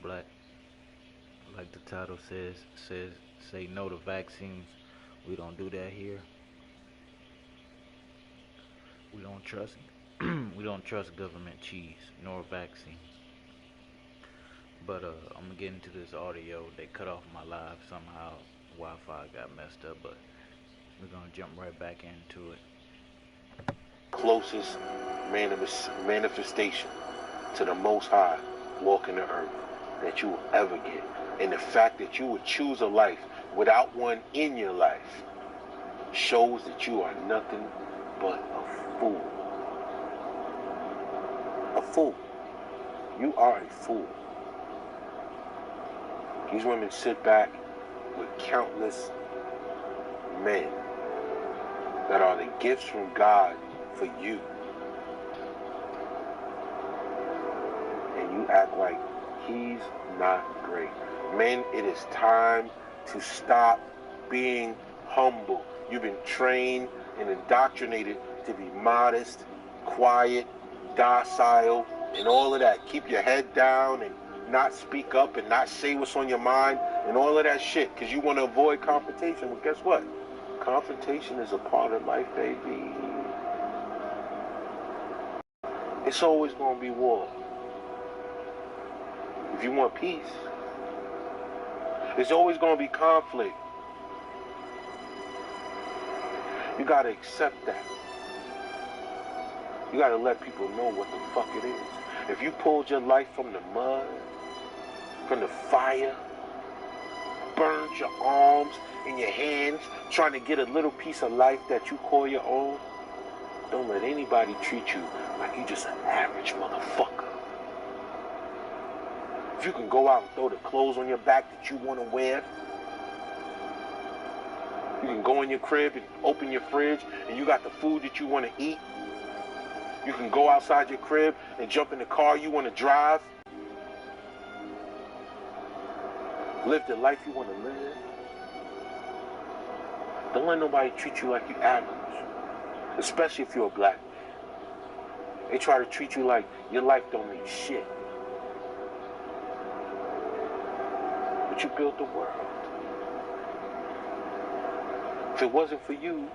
black. Like the title says say no to vaccines. We don't do that here. We don't trust we don't trust government cheese nor vaccine. But I'm gonna get into this audio. They cut off my live somehow. Wi-Fi got messed up, but we're gonna jump right back into it. Closest manifestation to the Most High walking the earth that you will ever get. And the fact that you would choose a life without one in your life shows that you are nothing but a fool. A fool. You are a fool. These women sit back with countless men that are the gifts from God for you. And you act like he's not great. Men, it is time to stop being humble. You've been trained and indoctrinated to be modest, quiet, docile, and all of that. Keep your head down and not speak up and not say what's on your mind and all of that shit because you want to avoid confrontation. Well, guess what? Confrontation is a part of life, baby. It's always going to be war. If you want peace, there's always going to be conflict. You got to accept that. You got to let people know what the fuck it is. If you pulled your life from the mud, from the fire, burned your arms and your hands trying to get a little piece of life that you call your own, don't let anybody treat you like you just an average motherfucker. If you can go out and throw the clothes on your back that you want to wear, you can go in your crib and open your fridge and you got the food that you want to eat. You can go outside your crib and jump in the car you want to drive. Live the life you want to live. Don't let nobody treat you like you average. Especially if you're a black man. They try to treat you like your life don't mean shit. But you built the world. If it wasn't for you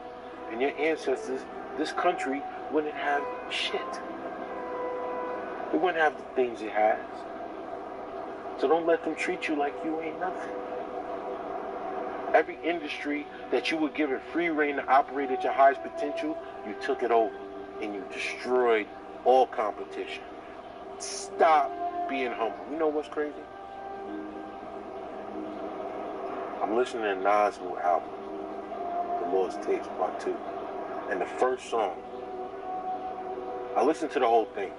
and your ancestors, this country wouldn't have shit. It wouldn't have the things it has. So don't let them treat you like you ain't nothing. Every industry that you were given free reign to operate at your highest potential, you took it over and you destroyed all competition. Stop being humble. You know what's crazy? I'm listening to Nas' new album, The Lord's Tapes Part 2. And the first song, I listened to the whole thing.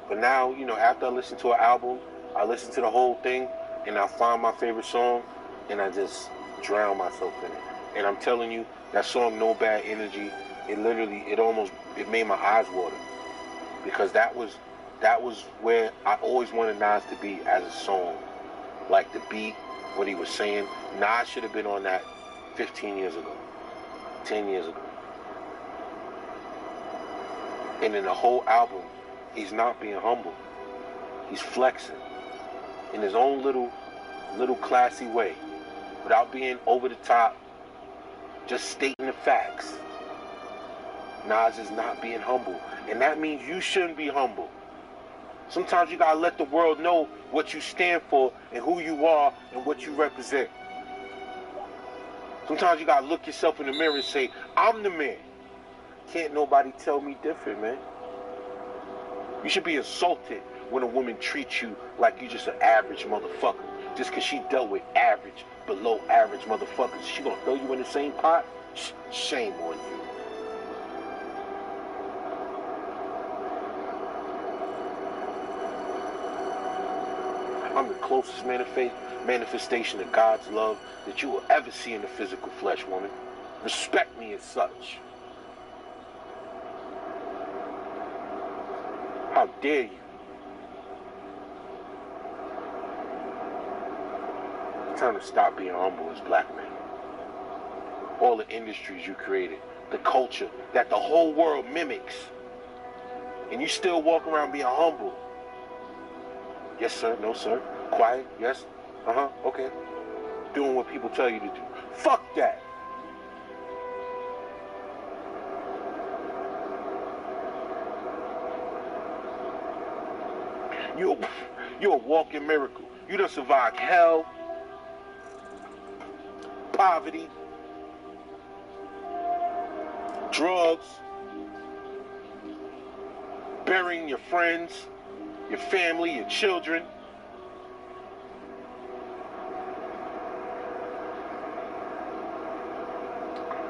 But now, after I listen to an album, I listen to the whole thing and I find my favorite song and I just drown myself in it. And I'm telling you, that song, No Bad Energy, it made my eyes water. Because that was where I always wanted Nas to be as a song. Like the beat, what he was saying. Nas should have been on that 15 years ago, 10 years ago. And in the whole album, he's not being humble. He's flexing in his own little classy way, without being over the top, just stating the facts. Nas is not being humble, and that means you shouldn't be humble. Sometimes you gotta let the world know what you stand for and who you are and what you represent. Sometimes you gotta look yourself in the mirror and say, I'm the man. Can't nobody tell me different, man. You should be insulted when a woman treats you like you just an average motherfucker. Just because she dealt with average, below average motherfuckers. She gonna throw you in the same pot? Shame on you. I'm the closest manifestation of God's love that you will ever see in the physical flesh, woman. Respect me as such. How dare you? It's time to stop being humble as black men. All the industries you created, the culture that the whole world mimics, and you still walk around being humble. Yes, sir. No, sir. Quiet, yes, okay. Doing what people tell you to do. Fuck that. You're a walking miracle. You done survived hell, poverty, drugs, burying your friends, your family, your children.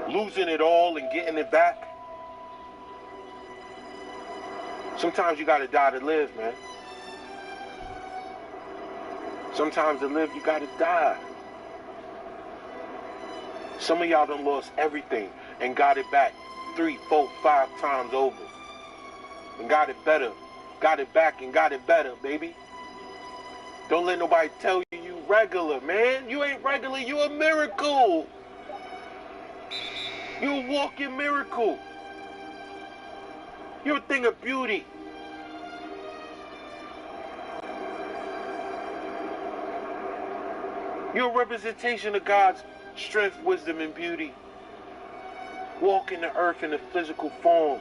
Losing it all and getting it back. Sometimes you gotta die to live, man. Sometimes to live, you gotta die. Some of y'all done lost everything and got it back 3, 4, 5 times over. And got it better. Got it back and got it better, baby. Don't let nobody tell you you regular, man. You ain't regular, you a miracle. You a walking miracle. You're a thing of beauty. You're a representation of God's strength, wisdom, and beauty. Walking the earth in a physical form.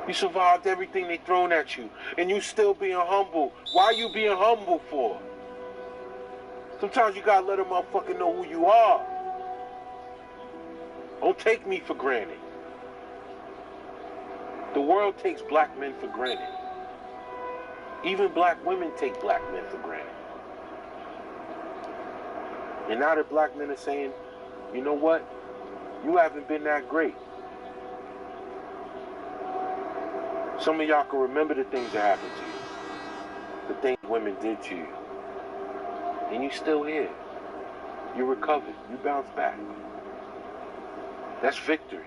You survived everything they thrown at you, and you still being humble. Why are you being humble for? Sometimes you gotta let a motherfucker know who you are. Don't take me for granted. The world takes black men for granted. Even black women take black men for granted. And now that black men are saying, you know what? You haven't been that great. Some of y'all can remember the things that happened to you. The things women did to you. And you still here. You recovered. You bounced back. That's victory.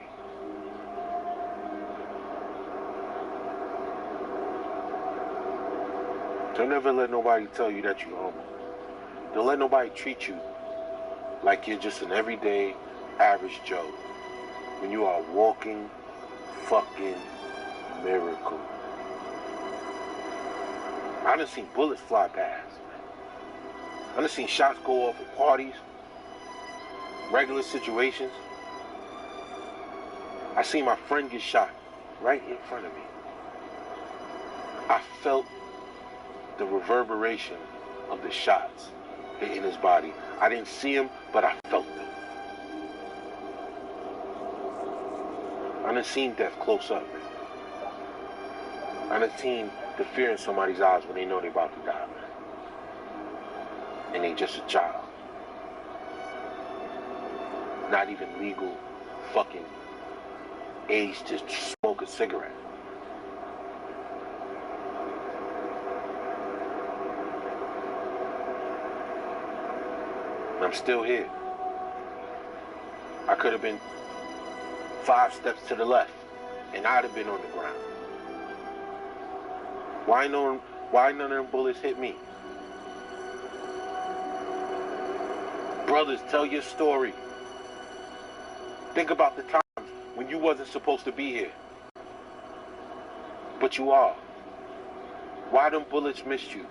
Don't ever let nobody tell you that you're humble. Don't let nobody treat you like you're just an everyday, average Joe. When you are a walking, fucking miracle. I done seen bullets fly past. I done seen shots go off at parties, regular situations. I seen my friend get shot right in front of me. I felt the reverberation of the shots hitting his body. I didn't see him, but I felt them. I done seen death close up. I done seen the fear in somebody's eyes when they know they're about to die. And they just a child. Not even legal fucking age to smoke a cigarette. I'm still here. I could have been 5 steps to the left, and I'd have been on the ground. Why none of them bullets hit me? Brothers, tell your story. Think about the times when you wasn't supposed to be here, but you are. Why them bullets missed you?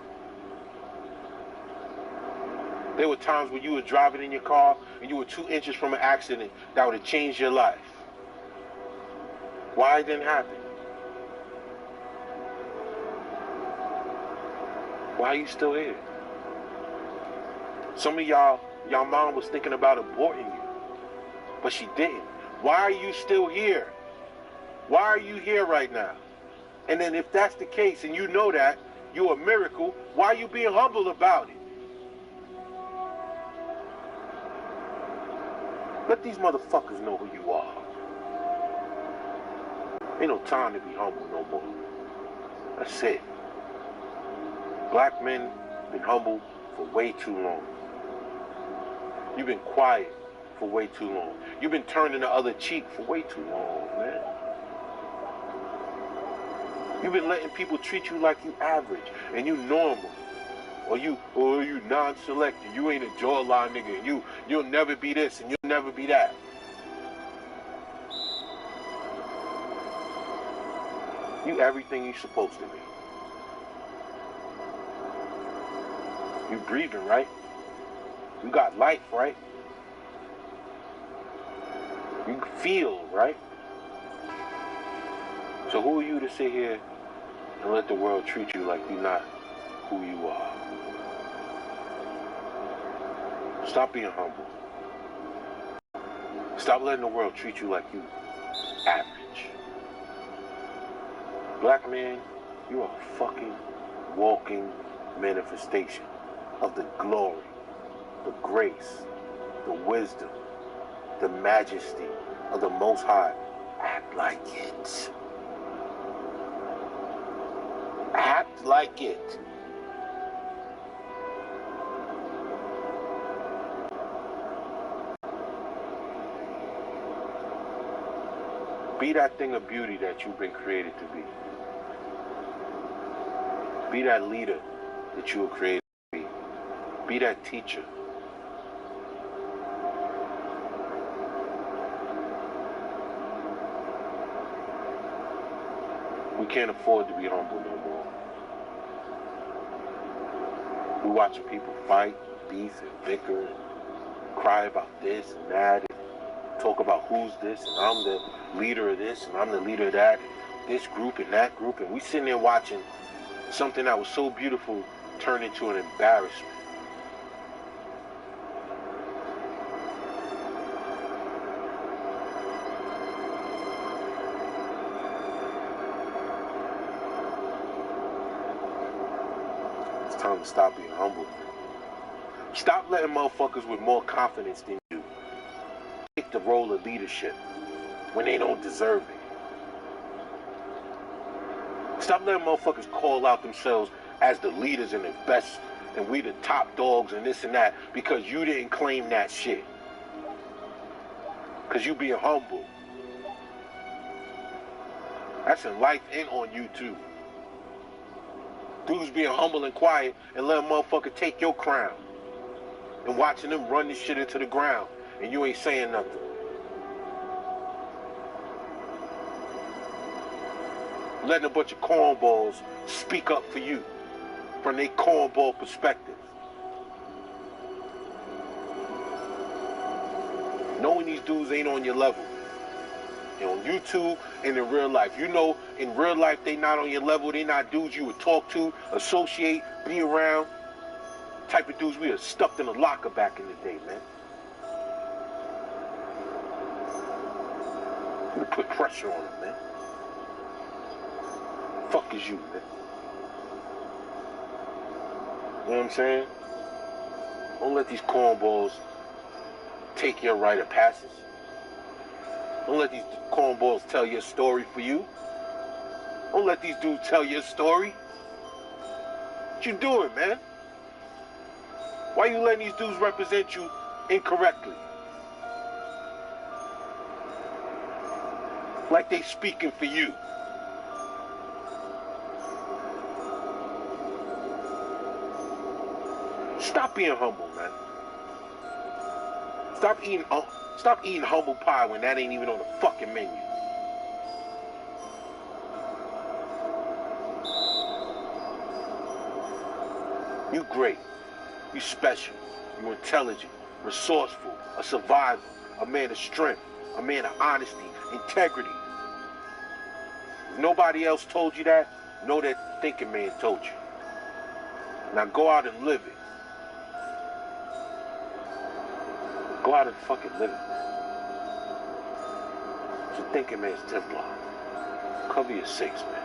There were times when you were driving in your car and you were 2 inches from an accident that would have changed your life. Why it didn't happen? Why are you still here? Some of y'all mom was thinking about aborting you, but she didn't. Why are you still here? Why are you here right now? And then if that's the case and you know that, you're a miracle, why are you being humble about it? Let these motherfuckers know who you are. Ain't no time to be humble no more. That's it. Black men been humble for way too long. You've been quiet for way too long. You've been turning the other cheek for way too long, man. You've been letting people treat you like you average and you normal. Or you non-select, and you ain't a jawline nigga, and you'll never be this and you'll never be that. You everything you supposed to be. You breathing, right? You got life, right? You feel, right? So who are you to sit here and let the world treat you like you're not who you are? Stop being humble. Stop letting the world treat you like you average. Black man, you are a fucking walking manifestation of the glory, the grace, the wisdom, the majesty of the Most High. Act like it. Act like it. Be that thing of beauty that you've been created to be. Be that leader that you were created to be. Be that teacher. We can't afford to be humble no more. We're watching people fight, beef, and bicker, and cry about this and that, and talk about who's this, and I'm the leader of this, and I'm the leader of that, and this group and that group, and we sitting there watching something that was so beautiful turn into an embarrassment. It's time to stop being humble. Stop letting motherfuckers with more confidence than you take the role of leadership when they don't deserve it. Stop letting motherfuckers call out themselves as the leaders and the best, and we the top dogs and this and that, because you didn't claim that shit. Because you being humble. That's in life and on YouTube. Dudes being humble and quiet and let a motherfucker take your crown. And watching them run this shit into the ground and you ain't saying nothing. Letting a bunch of cornballs speak up for you from their cornball perspective. Knowing these dudes ain't on your level. And on YouTube and in real life. You know in real life they not on your level. They not dudes you would talk to, associate, be around. Type of dudes we were stuffed in a locker back in the day, man. We put pressure on them, man. Fuck is you, man. You know what I'm saying? Don't let these cornballs take your rite of passage. Don't let these cornballs tell your story for you. Don't let these dudes tell your story. What you doing, man? Why you letting these dudes represent you incorrectly? Like they speaking for you. Stop being humble, man. Stop eating humble pie when that ain't even on the fucking menu. You great. You special. You intelligent, resourceful, a survivor, a man of strength, a man of honesty, integrity. If nobody else told you that, know that thinking man told you. Now go out and live it. Go out and fucking live it, man. It's a thinking man's Templar. Cover your sakes, man.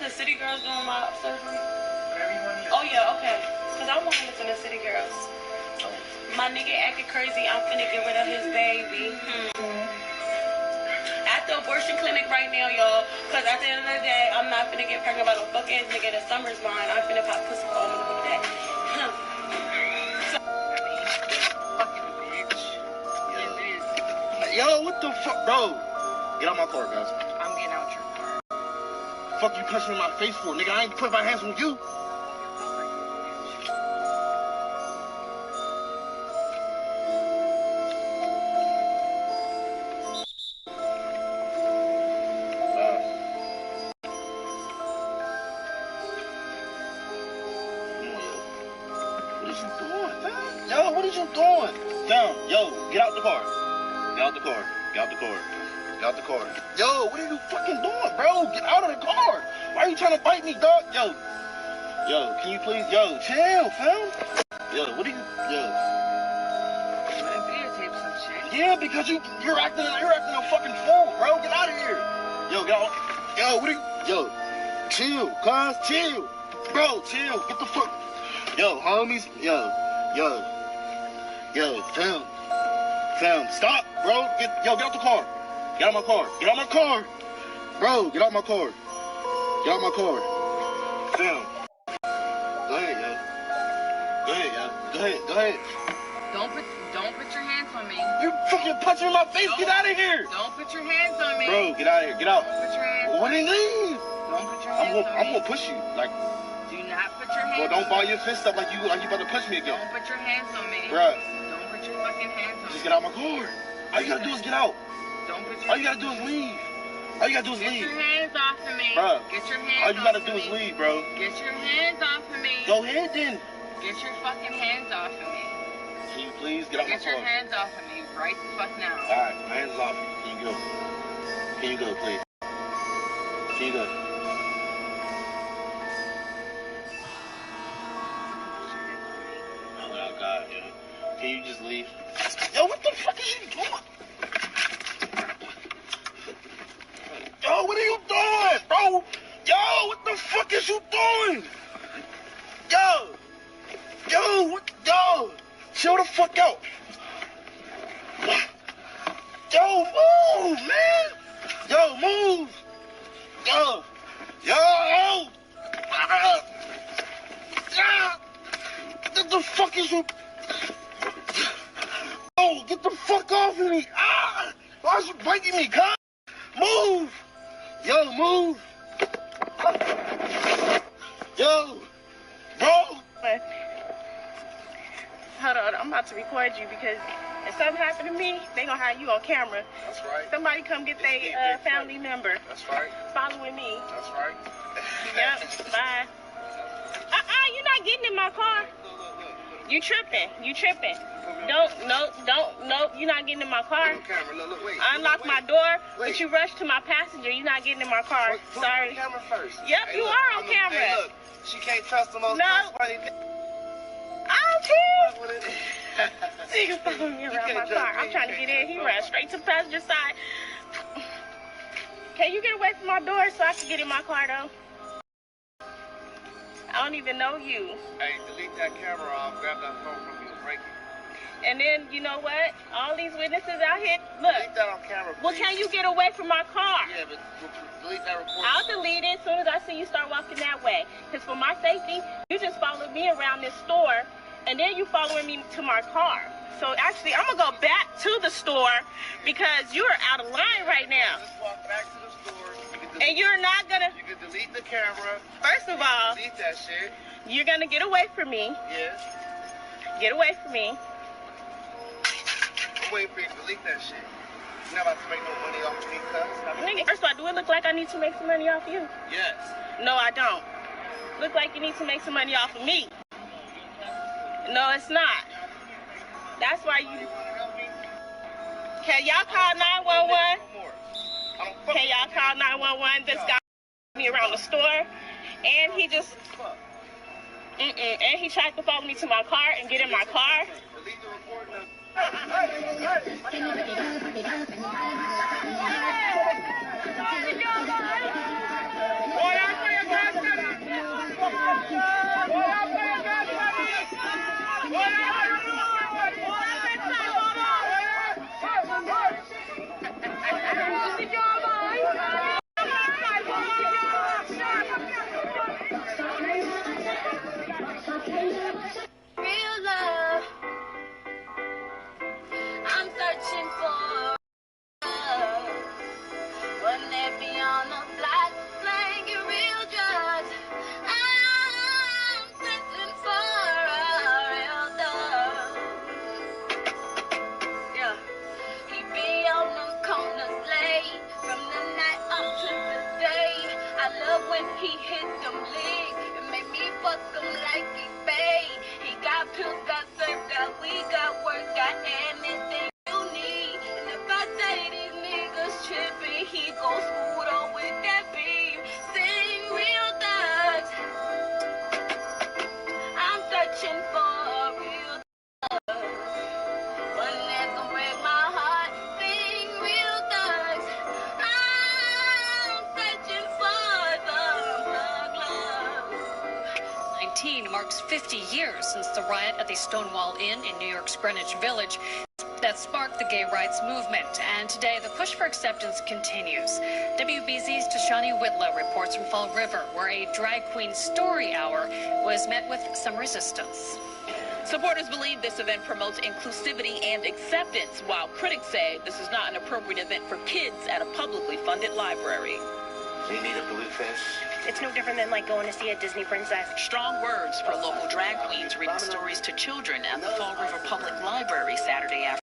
City Girls doing my surgery? Oh yeah, okay. Cause I want to listen to City Girls. My nigga acting crazy. I'm finna get rid of his baby. After the abortion clinic right now, y'all. Because at the end of the day, I'm not finna get pregnant by no fuck ass nigga. The summer's mine. I'm finna pop pussy all motherfucking day. Fucking bitch. Yo, what the fuck, bro? Get out my car, guys. I'm getting out your car. Fuck you punching in my face for, nigga? I ain't putting my hands on you. What is you doing? Damn, yo, get out the car. Get out the car. Get out the car. Get out the car. Yo, what are you fucking doing, bro? Get out of the car. Why are you trying to bite me, dog? Yo, can you please, yo, chill, fam. Yo, what are you, yo? Videotape some shit. Yeah, because you're acting a fucking fool, bro. Get out of here. Yo, get out. Yo, what are you, yo, chill, cuz, chill. Bro, chill. Get the fuck. Yo, homies, yo, fam, stop, bro. Get out the car. Get out my car. Get out my car. Bro, get out my car. Get out my car. Fam. Go ahead, yo. Go ahead. Don't put your hands on me. You're fucking punching in my face. Get out of here. Don't put your hands on me. Bro, get out of here. Get out. Don't put your hands What do you leave? Don't put your hands on me. I'm gonna push you. Like, do not put your hands well, don't ball your fist up like you about to push me again. Don't put your hands on me. Bruh. Don't put your fucking hands on me. Just get out my car. All you gotta do is get out. Don't put your All you gotta do is leave. All you gotta do is Get leave. your hands off of me. Bruh. Get your hands All you gotta off do of is me. leave, bro. Get your hands off of me. Go ahead then. Get your fucking hands off of me. Can you please get out my Get your car? hands off of me right the fuck now. Alright, my hands off. Can you go? Can you go, please? Can you go? Oh God, yo. Can you just leave? Yo, what the fuck is you doing? Yo, what are you doing, bro? Yo, what the fuck is you doing? Yo, what? Yo, chill the fuck out. Yo, move, man. Yo, move. Yo. What the fuck is you? Oh, get the fuck off of me. Why is you biting me, cuz? Move. Yo, move. Yo, bro. Hold on, I'm about to record you because if something happened to me, they gonna have you on camera. That's right. Somebody come get their family member. That's right. Following me. That's right. Yep, bye. You're not getting in my car. Look. You tripping. No, you're not getting in my car. Wait. I unlocked my door, but you rushed to my passenger. You're not getting in my car. Sorry. Put the camera first. Yep, Hey, you look, are on camera. Hey, look, she can't trust the most trustworthy. I don't care. Nigga following me around my car. I'm trying to get in. He ran straight to the passenger side. Can you get away from my door so I can get in my car, though? I don't even know you. Hey, delete that camera off. Grab that phone from me and break it. And then, you know what? All these witnesses out here, look. Delete that on camera, please. Well, can you get away from my car? Yeah, but delete that recording. I'll delete it as soon as I see you start walking that way. Because for my safety, you just followed me around this store, and then you following me to my car. So actually, I'm going to go back to the store because you're out of line right now. Just walk back to the store. And you're not going to... You can delete the camera. First of all... Delete that shit. You're going to get away from me. Yeah. Get away from me. I'm waiting for you to delete that shit. You're not about to make no money off me, cuz. Nigga, first of all, do it look like I need to make some money off you? Yes. No, I don't. Look like you need to make some money off of me. No, it's not. That's why you... Can y'all call 911? Can y'all call 911? This guy me around the store, and he just... And he tried to follow me to my car and get in my car. Delete the recording. What 2019 marks 50 years since the riot at the Stonewall Inn in New York's Greenwich Village that sparked the gay rights movement. And today, the push for acceptance continues. WBZ's Tashani Whitlow reports from Fall River, where a drag queen story hour was met with some resistance. Supporters believe this event promotes inclusivity and acceptance, while critics say this is not an appropriate event for kids at a publicly funded library. You need a blue fish? It's no different than like going to see a Disney princess. Strong words for local drag queens reading stories to children at the Fall River Public Library Saturday afternoon.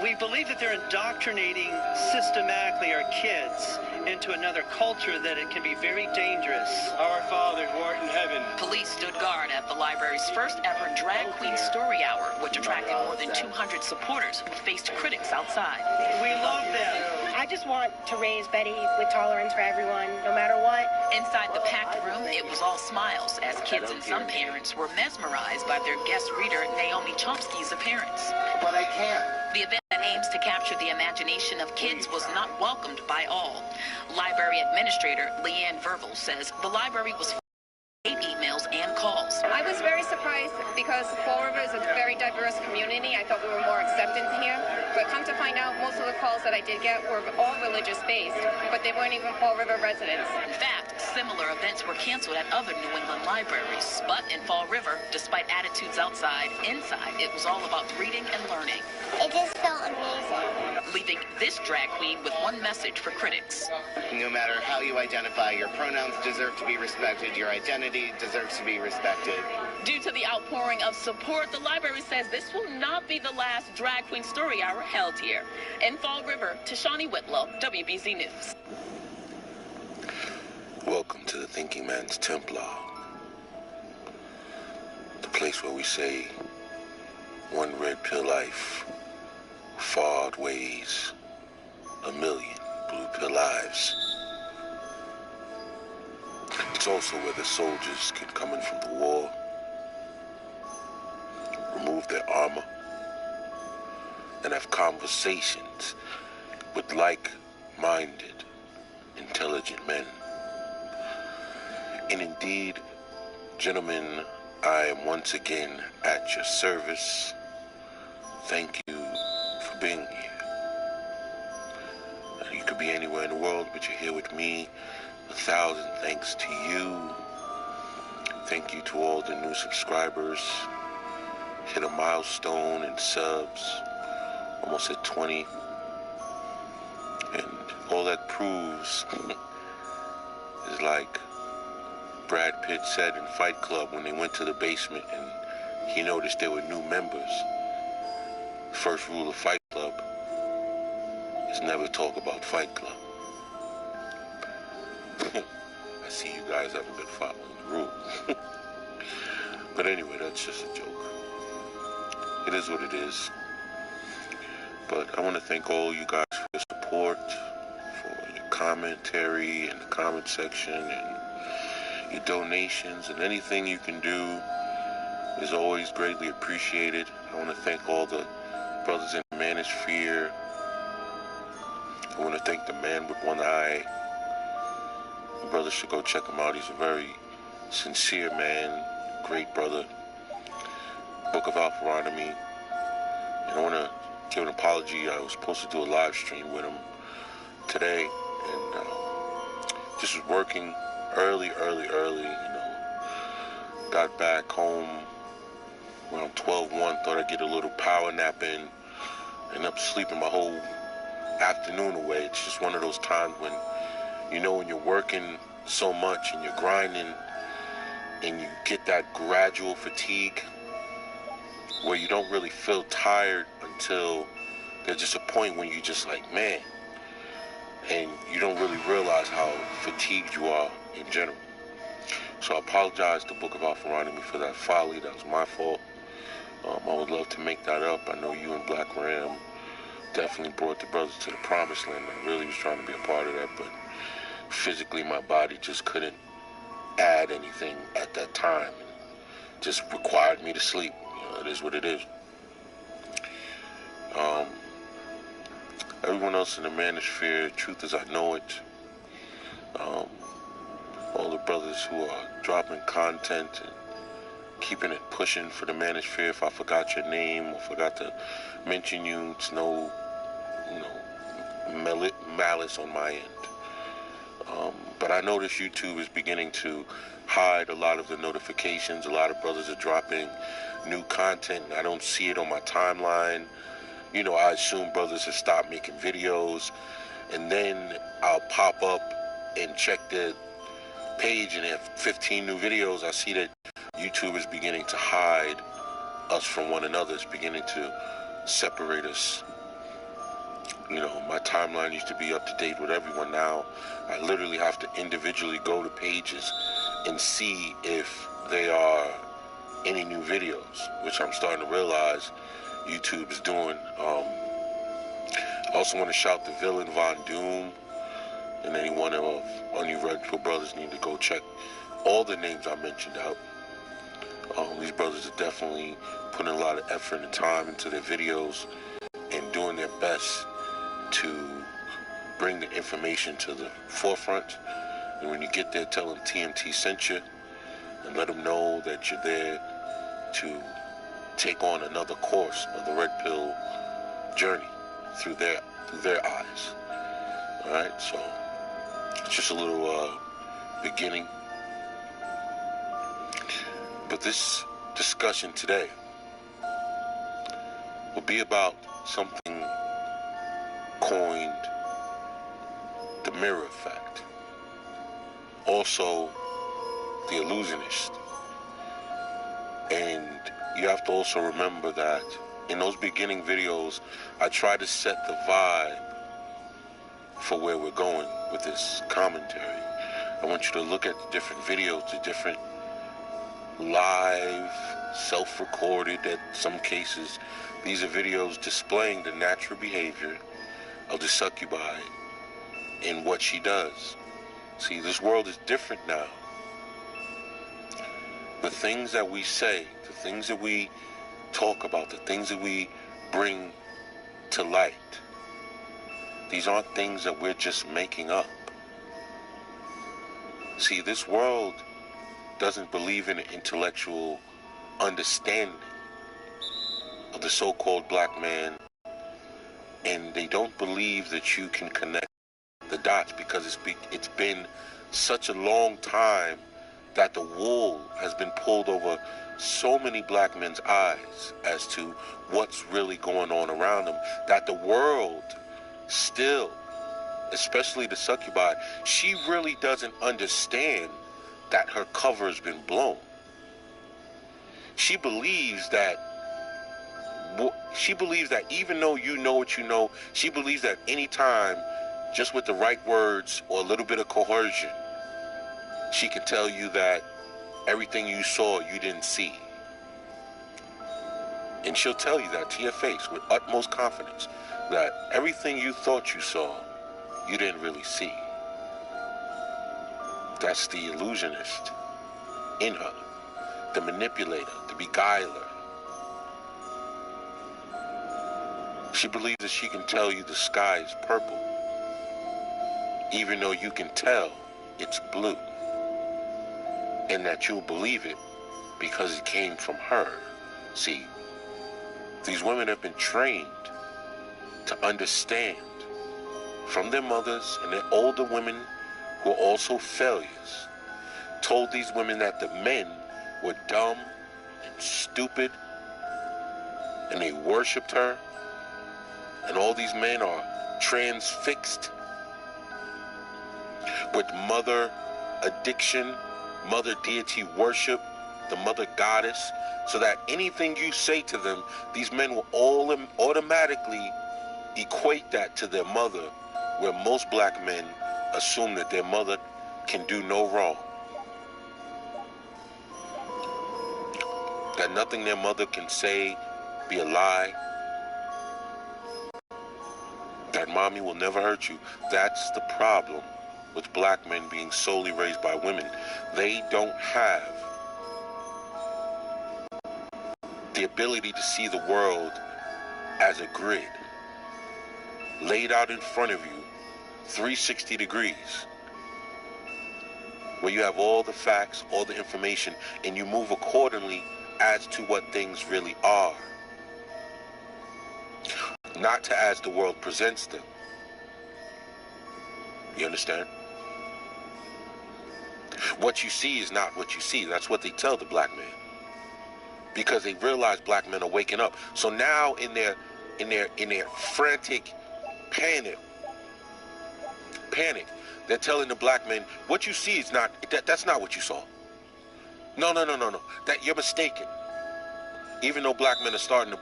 We believe that they're indoctrinating systematically our kids into another culture that it can be very dangerous. Our Father who art in heaven. Police stood guard at the library's first ever drag queen story hour, which attracted more than 200 supporters who faced critics outside. We love them. I just want to raise Betty with tolerance for everyone, no matter what. Inside the packed room, it was all smiles, as kids and some parents were mesmerized by their guest reader, Naomi Chomsky's appearance. But I can't. The event that aims to capture the imagination of kids was not welcomed by all. Library administrator Leanne Verville says the library was 8 emails and calls. I was very surprised because Fall River is a very diverse community. I thought we were more accepted here. But come to find out, most of the calls that I did get were all religious-based, but they weren't even Fall River residents. In fact, similar events were canceled at other New England libraries. But in Fall River, despite attitudes outside, inside, it was all about reading and learning. It just felt amazing. Leaving this drag queen with one message for critics. No matter how you identify, your pronouns deserve to be respected. Your identity deserves to be respected. Due to the outpouring of support, the library says this will not be the last drag queen story hour held here. In Fall River, Tashani Whitlow, WBZ News. Welcome to the Thinking Man's Templar, the place where we say one red pill life far outweighs a million blue pill lives. It's also where the soldiers can come in from the war, remove their armor, and have conversations with like-minded, intelligent men. And indeed, gentlemen, I am once again at your service. Thank you for being here. You could be anywhere in the world, but you're here with me. 1,000 thanks to you. Thank you to all the new subscribers. Hit a milestone in subs. Almost at 20. And all that proves is like Brad Pitt said in Fight Club when they went to the basement and he noticed there were new members. First rule of Fight Club is never talk about Fight Club. I see you guys haven't been following the rule. But anyway, that's just a joke. It is what it is. But I want to thank all you guys for your support, for your commentary in the comment section, and your donations, and anything you can do is always greatly appreciated. I want to thank all the brothers in the manosphere. I want to thank the man with one eye. The brother should go check him out. He's a very sincere man, great brother. Book of Alpharonomy. And I want to give an apology. I was supposed to do a live stream with him today, and just was working early, you know. Got back home around 12:01, thought I'd get a little power nap in. Ended up sleeping my whole afternoon away. It's just one of those times when, you know, when you're working so much and you're grinding and you get that gradual fatigue where you don't really feel tired until there's just a point when you just like, man, and you don't really realize how fatigued you are in general. So I apologize to Book of Alpharonomy for that folly. That was my fault. I would love to make that up. I know you and Black Ram definitely brought the brothers to the promised land. I really was trying to be a part of that, but physically my body just couldn't add anything at that time. It just required me to sleep. You know, it is what it is. Everyone else in the manosphere, truth as I know it, all the brothers who are dropping content and keeping it pushing for the manosphere. If I forgot your name or forgot to mention you, it's no malice on my end. But I notice YouTube is beginning to hide a lot of the notifications. A lot of brothers are dropping new content, and I don't see it on my timeline. I assume brothers have stopped making videos, and then I'll pop up and check the page, and if 15 new videos, I see that YouTube is beginning to hide us from one another. It's beginning to separate us. My timeline used to be up to date with everyone. Now I literally have to individually go to pages and see if there are any new videos, which I'm starting to realize YouTube is doing. I also want to shout the villain Von Doom, and anyone of you Red brothers need to go check all the names I mentioned out. These brothers are definitely putting a lot of effort and time into their videos and doing their best to bring the information to the forefront. And when you get there, tell them TMT sent you, and let them know that you're there to take on another course of the red pill journey through their eyes. All right, so it's just a little beginning. But this discussion today will be about something coined the mirror effect, also the illusionist. And you have to also remember that in those beginning videos, I try to set the vibe for where we're going with this commentary. I want you to look at the different videos, the different live, self-recorded, in some cases. These are videos displaying the natural behavior of the succubi and what she does. See, this world is different now. The things that we say, the things that we talk about, the things that we bring to light, these aren't things that we're just making up. See, this world doesn't believe in an intellectual understanding of the so-called black man, and they don't believe that you can connect the dots, because it's been such a long time that the wool has been pulled over so many black men's eyes as to what's really going on around them, that the world still, especially the succubi, she really doesn't understand that her cover has been blown. She believes that even though you know what you know, she believes that any time, just with the right words or a little bit of coercion, she can tell you that everything you saw, you didn't see. And she'll tell you that to your face with utmost confidence, that everything you thought you saw, you didn't really see. That's the illusionist in her, the manipulator, the beguiler. She believes that she can tell you the sky is purple, even though you can tell it's blue, and that you'll believe it because it came from her. See, these women have been trained to understand from their mothers, and their older women who are also failures told these women that the men were dumb and stupid, and they worshipped her, and all these men are transfixed with mother addiction, mother deity worship, the mother goddess, so that anything you say to them, these men will all automatically equate that to their mother, where most black men assume that their mother can do no wrong, that nothing their mother can say be a lie, that mommy will never hurt you. That's the problem with black men being solely raised by women. They don't have the ability to see the world as a grid laid out in front of you, 360 degrees. where you have all the facts, all the information, and you move accordingly as to what things really are, not to as the world presents them. You understand? What you see is not what you see. That's what they tell the black man, because they realize black men are waking up. So now in their frantic panic, they're telling the black men, what you see is not, that's not what you saw. No. That you're mistaken. Even though black men are starting to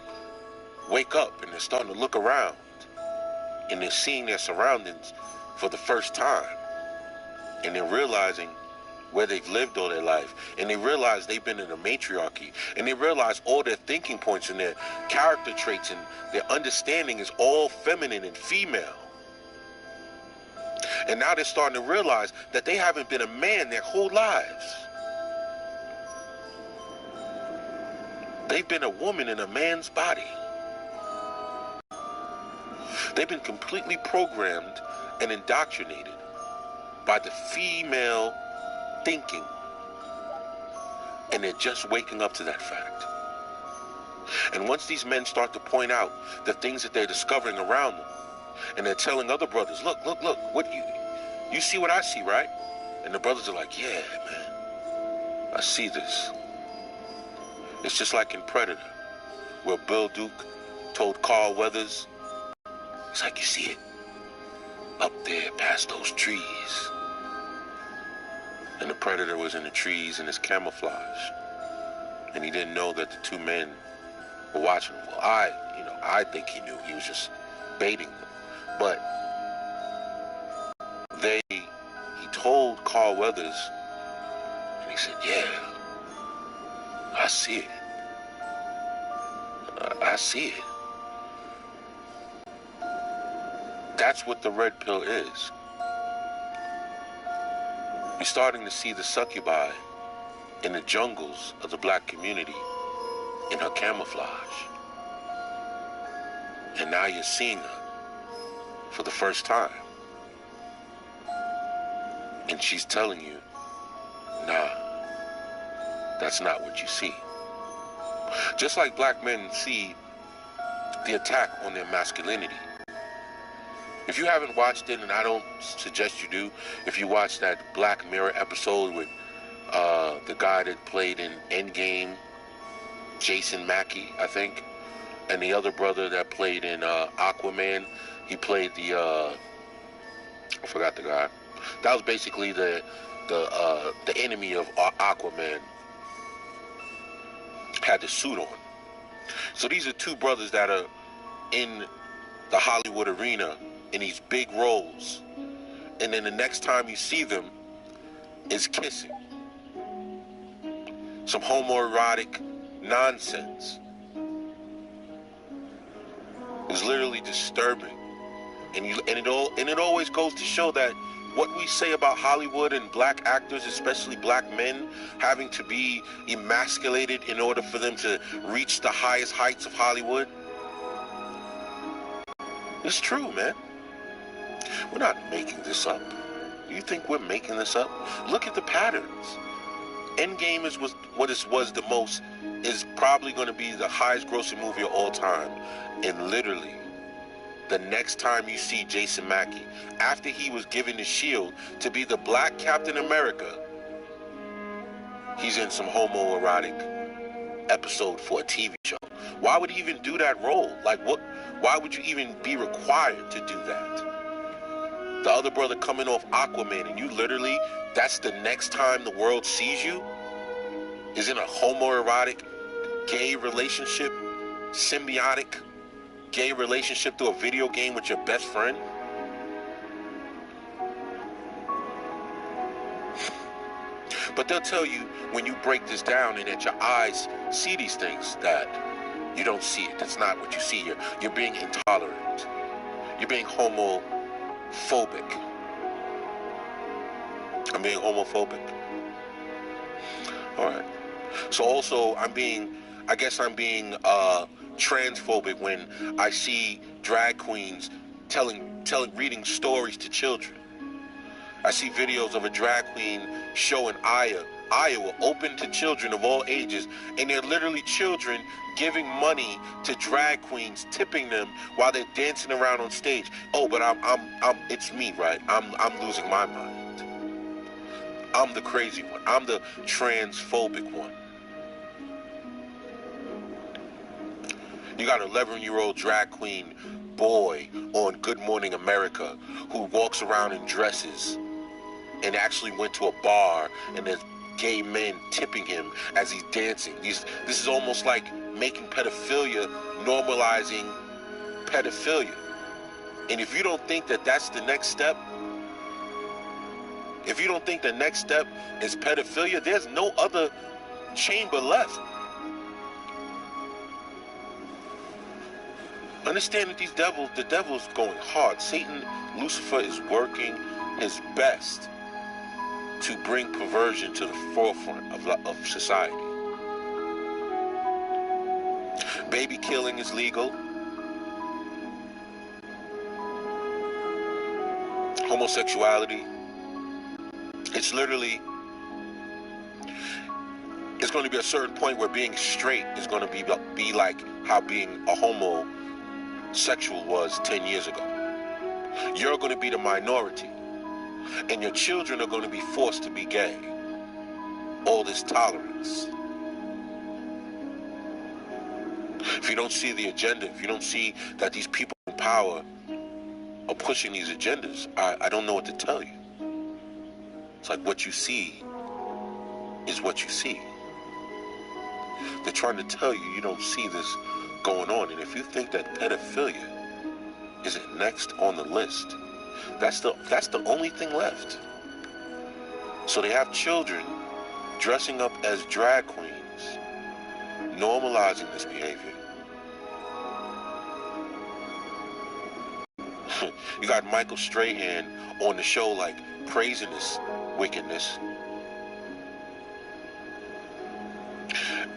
wake up and they're starting to look around and they're seeing their surroundings for the first time, and they're realizing where they've lived all their life, and they realize they've been in a matriarchy, and they realize all their thinking points and their character traits and their understanding is all feminine and female. And now they're starting to realize that they haven't been a man their whole lives. They've been a woman in a man's body. They've been completely programmed and indoctrinated by the female thinking. And they're just waking up to that fact. And once these men start to point out the things that they're discovering around them, and they're telling other brothers, look, what you see what I see, right? And the brothers are like, yeah, man, I see this. It's just like in Predator, where Bill Duke told Carl Weathers, it's like, you see it up there past those trees. And the Predator was in the trees in his camouflage, and he didn't know that the two men were watching him. Well, I think he knew. He was just baiting them. But he told Carl Weathers, and he said, yeah, I see it. I see it. That's what the red pill is. You're starting to see the succubi in the jungles of the black community in her camouflage. And now you're seeing her for the first time. And she's telling you, nah, that's not what you see. Just like black men see the attack on their masculinity. If you haven't watched it, and I don't suggest you do, if you watch that Black Mirror episode with the guy that played in Endgame, Jason Mackey, I think, and the other brother that played in Aquaman, he played the I forgot the guy. That was basically the enemy of Aquaman. Had the suit on. So these are two brothers that are in the Hollywood arena in these big roles, and then the next time you see them is kissing. Some homoerotic nonsense. It's literally disturbing, and it always goes to show that what we say about Hollywood and black actors, especially black men, having to be emasculated in order for them to reach the highest heights of Hollywood, it's true, man. We're not making this up. You think we're making this up? Look at the patterns. Endgame is probably going to be the highest grossing movie of all time. And literally, the next time you see Jason Mackey, after he was given the shield to be the black Captain America, he's in some homoerotic episode for a TV show. Why would he even do that role? Like, what? Why would you even be required to do that? The other brother coming off Aquaman, and you literally, that's the next time the world sees you, is in a homoerotic gay relationship, symbiotic gay relationship through a video game with your best friend. But they'll tell you when you break this down and that your eyes see these things, that you don't see it. That's not what you see. You're being intolerant. You're being homophobic. I'm being homophobic. All right. So also I'm being transphobic when I see drag queens reading stories to children. I see videos of a drag queen showing Iowa open to children of all ages, and they're literally children giving money to drag queens, tipping them while they're dancing around on stage. Oh, but it's me, right? I'm losing my mind. I'm the crazy one. I'm the transphobic one. You got an 11-year-old drag queen boy on Good Morning America who walks around in dresses and actually went to a bar and there's gay men tipping him as he's dancing. This is almost like making pedophilia, normalizing pedophilia. And if you don't think that that's the next step, if you don't think the next step is pedophilia, there's no other chamber left. Understand that the devil is going hard. Satan, Lucifer, is working his best to bring perversion to the forefront of society. Baby killing is legal. Homosexuality, it's literally, it's going to be a certain point where being straight is going to be like how being a homosexual was 10 years ago. You're going to be the minority, and your children are going to be forced to be gay. All this tolerance. If you don't see the agenda, if you don't see that these people in power are pushing these agendas, I don't know what to tell you. It's like what you see is what you see. They're trying to tell you you don't see this going on. And if you think that pedophilia is next on the list, that's the only thing left. So they have children dressing up as drag queens, normalizing this behavior. You got Michael Strahan on the show like praising this wickedness.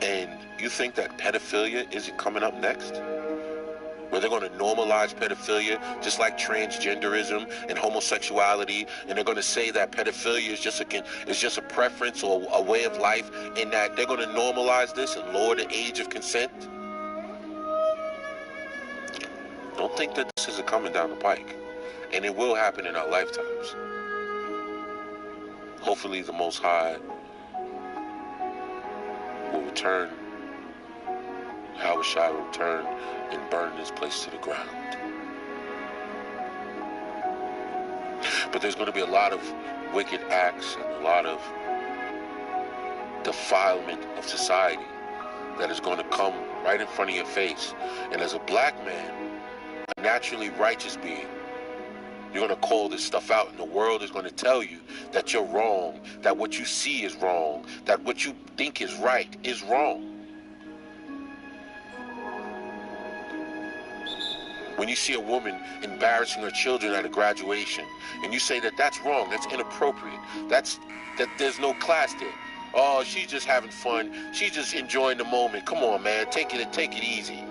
And you think that pedophilia isn't coming up next? Where they're going to normalize pedophilia just like transgenderism and homosexuality, and they're going to say that pedophilia is just a preference or a way of life, and that they're going to normalize this and lower the age of consent? Don't think that this isn't coming down the pike. And it will happen in our lifetimes. Hopefully the Most High will return. ALWJ will return and burn this place to the ground. But there's going to be a lot of wicked acts and a lot of defilement of society that is going to come right in front of your face. And as a black man, a naturally righteous being, you're going to call this stuff out, and the world is going to tell you that you're wrong, that what you see is wrong, that what you think is right is wrong. When you see a woman embarrassing her children at a graduation, and you say that that's wrong, that's inappropriate, that there's no class there. Oh, she's just having fun, she's just enjoying the moment. Come on, man, take it easy.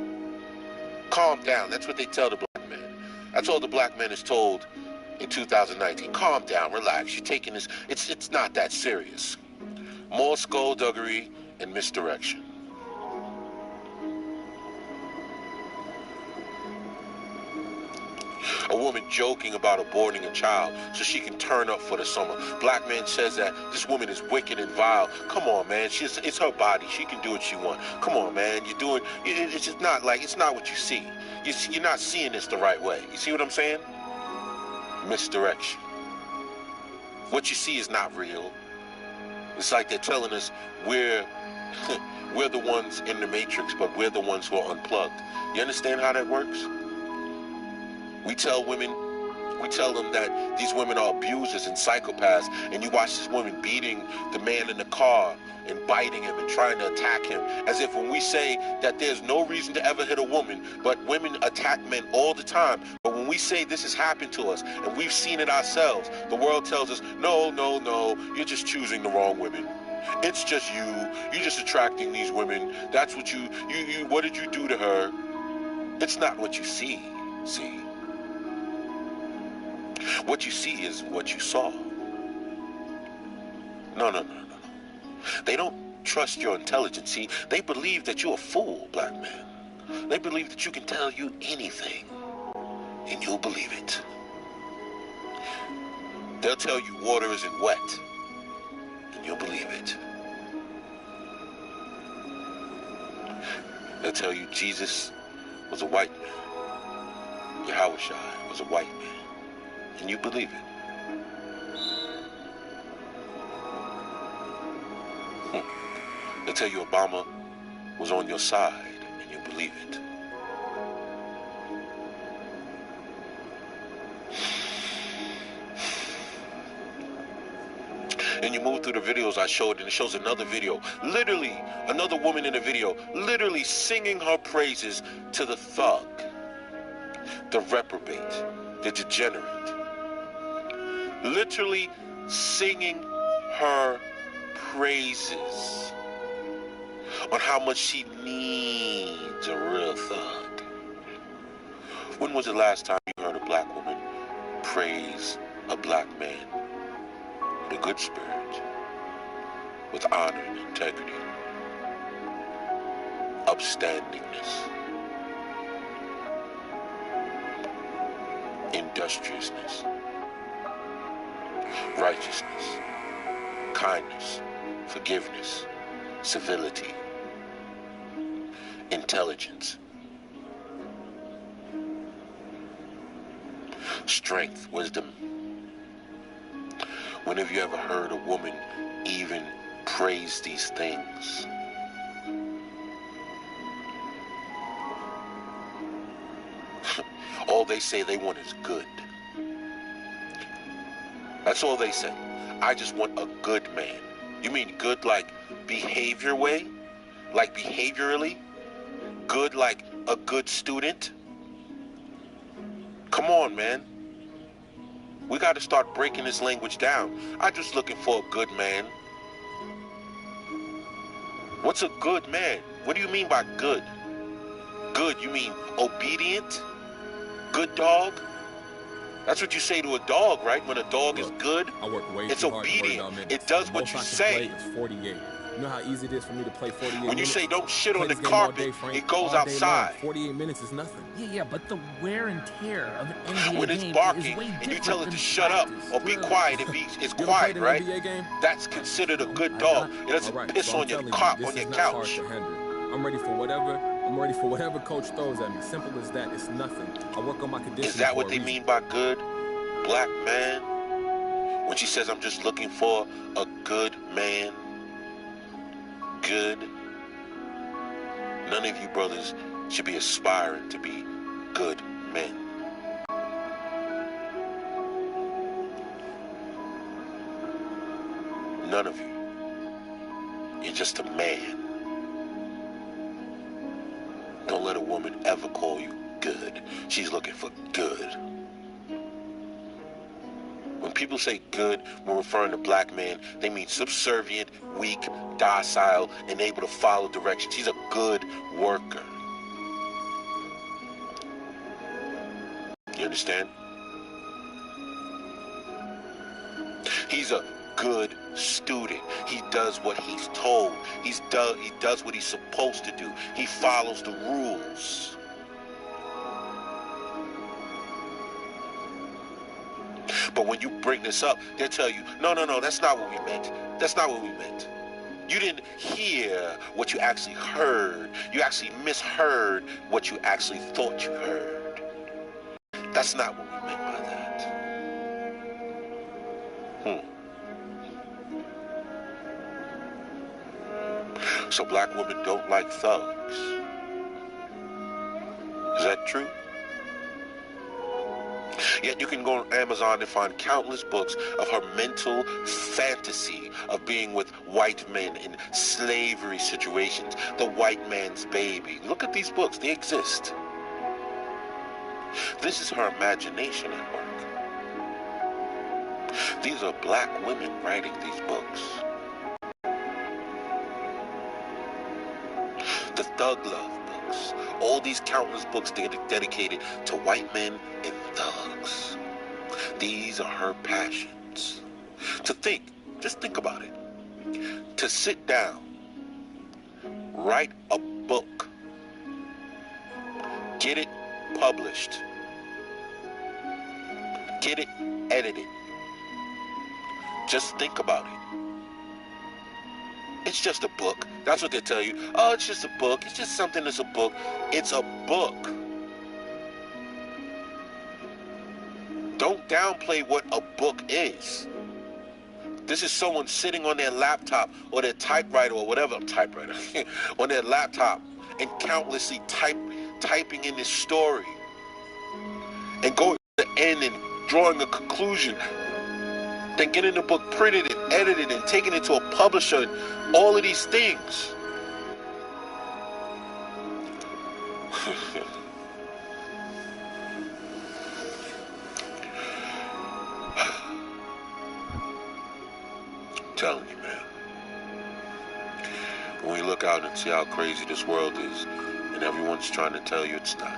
Calm down. That's what they tell the black man. That's all the black man is told in 2019. Calm down, relax. You're taking this. It's not that serious. More skullduggery and misdirection. A woman joking about aborting a child so she can turn up for the summer. Black man says that this woman is wicked and vile. Come on, man. It's her body. She can do what she wants. Come on, man. You're doing. It's just not like, it's not what you see. You're not seeing this the right way. You see what I'm saying? Misdirection. What you see is not real. It's like they're telling us we're the ones in the matrix, but we're the ones who are unplugged. You understand how that works? We tell them that these women are abusers and psychopaths, and you watch this woman beating the man in the car and biting him and trying to attack him, as if when we say that there's no reason to ever hit a woman, but women attack men all the time. But when we say this has happened to us and we've seen it ourselves, the world tells us, no, you're just choosing the wrong women. It's just you're just attracting these women. That's what what did you do to her? It's not what you see. What you see is what you saw. No. They don't trust your intelligence. See, they believe that you're a fool, black man. They believe that you can tell you anything, and you'll believe it. They'll tell you water isn't wet, and you'll believe it. They'll tell you Jesus was a white man. Yahushua was a white man, and you believe it. They'll tell you Obama was on your side, and you believe it. And you move through the videos I showed, and it shows another video, literally, another woman in the video, literally singing her praises to the thug, the reprobate, the degenerate. Literally singing her praises on how much she needs a real thug. When was the last time you heard a black woman praise a black man with a good spirit, with honor and integrity, upstandingness, industriousness, righteousness, kindness, forgiveness, civility, intelligence, strength, wisdom? When have you ever heard a woman even praise these things? All they say they want is good. That's all they say. I just want a good man. You mean good like behavior way? Like behaviorally? Good like a good student? Come on, man. We got to start breaking this language down. I'm just looking for a good man. What's a good man? What do you mean by good? Good, you mean obedient? Good dog? That's what you say to a dog, right? When a dog is good, I work way it's too hard obedient. It does what you say. It's 48. You know how easy it is for me to play 48 minutes? When you say don't shit on the Play this game all carpet, day, Frank, it goes all day outside. long. 48 minutes is nothing. Yeah, but the wear and tear of an NBA When it's game barking is way and you tell it different to than shut up practice. or be quiet, it's You ever quiet, played an right? NBA game? That's considered a good dog. It doesn't All right, piss so I'm on your telling cop, you, on this your is not hard couch. to handle. I'm ready for whatever coach throws at me. Simple as that. It's nothing. I work on my conditioning. Is that for what a they reason. mean by good, black man? When she says, I'm just looking for a good man. Good. None of you brothers should be aspiring to be good men. None of you. You're just a man. Don't let a woman ever call you good. She's looking for good. When people say good when referring to black men, they mean subservient, weak, docile, and able to follow directions. He's a good worker. You understand? He's a good student. He does what he's told. He does what he's supposed to do. He follows the rules. But when you bring this up, they'll tell you, no, that's not what we meant. That's not what we meant. You didn't hear what you actually heard. You actually misheard what you actually thought you heard. That's not what we meant by that. So black women don't like thugs. Is that true? Yet you can go on Amazon and find countless books of her mental fantasy of being with white men in slavery situations, the white man's baby. Look at these books, they exist. This is her imagination at work. These are black women writing these books. The Thug Love books, all these countless books dedicated to white men and thugs. These are her passions. Just think about it. to sit down, write a book, get it published, get it edited. Just think about it. It's just a book. That's what they tell you. Oh, it's just a book. It's just something that's a book. It's a book. Don't downplay what a book is. This is someone sitting on their laptop or their typewriter or whatever, typewriter, on their laptop and countlessly typing in this story and going to the end and drawing a conclusion, then getting the book printed and edited and taking it to a publisher and all of these things. I'm telling you, man. When we look out and see how crazy this world is, and everyone's trying to tell you it's not.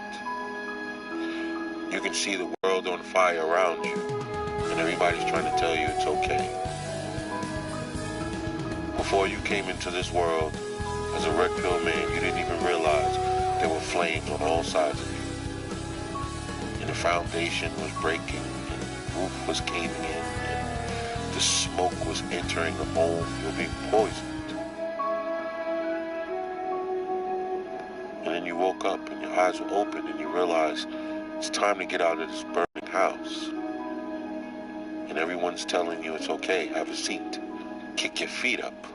You can see the world on fire around you, and everybody's trying to tell you it's okay. Before you came into this world, as a red pill man, you didn't even realize there were flames on all sides of you. And the foundation was breaking, and the roof was caving in, and the smoke was entering the home. You were being poisoned. And then you woke up, and your eyes were open, and you realized it's time to get out of this burning house. And everyone's telling you it's okay, have a seat, kick your feet up.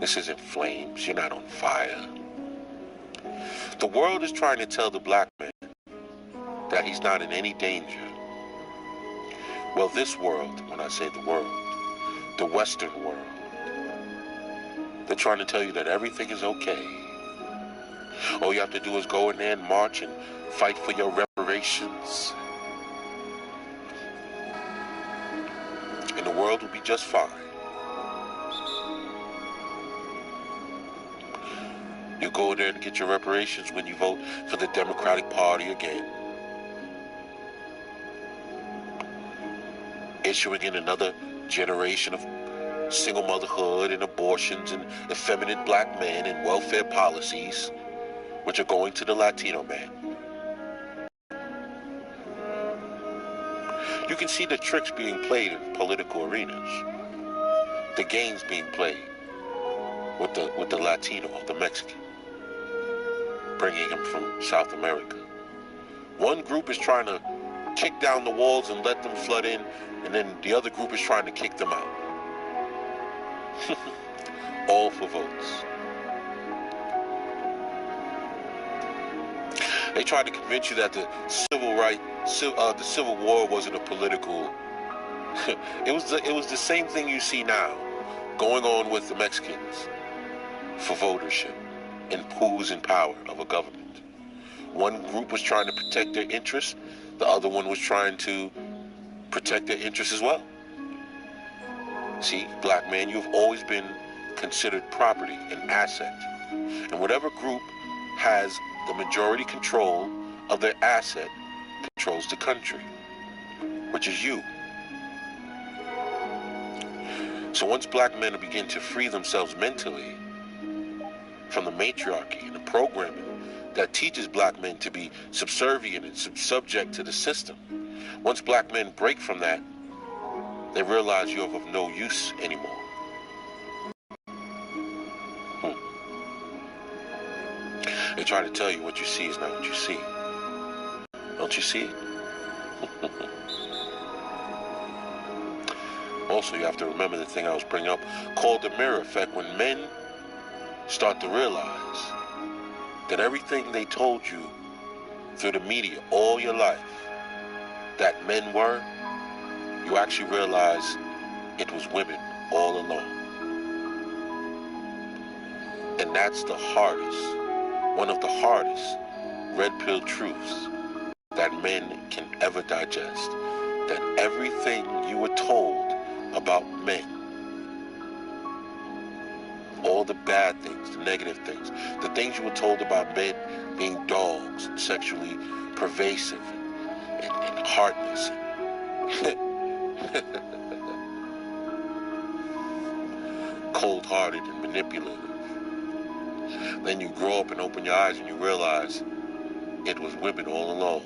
This isn't flames, you're not on fire. The world is trying to tell the black man that he's not in any danger. Well, this world, when I say the world, the Western world, they're trying to tell you that everything is okay. All you have to do is go in there and march and fight for your reparations. And the world will be just fine. You go there and get your reparations when you vote for the Democratic Party again. Issuing in another generation of single motherhood and abortions and effeminate black men and welfare policies, which are going to the Latino man. You can see the tricks being played in political arenas. The games being played with the Latino, the Mexican, bringing him from South America. One group is trying to kick down the walls and let them flood in, and then the other group is trying to kick them out. All for votes. They tried to convince you that the Civil War wasn't a political. It was the same thing you see now going on with the Mexicans for votership and who's in power of a government. One group was trying to protect their interests, the other one was trying to protect their interests as well. See, black man, you've always been considered property, an asset. And whatever group has the majority control of their asset controls the country, which is you. So once black men begin to free themselves mentally from the matriarchy and the programming that teaches black men to be subservient and subject to the system, once black men break from that, they realize you're of no use anymore. They try to tell you what you see is not what you see. Don't you see it? Also, you have to remember the thing I was bringing up called the mirror effect. When men start to realize that everything they told you through the media all your life that men were, you actually realize it was women all along. And that's the hardest, one of the hardest red pill truths that men can ever digest. That everything you were told about men, all the bad things, the negative things, the things you were told about men being dogs, and sexually pervasive, and heartless. cold-hearted and manipulative. Then you grow up and open your eyes and you realize it was women all along.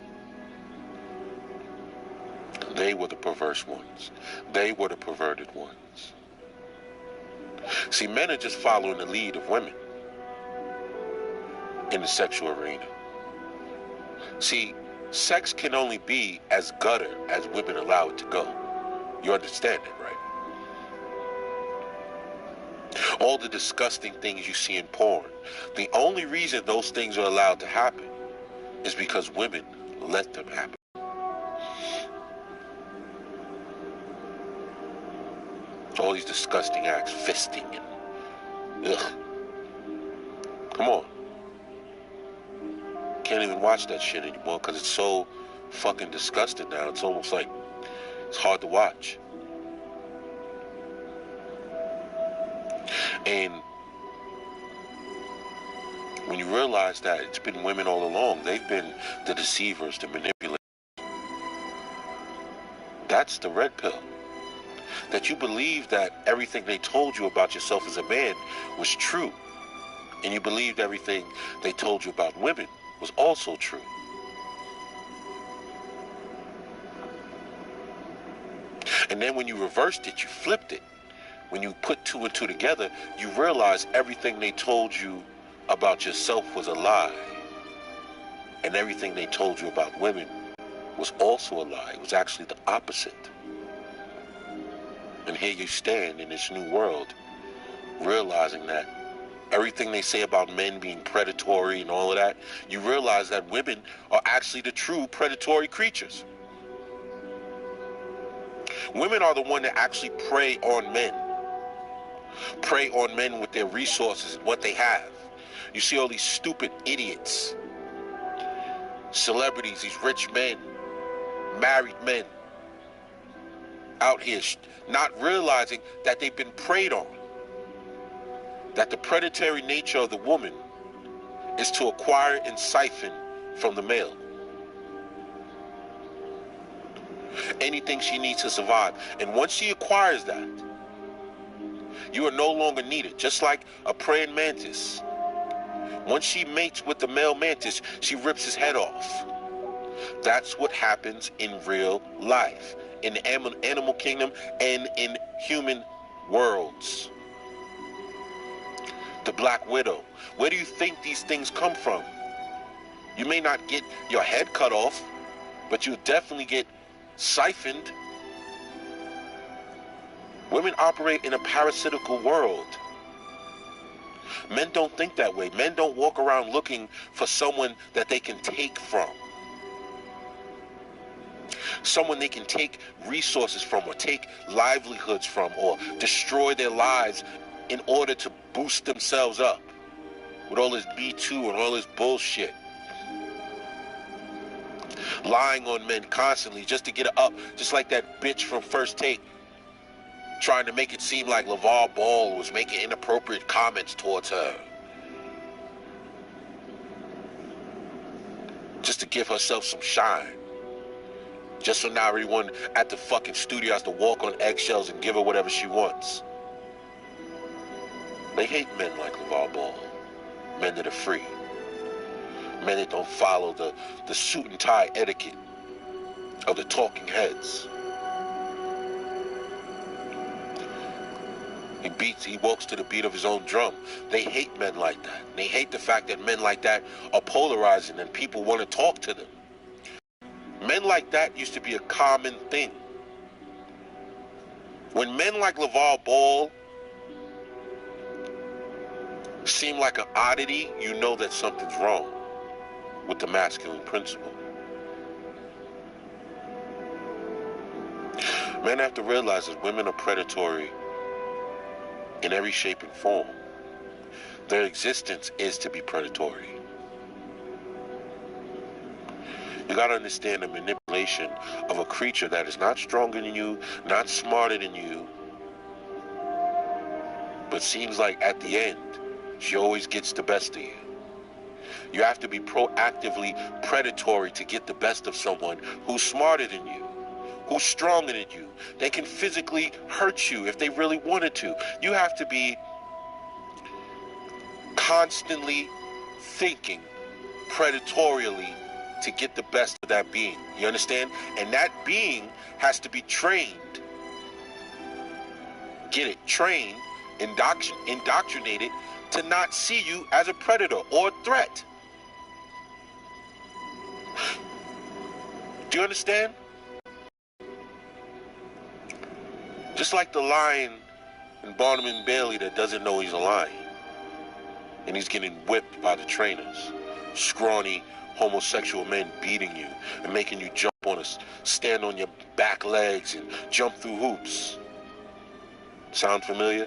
They were the perverse ones. They were the perverted ones. See, men are just following the lead of women in the sexual arena. See, sex can only be as gutter as women allow it to go. You understand it, right? All the disgusting things you see in porn, the only reason those things are allowed to happen is because women let them happen. All these disgusting acts, fisting and ugh. Come on. Can't even watch that shit anymore because it's so fucking disgusting now. It's almost like it's hard to watch. And when you realize that it's been women all along, they've been the deceivers, the manipulators. That's the red pill. That you believe that everything they told you about yourself as a man was true. And you believed everything they told you about women was also true. And then when you reversed it, you flipped it. When you put two and two together, you realize everything they told you about yourself was a lie. And everything they told you about women was also a lie. It was actually the opposite. And here you stand in this new world, realizing that everything they say about men being predatory and all of that, you realize that women are actually the true predatory creatures. Women are the one that actually prey on men. Prey on men with their resources and what they have. You see all these stupid idiots, celebrities, these rich men, married men, out here not realizing that they've been preyed on. That the predatory nature of the woman is to acquire and siphon from the male anything she needs to survive. And once she acquires that, you are no longer needed. Just like a praying mantis. Once she mates with the male mantis, she rips his head off. That's what happens in real life, in the animal kingdom and in human worlds. The Black Widow. Where do you think these things come from? You may not get your head cut off, but you'll definitely get siphoned. Women operate in a parasitical world. Men don't think that way. Men don't walk around looking for someone that they can take from. Someone they can take resources from or take livelihoods from or destroy their lives in order to boost themselves up with all this B2 and all this bullshit. Lying on men constantly just to get it up, just like that bitch from First Take trying to make it seem like LeVar Ball was making inappropriate comments towards her. Just to give herself some shine. Just so now everyone at the fucking studio has to walk on eggshells and give her whatever she wants. They hate men like LeVar Ball. Men that are free. Men that don't follow the suit and tie etiquette of the talking heads. He walks to the beat of his own drum. They hate men like that. They hate the fact that men like that are polarizing and people want to talk to them. Men like that used to be a common thing. When men like LeVar Ball seem like an oddity, you know that something's wrong with the masculine principle. Men have to realize that women are predatory in every shape and form. Their existence is to be predatory. You gotta understand the manipulation of a creature that is not stronger than you, not smarter than you, but seems like at the end, she always gets the best of you. You have to be proactively predatory to get the best of someone who's smarter than you, who's stronger than you. They can physically hurt you if they really wanted to. You have to be constantly thinking predatorially to get the best of that being. You understand? And that being has to be trained. Get it? Trained, indoctrinated to not see you as a predator or a threat. Do you understand? Just like the lion in Barnum and Bailey that doesn't know he's a lion. And he's getting whipped by the trainers. Scrawny homosexual men beating you and making you jump on us, stand on your back legs and jump through hoops. Sound familiar?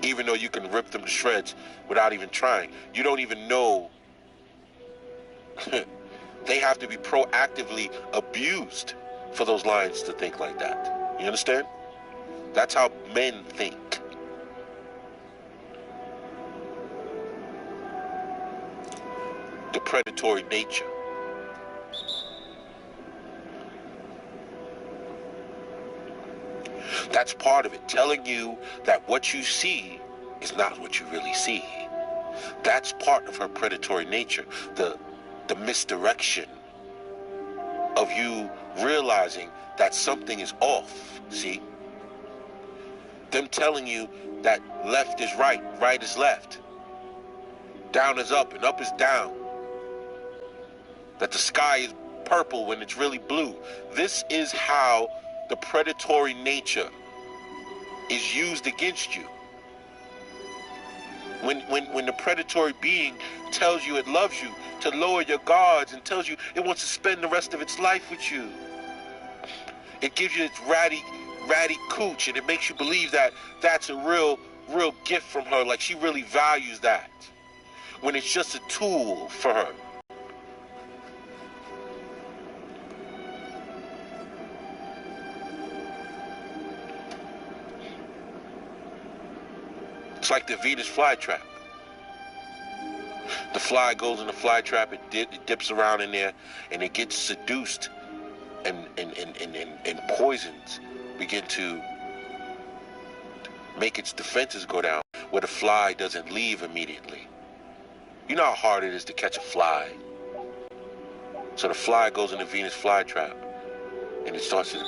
Even though you can rip them to shreds without even trying. You don't even know. They have to be proactively abused for those lions to think like that. You understand? That's how men think. The predatory nature. That's part of it, telling you that what you see is not what you really see. That's part of her predatory nature, the misdirection of you realizing that something is off, see? Them telling you that left is right, right is left, down is up and up is down, that the sky is purple when it's really blue. This is how the predatory nature is used against you. When the predatory being tells you it loves you, to lower your guards, and tells you it wants to spend the rest of its life with you. It gives you its ratty cooch, and it makes you believe that that's a real gift from her, like she really values that, when it's just a tool for her. It's like the Venus flytrap. The fly goes in the flytrap, it dips around in there, and it gets seduced, and poisons begin to make its defenses go down, where the fly doesn't leave immediately. You know how hard it is to catch a fly. So the fly goes in the Venus flytrap, and it starts to,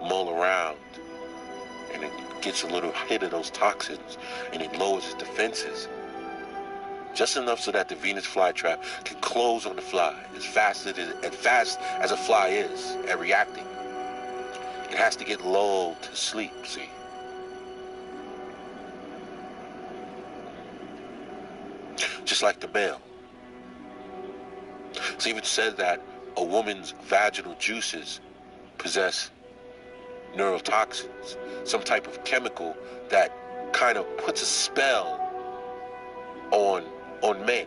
mull around, and it gets a little hit of those toxins, and it lowers its defenses. Just enough so that the Venus flytrap can close on the fly as fast as a fly is at reacting. It has to get lulled to sleep, see? Just like the male. It's even said that a woman's vaginal juices possess neurotoxins, some type of chemical that kind of puts a spell on men.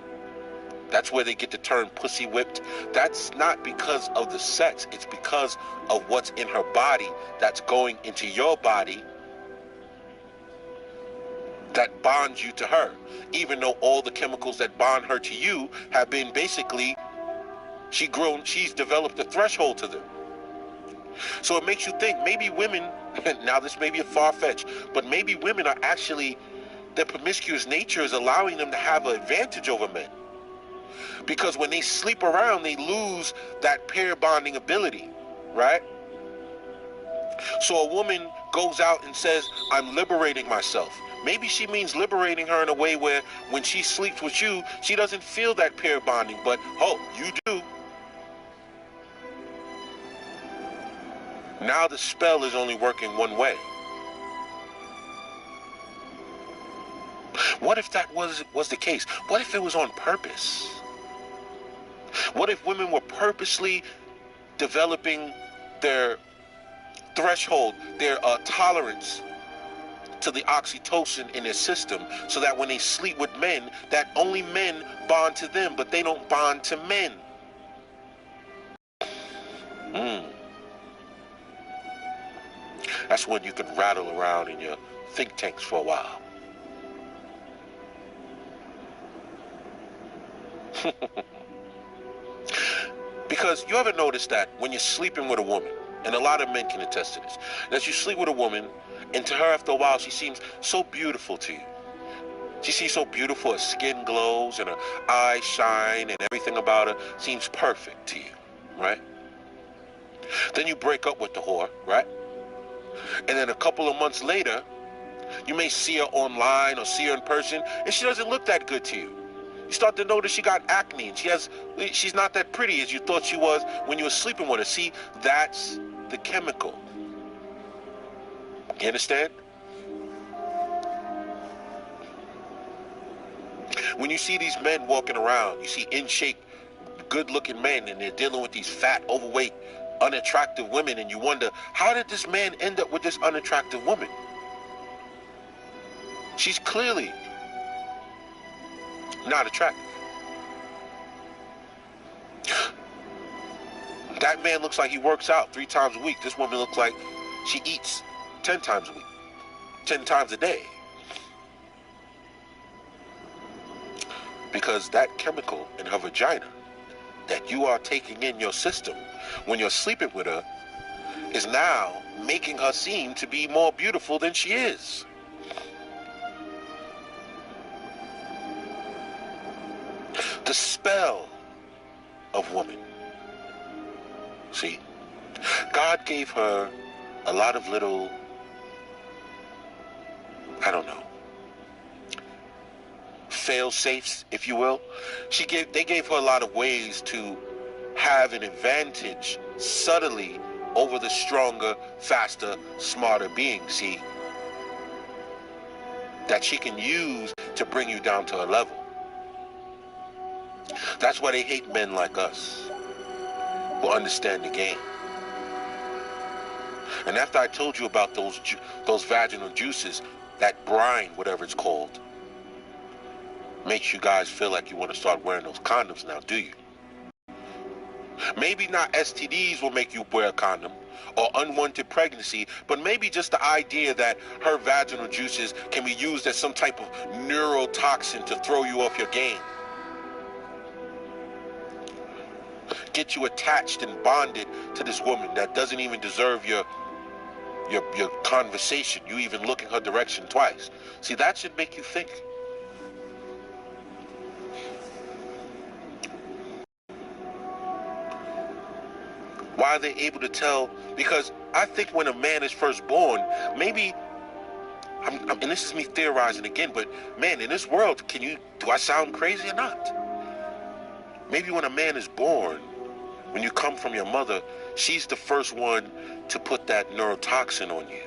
That's where they get the term pussy whipped. That's not because of the sex. It's because of what's in her body that's going into your body that bonds you to her. Even though all the chemicals that bond her to you have been basically, she's developed a threshold to them. So it makes you think maybe women, now this may be a far-fetched, but maybe women are actually, their promiscuous nature is allowing them to have an advantage over men. Because when they sleep around, they lose that pair bonding ability, right? So a woman goes out and says, I'm liberating myself. Maybe she means liberating her in a way where when she sleeps with you, she doesn't feel that pair bonding, but, oh, you do. Now the spell is only working one way. What if that was the case? What if it was on purpose? What if women were purposely developing their threshold, their tolerance to the oxytocin in their system, so that when they sleep with men, that only men bond to them, but they don't bond to men? That's when you can rattle around in your think tanks for a while. Because you ever notice that when you're sleeping with a woman, and a lot of men can attest to this, that you sleep with a woman, and to her after a while, she seems so beautiful to you. She seems so beautiful, her skin glows, and her eyes shine, and everything about her seems perfect to you, right? Then you break up with the whore, right? And then a couple of months later, you may see her online or see her in person, and she doesn't look that good to you. You start to notice she got acne, and she's not that pretty as you thought she was when you were sleeping with her. See, that's the chemical. You understand? When you see these men walking around, you see in shape, good-looking men, and they're dealing with these fat, overweight, unattractive women, and you wonder, how did this man end up with this unattractive woman? She's clearly not attractive. That man looks like he works out 3 times a week. This woman looks like she eats 10 times a week, 10 times a day. Because that chemical in her vagina that you are taking in your system when you're sleeping with her is now making her seem to be more beautiful than she is. The spell of woman. See, God gave her a lot of little, I don't know, fail-safes, if you will. They gave her a lot of ways to have an advantage subtly over the stronger, faster, smarter being, see, that she can use to bring you down to her level. That's why they hate men like us, who understand the game. And after I told you about those vaginal juices, that brine, whatever it's called, makes you guys feel like you want to start wearing those condoms now, do you? Maybe not STDs will make you wear a condom, or unwanted pregnancy, but maybe just the idea that her vaginal juices can be used as some type of neurotoxin to throw you off your game. Get you attached and bonded to this woman that doesn't even deserve your conversation. You even look in her direction twice. See, that should make you think. Why are they able to tell? Because I think when a man is first born, maybe, and this is me theorizing again, but man, in this world, do I sound crazy or not? Maybe when a man is born, when you come from your mother, she's the first one to put that neurotoxin on you.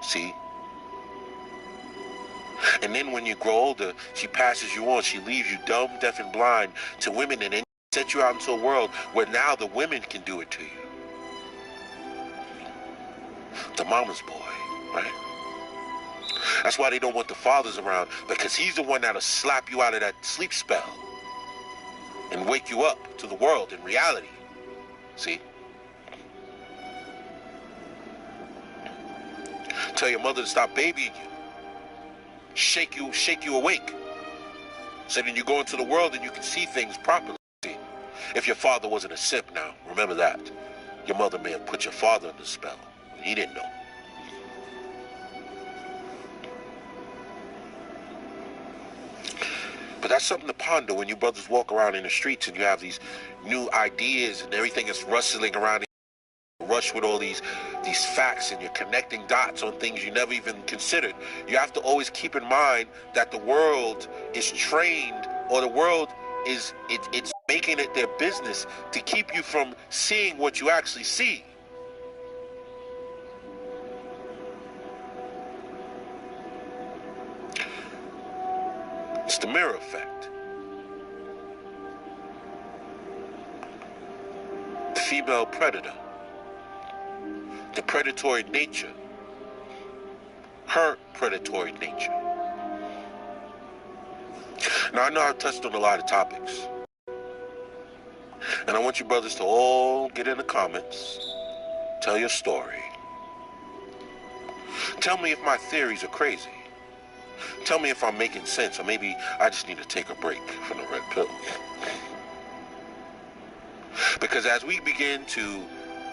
See? And then when you grow older, she passes you on. She leaves you dumb, deaf, and blind to women, and then set you out into a world where now the women can do it to you. The mama's boy, right? That's why they don't want the fathers around, because he's the one that'll slap you out of that sleep spell and wake you up to the world in reality. See? Tell your mother to stop babying you. Shake you awake. So then you go into the world and you can see things properly. See? If your father wasn't a simp now, remember that. Your mother may have put your father under spell. He didn't know. But that's something to ponder when you brothers walk around in the streets and you have these new ideas and everything is rustling around. Rush with all these facts, and you're connecting dots on things you never even considered. You have to always keep in mind that the world is trained, or the world it's making it their business to keep you from seeing what you actually see. It's the mirror effect. The female predator. The predatory nature. Her predatory nature. Now, I know I've touched on a lot of topics. And I want you brothers to all get in the comments. Tell your story. Tell me if my theories are crazy. Tell me if I'm making sense, or maybe I just need to take a break from the red pill. Because as we begin to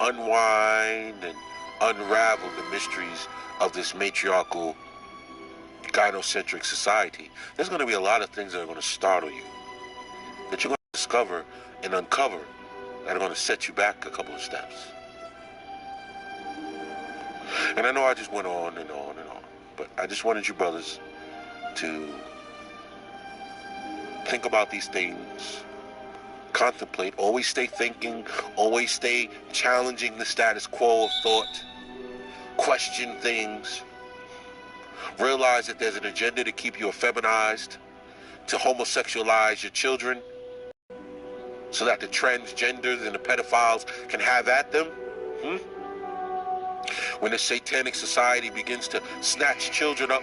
unwind and unravel the mysteries of this matriarchal, gynocentric society, there's going to be a lot of things that are going to startle you, that you're going to discover and uncover, that are going to set you back a couple of steps. And I know I just went on and on and on, but I just wanted you brothers to think about these things, contemplate, always stay thinking, always stay challenging the status quo of thought, question things, realize that there's an agenda to keep you effeminized, to homosexualize your children, so that the transgenders and the pedophiles can have at them. When the satanic society begins to snatch children up,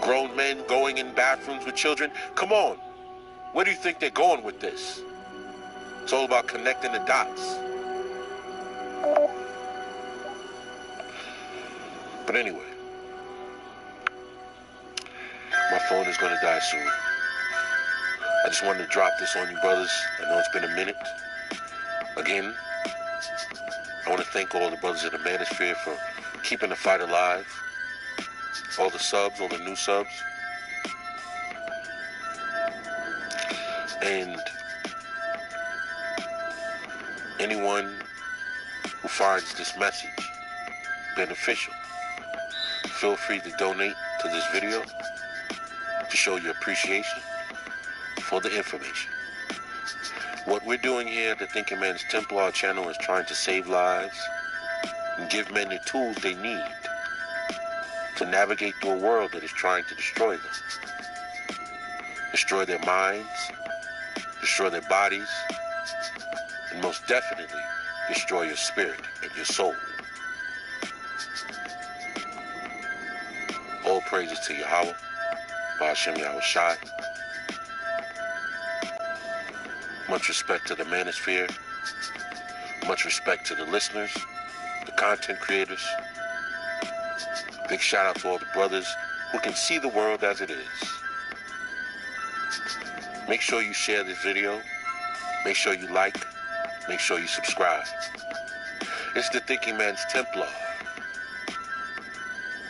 grown men going in bathrooms with children, come on, where do you think they're going with this? It's all about connecting the dots. But anyway, my phone is going to die soon. I just wanted to drop this on you brothers. I know it's been a minute. Again, I want to thank all the brothers in the manosphere for keeping the fight alive. All the subs, all the new subs. And anyone who finds this message beneficial, feel free to donate to this video to show your appreciation for the information. What we're doing here at the Thinking Man's Templar channel is trying to save lives and give men the tools they need to navigate through a world that is trying to destroy them. Destroy their minds, destroy their bodies, and most definitely destroy your spirit and your soul. All praises to Yahweh, Ba'ashem Yahweh Shai. Much respect to the manosphere. Much respect to the listeners, the content creators. Big shout out to all the brothers who can see the world as it is. Make sure you share this video. Make sure you like. Make sure you subscribe. It's the Thinking Man's Templar.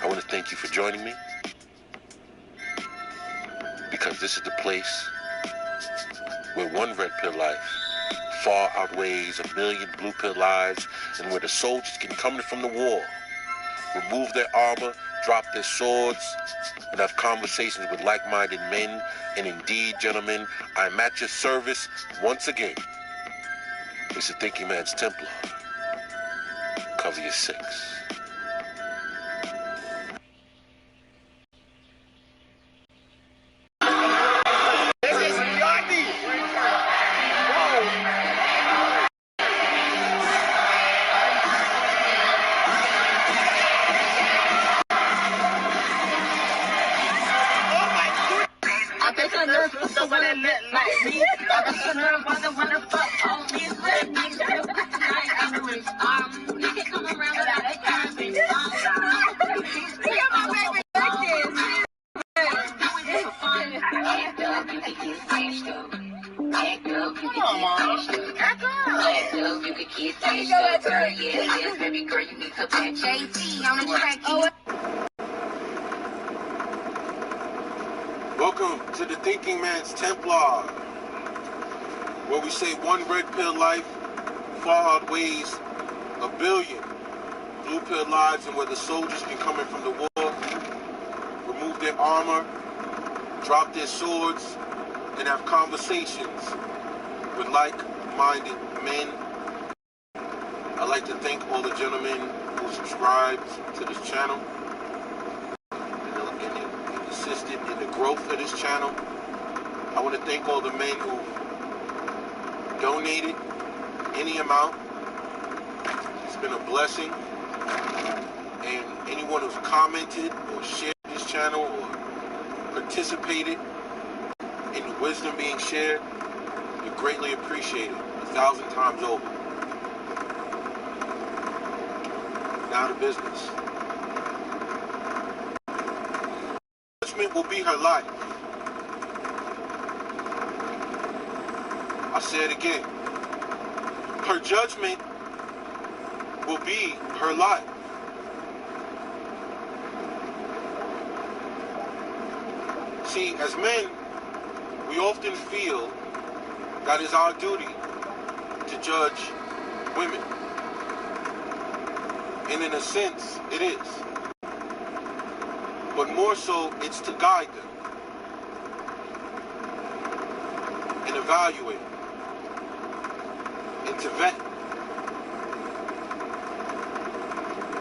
I want to thank you for joining me, because this is the place where one red pill life far outweighs 1 million blue pill lives, and where the soldiers can come from the war, remove their armor, drop their swords, and have conversations with like-minded men. And indeed, gentlemen, I'm at your service once again. It's the Thinking Man's Templar. Cover your 6. Welcome to the Thinking Man's Templar, where we say one red pill life far outweighs 1 billion blue pill lives, and where the soldiers can come in from the war, remove their armor, drop their swords, and have conversations with like-minded men. I'd like to thank all the gentlemen who subscribed to this channel and assisted in the growth of this channel. I want to thank all the men who donated any amount. It's been a blessing. And anyone who's commented or shared this channel or participated in the wisdom being shared, we greatly appreciate it 1,000 times over. Now to business. Judgment will be her life. I say it again. Her judgment will be her life. See, as men, we often feel that it's our duty to judge women. And in a sense, it is. But more so, it's to guide them and evaluate and to vet.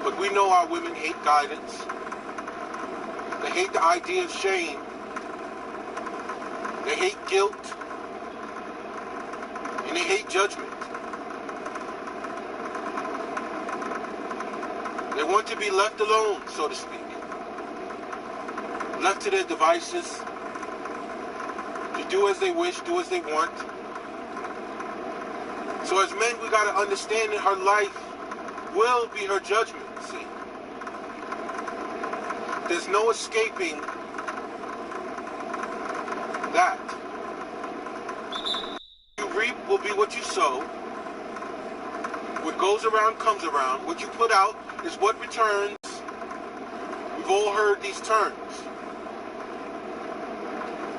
But we know our women hate guidance. They hate the idea of shame. They hate guilt. And they hate judgment. They want to be left alone, so to speak. Left to their devices. To do as they wish, do as they want. So as men, we got to understand that her life will be her judgment, see. There's no escaping that. You reap will be what you sow. What goes around comes around. What you put out is what returns. We've all heard these terms.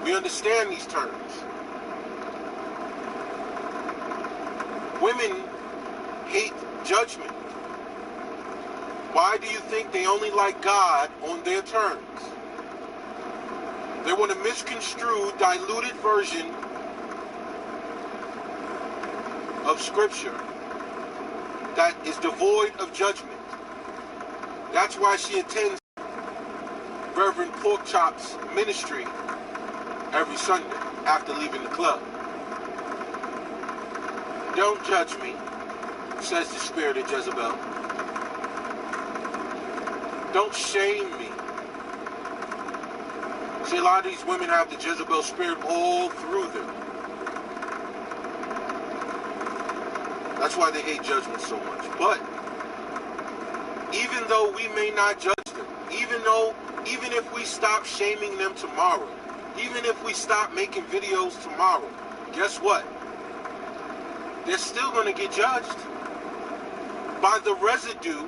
We understand these terms. Women hate judgment. Why do you think they only like God on their terms? They want a misconstrued, diluted version of Scripture that is devoid of judgment. That's why she attends Reverend Porkchop's ministry every Sunday after leaving the club. Don't judge me, says the spirit of Jezebel. Don't shame me. See, a lot of these women have the Jezebel spirit all through them. That's why they hate judgment so much. But even though we may not judge them, even if we stop shaming them tomorrow, even if we stop making videos tomorrow, guess what? They're still going to get judged by the residue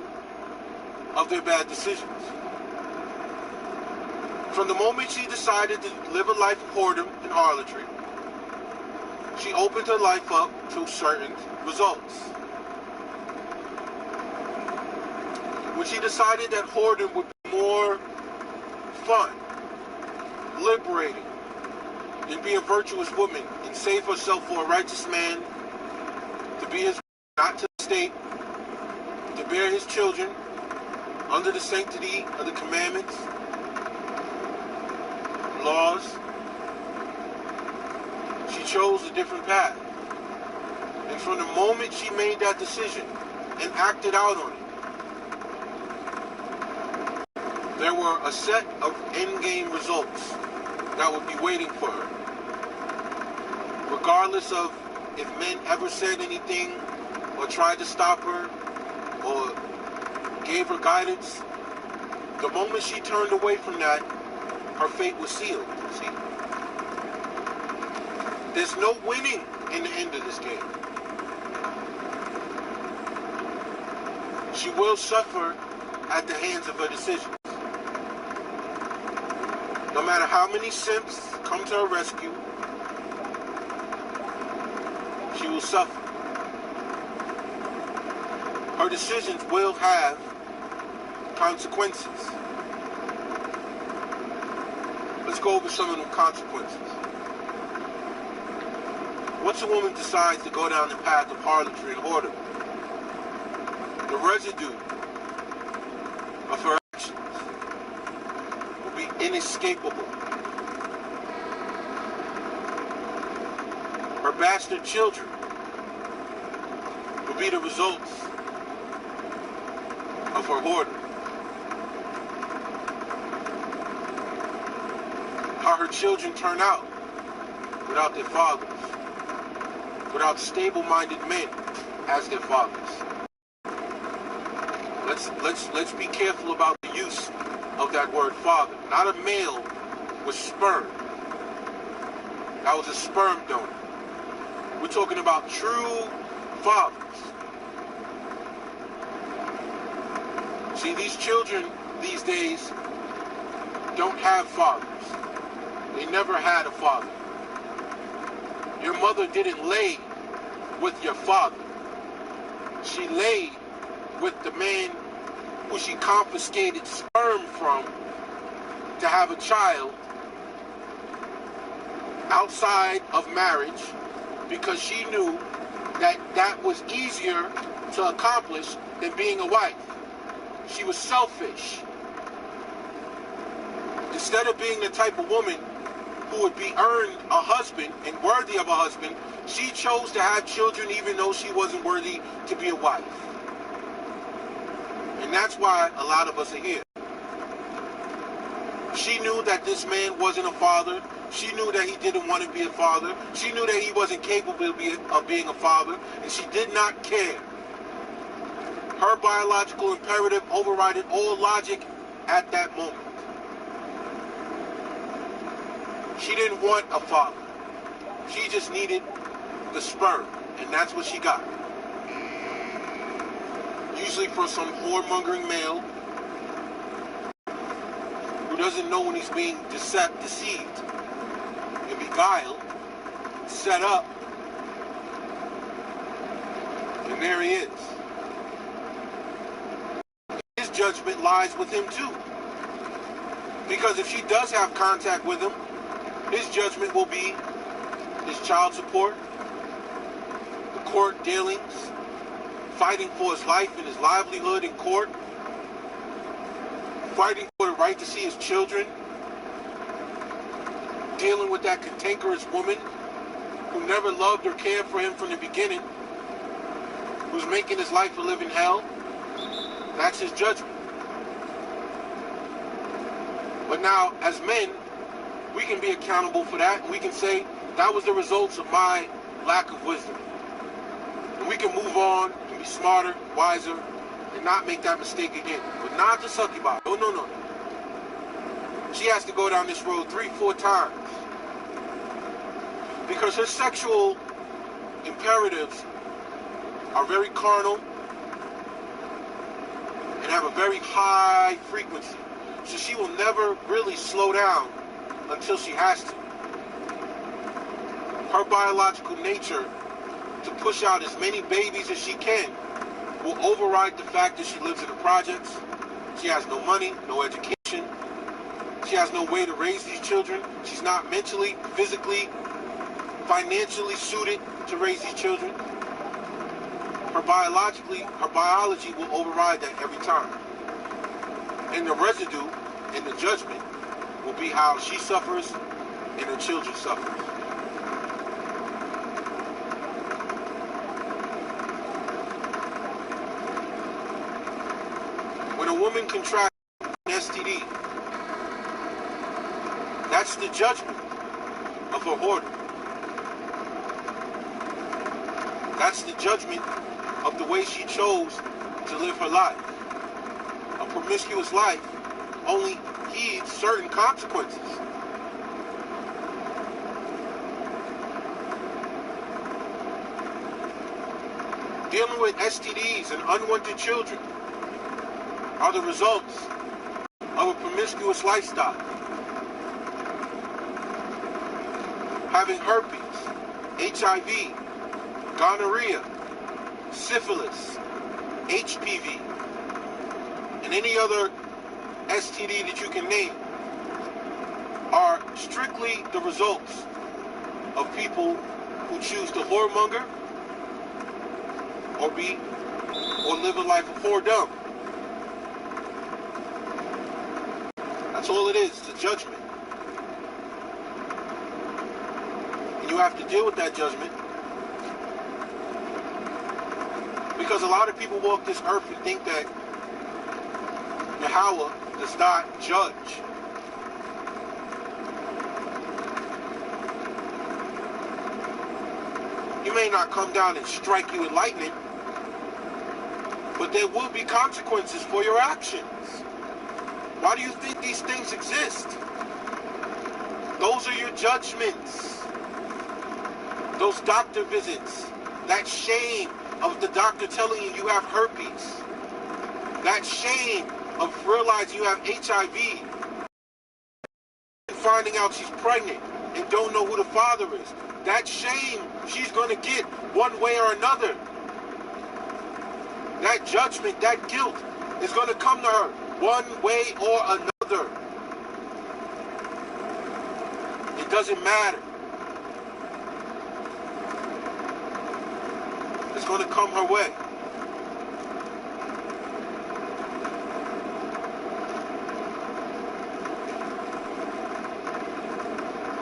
of their bad decisions. From the moment she decided to live a life of whoredom and harlotry, she opened her life up to certain results. When she decided that whoredom would be more fun, liberating, than be a virtuous woman and save herself for a righteous man, to be his, not to the state, to bear his children under the sanctity of the commandments, laws, she chose a different path. And from the moment she made that decision and acted out on it, there were a set of endgame results that would be waiting for her. Regardless of if men ever said anything or tried to stop her or gave her guidance, the moment she turned away from that, her fate was sealed. See? There's no winning in the end of this game. She will suffer at the hands of her decisions. No matter how many simps come to her rescue, she will suffer. Her decisions will have consequences. Let's go over some of them consequences. Once a woman decides to go down the path of harlotry and whoredom, the residue of her actions will be inescapable. Her bastard children will be the results of her whoredom. How her children turn out without their fathers, without stable-minded men as their fathers. Let's be careful about the use of that word father. Not a male with sperm. That was a sperm donor. We're talking about true fathers. See, these children these days don't have fathers. They never had a father. Your mother didn't lay with your father. She laid with the man who she confiscated sperm from to have a child outside of marriage, because she knew that that was easier to accomplish than being a wife. She was selfish. Instead of being the type of woman who would be earned a husband and worthy of a husband, she chose to have children even though she wasn't worthy to be a wife. And that's why a lot of us are here. She knew that this man wasn't a father. She knew that he didn't want to be a father. She knew that he wasn't capable of being a father, and she did not care. Her biological imperative overrided all logic at that moment. She didn't want a father. She just needed the sperm, and that's what she got. Usually from some whoremongering male who doesn't know when he's being deceived and beguiled, set up, and there he is. His judgment lies with him too. Because if she does have contact with him, his judgment will be his child support, the court dealings, fighting for his life and his livelihood in court, fighting for the right to see his children, dealing with that cantankerous woman who never loved or cared for him from the beginning, who's making his life a living hell. That's his judgment. But now, as men, we can be accountable for that, and we can say, that was the results of my lack of wisdom. And we can move on and be smarter, wiser, and not make that mistake again. But not to succubus. Oh, no. She has to go down this road 3-4 times. Because her sexual imperatives are very carnal and have a very high frequency. So she will never really slow down until she has to. Her biological nature to push out as many babies as she can will override the fact that she lives in the projects. She has no money, no education. She has no way to raise these children. She's not mentally, physically, financially suited to raise these children. Her biology will override that every time. And the residue and the judgment will be how she suffers and her children suffer. When a woman contracts an STD, that's the judgment of her hoarder. That's the judgment of the way she chose to live her life. A promiscuous life only heeds certain consequences. Dealing with STDs and unwanted children are the results of a promiscuous lifestyle. Having herpes, HIV, gonorrhea, syphilis, HPV, and any other STD that you can name are strictly the results of people who choose to whoremonger or live a life of whoredom. That's all it is. It's a judgment. And you have to deal with that judgment, because a lot of people walk this earth and think that Yahweh does not judge. He may not come down and strike you with lightning, but there will be consequences for your actions. Why do you think these things exist? Those are your judgments. Those doctor visits, that shame of the doctor telling you you have herpes, that shame of realizing you have HIV, and finding out she's pregnant and don't know who the father is. That shame she's going to get one way or another. That judgment, that guilt is going to come to her one way or another. It doesn't matter. It's going to come her way.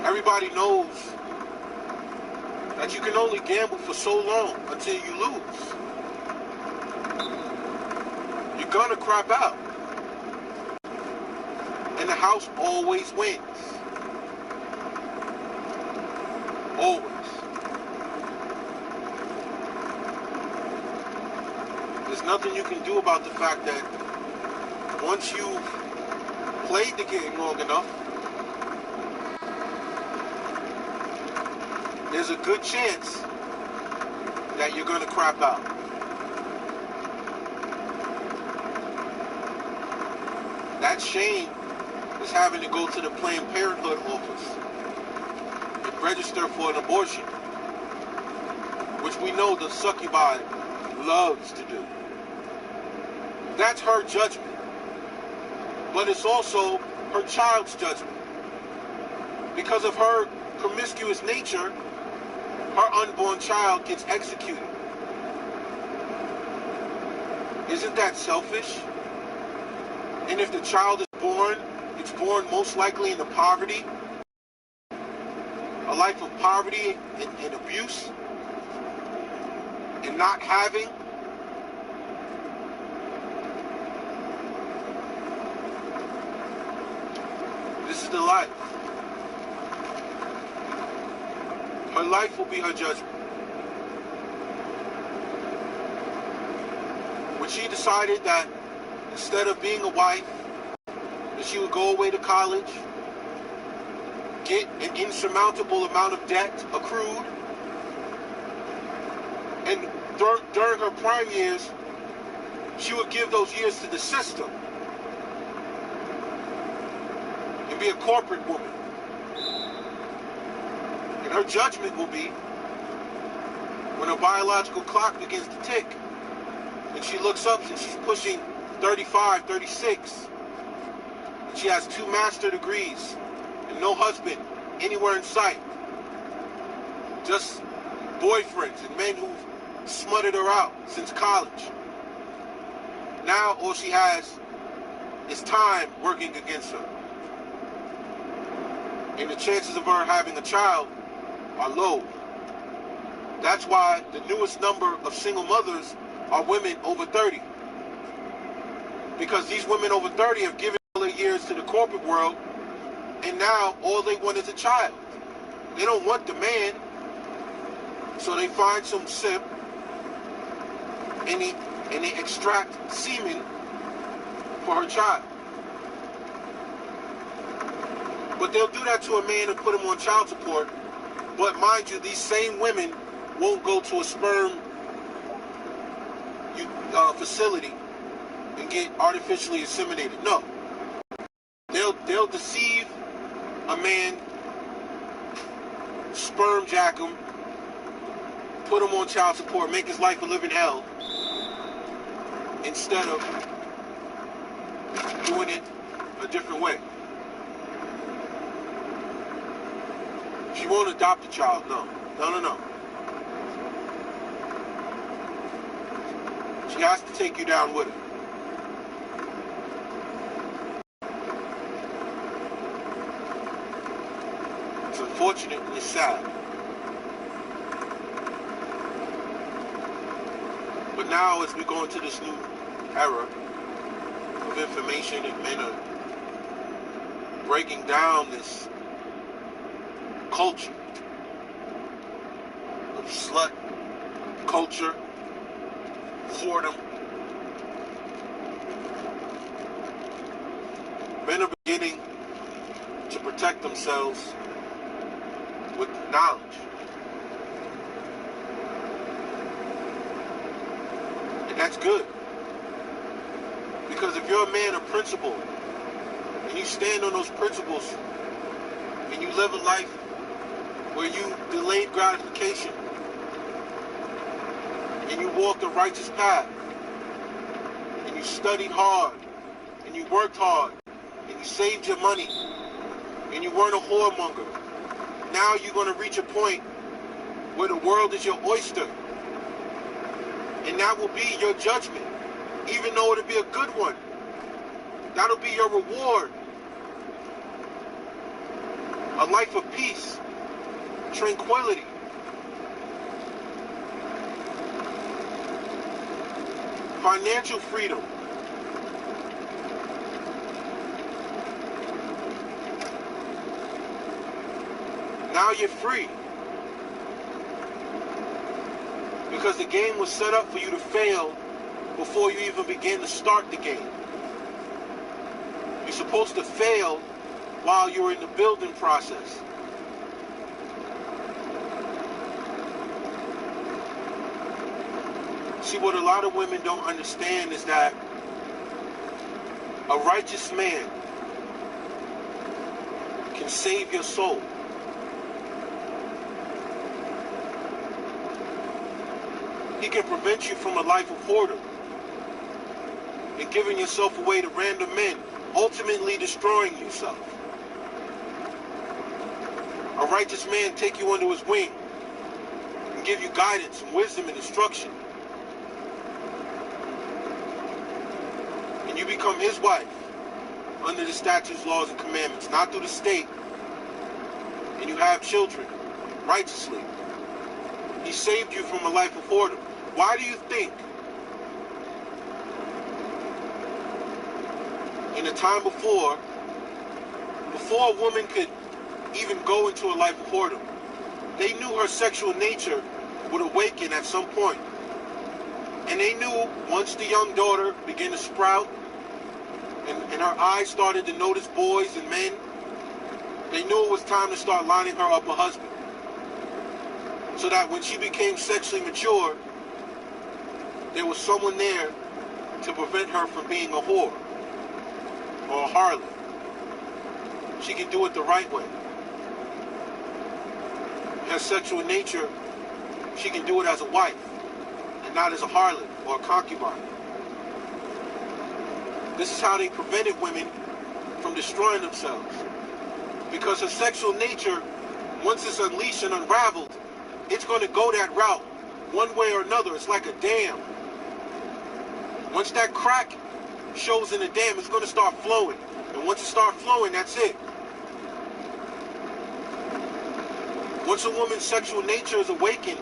Everybody knows that you can only gamble for so long until you lose. You're gonna crap out. And the house always wins. Always. There's nothing you can do about the fact that once you've played the game long enough, there's a good chance that you're going to crap out. That shame is having to go to the Planned Parenthood office and register for an abortion, which we know the succubi loves to do. That's her judgment. But it's also her child's judgment. Because of her promiscuous nature, her unborn child gets executed. Isn't that selfish? And if the child is born, it's born most likely into poverty, a life of poverty and abuse, and not having. This is the life. Her life will be her judgment. When she decided that instead of being a wife, that she would go away to college, get an insurmountable amount of debt accrued, and during her prime years, she would give those years to the system and be a corporate woman. And her judgment will be when her biological clock begins to tick and she looks up and she's pushing 35, 36. And she has 2 master degrees and no husband anywhere in sight. Just boyfriends and men who've smutted her out since college. Now all she has is time working against her. And the chances of her having a child are low. That's why the newest number of single mothers are women over 30. Because these women over 30 have given all their years to the corporate world, and now all they want is a child. They don't want the man, so they find some simp, and they extract semen for her child. But they'll do that to a man and put him on child support. But mind you, these same women won't go to a sperm facility and get artificially inseminated. No. They'll deceive a man, sperm jack him, put him on child support, make his life a living hell, instead of doing it a different way. She won't adopt a child, no. No. She has to take you down with her. It's unfortunate and it's sad. But now as we go into this new era of information and men are breaking down this culture of slut culture, whoredom. Men are beginning to protect themselves with knowledge. And that's good. Because if you're a man of principle, and you stand on those principles, and you live a life where you delayed gratification, and you walked a righteous path, and you studied hard, and you worked hard, and you saved your money, and you weren't a whoremonger, now you're going to reach a point where the world is your oyster. And that will be your judgment, even though it'll be a good one. That'll be your reward. A life of peace, tranquility. Financial freedom. Now you're free. Because the game was set up for you to fail before you even begin to start the game. You're supposed to fail while you're in the building process. See, what a lot of women don't understand is that a righteous man can save your soul. He can prevent you from a life of whoredom and giving yourself away to random men, ultimately destroying yourself. A righteous man take you under his wing and give you guidance and wisdom and instruction. And you become his wife under the statutes, laws, and commandments, not through the state. And you have children righteously. He saved you from a life of whoredom. Why do you think in the time before a woman could even go into a life of whoredom, they knew her sexual nature would awaken at some point. And they knew once the young daughter began to sprout and her eyes started to notice boys and men, they knew it was time to start lining her up a husband. So that when she became sexually mature, there was someone there to prevent her from being a whore or a harlot. She can do it the right way. Her sexual nature, she can do it as a wife and not as a harlot or a concubine. This is how they prevented women from destroying themselves. Because her sexual nature, once it's unleashed and unraveled, it's going to go that route one way or another. It's like a dam. Once that crack shows in the dam, it's going to start flowing. And once it starts flowing, that's it. Once a woman's sexual nature is awakened,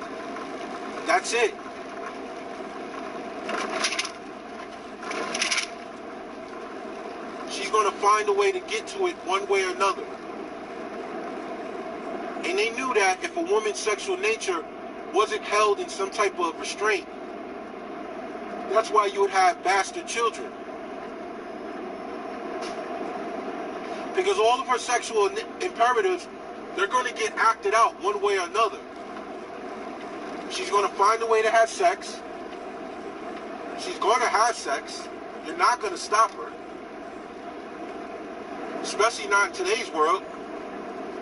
that's it. She's going to find a way to get to it one way or another. And they knew that if a woman's sexual nature wasn't held in some type of restraint, that's why you would have bastard children. Because all of her sexual imperatives, they're going to get acted out one way or another. She's going to find a way to have sex. She's going to have sex. You're not going to stop her. Especially not in today's world.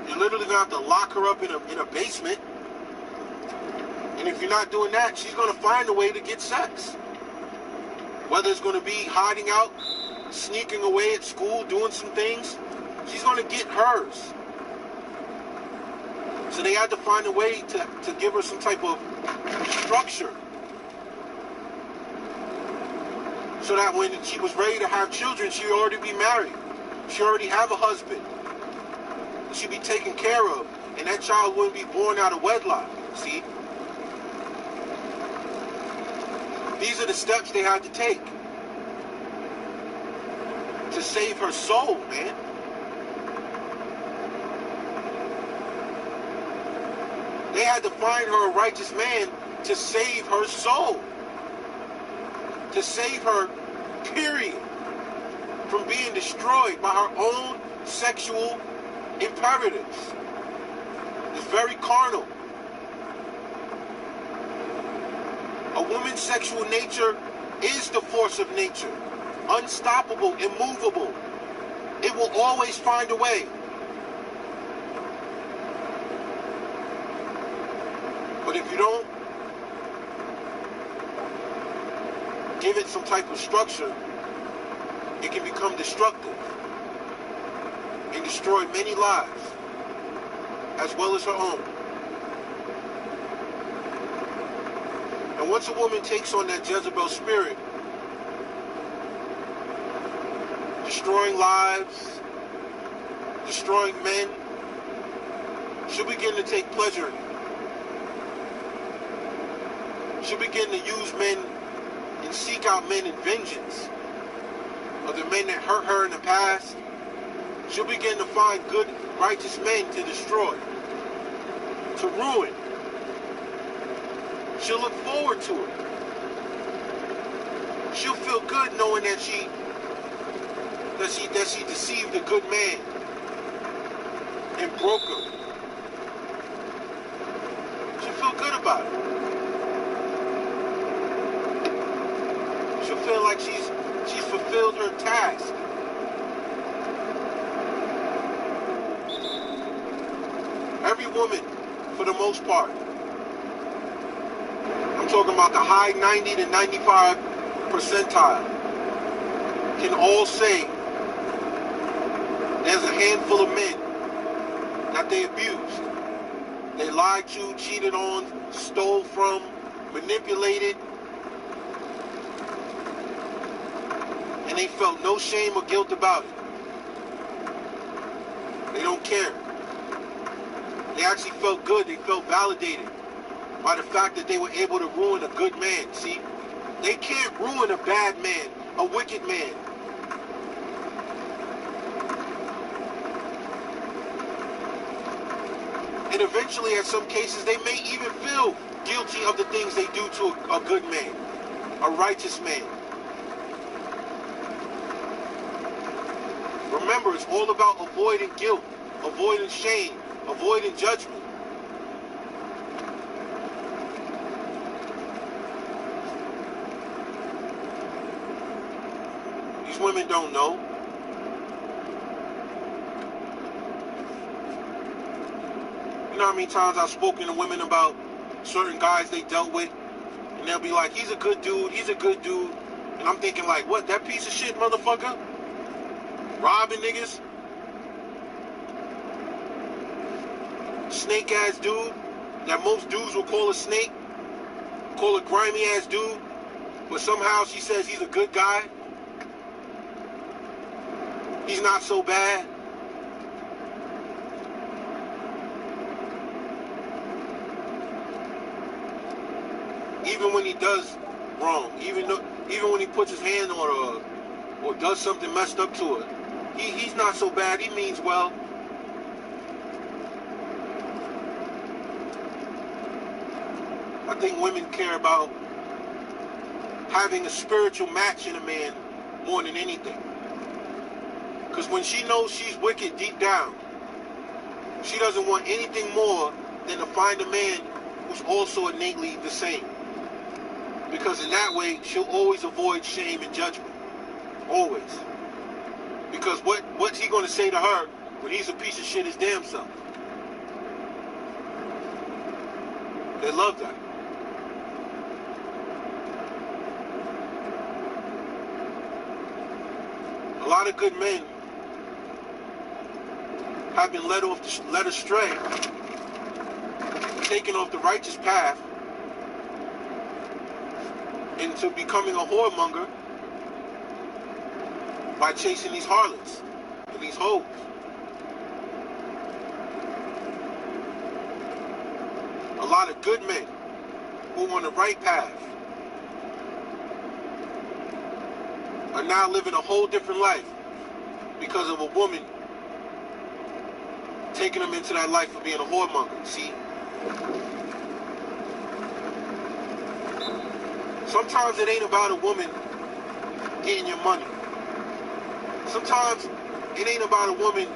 You're literally going to have to lock her up in a basement. And if you're not doing that, she's going to find a way to get sex. Whether it's going to be hiding out, sneaking away at school, doing some things, she's going to get hers. So they had to find a way to give her some type of structure. So that when she was ready to have children, she'd already be married. She already have a husband. She'd be taken care of. And that child wouldn't be born out of wedlock. See? These are the steps they had to take to save her soul, man. They had to find her a righteous man to save her soul. To save her, period, from being destroyed by her own sexual imperatives. It's very carnal. A woman's sexual nature is the force of nature, unstoppable, immovable. It will always find a way. But if you don't give it some type of structure, it can become destructive and destroy many lives, as well as her own. And once a woman takes on that Jezebel spirit, destroying lives, destroying men, she'll begin to take pleasure in it. She'll begin to use men and seek out men in vengeance of the men that hurt her in the past. She'll begin to find good, righteous men to destroy, to ruin. She'll look forward to it. She'll feel good knowing that she deceived a good man and broke him. She'll feel good about it. She'll feel like she's fulfilled her task. Every woman, for the most part, I'm talking about the high 90 to 95 percentile, can all say there's a handful of men that they abused. They lied to, cheated on, stole from, manipulated, and they felt no shame or guilt about it. They don't care. They actually felt good. They felt validated by the fact that they were able to ruin a good man. See, they can't ruin a bad man, a wicked man. And eventually, in some cases, they may even feel guilty of the things they do to a good man, a righteous man. Remember, it's all about avoiding guilt, avoiding shame, avoiding judgment. These women don't know. You know how many times I've spoken to women about certain guys they dealt with, and they'll be like, he's a good dude, he's a good dude. And I'm thinking like, what, that piece of shit motherfucker? Robbing niggas? Snake ass dude that most dudes will call a snake, call a grimy ass dude, but somehow she says he's a good guy. He's not so bad. Even when he does wrong, even when he puts his hand on her or does something messed up to her, he's not so bad. He means well. I think women care about having a spiritual match in a man more than anything. Because when she knows she's wicked deep down, she doesn't want anything more than to find a man who's also innately the same. Because in that way, she'll always avoid shame and judgment. Always. Because what's he going to say to her when he's a piece of shit his damn self? They love that. A lot of good men have been led astray, taken off the righteous path, into becoming a whoremonger by chasing these harlots and these hoes. A lot of good men who are on the right path are now living a whole different life because of a woman taking them into that life of being a whoremonger. See? Sometimes it ain't about a woman getting your money. Sometimes it ain't about a woman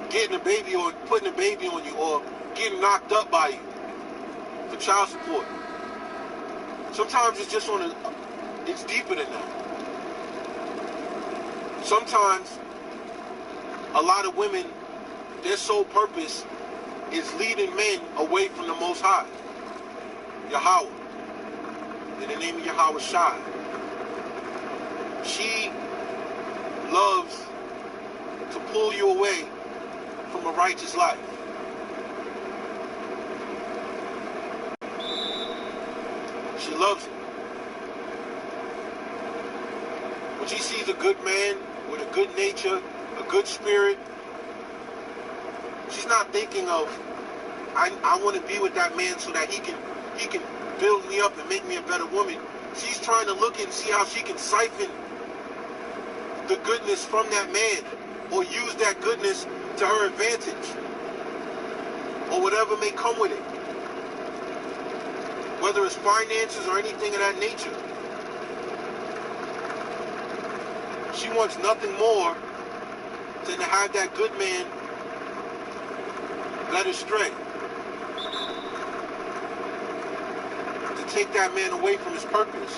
getting a baby or putting a baby on you or getting knocked up by you for child support. Sometimes it's just it's deeper than that. Sometimes a lot of women, their sole purpose is leading men away from the Most High, Yahweh, in the name of Yahweh Shai. She loves to pull you away from a righteous life. She loves it. When she sees a good man with a good nature, a good spirit, she's not thinking of, I want to be with that man so that he can build me up and make me a better woman. She's trying to look and see how she can siphon the goodness from that man, or use that goodness to her advantage, or whatever may come with it, whether it's finances or anything of that nature. She wants nothing more than to have that good man led astray, to take that man away from his purpose,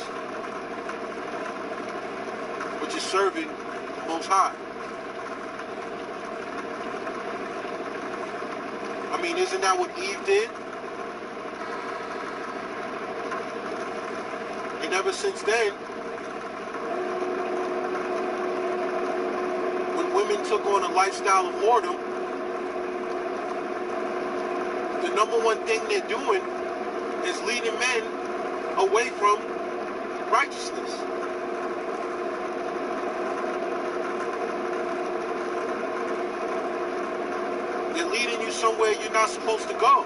which is serving the Most High. I mean, isn't that what Eve did? And ever since then, when women took on a lifestyle of whoredom, the number one thing they're doing is leading men away from righteousness. They're leading you somewhere you're not supposed to go.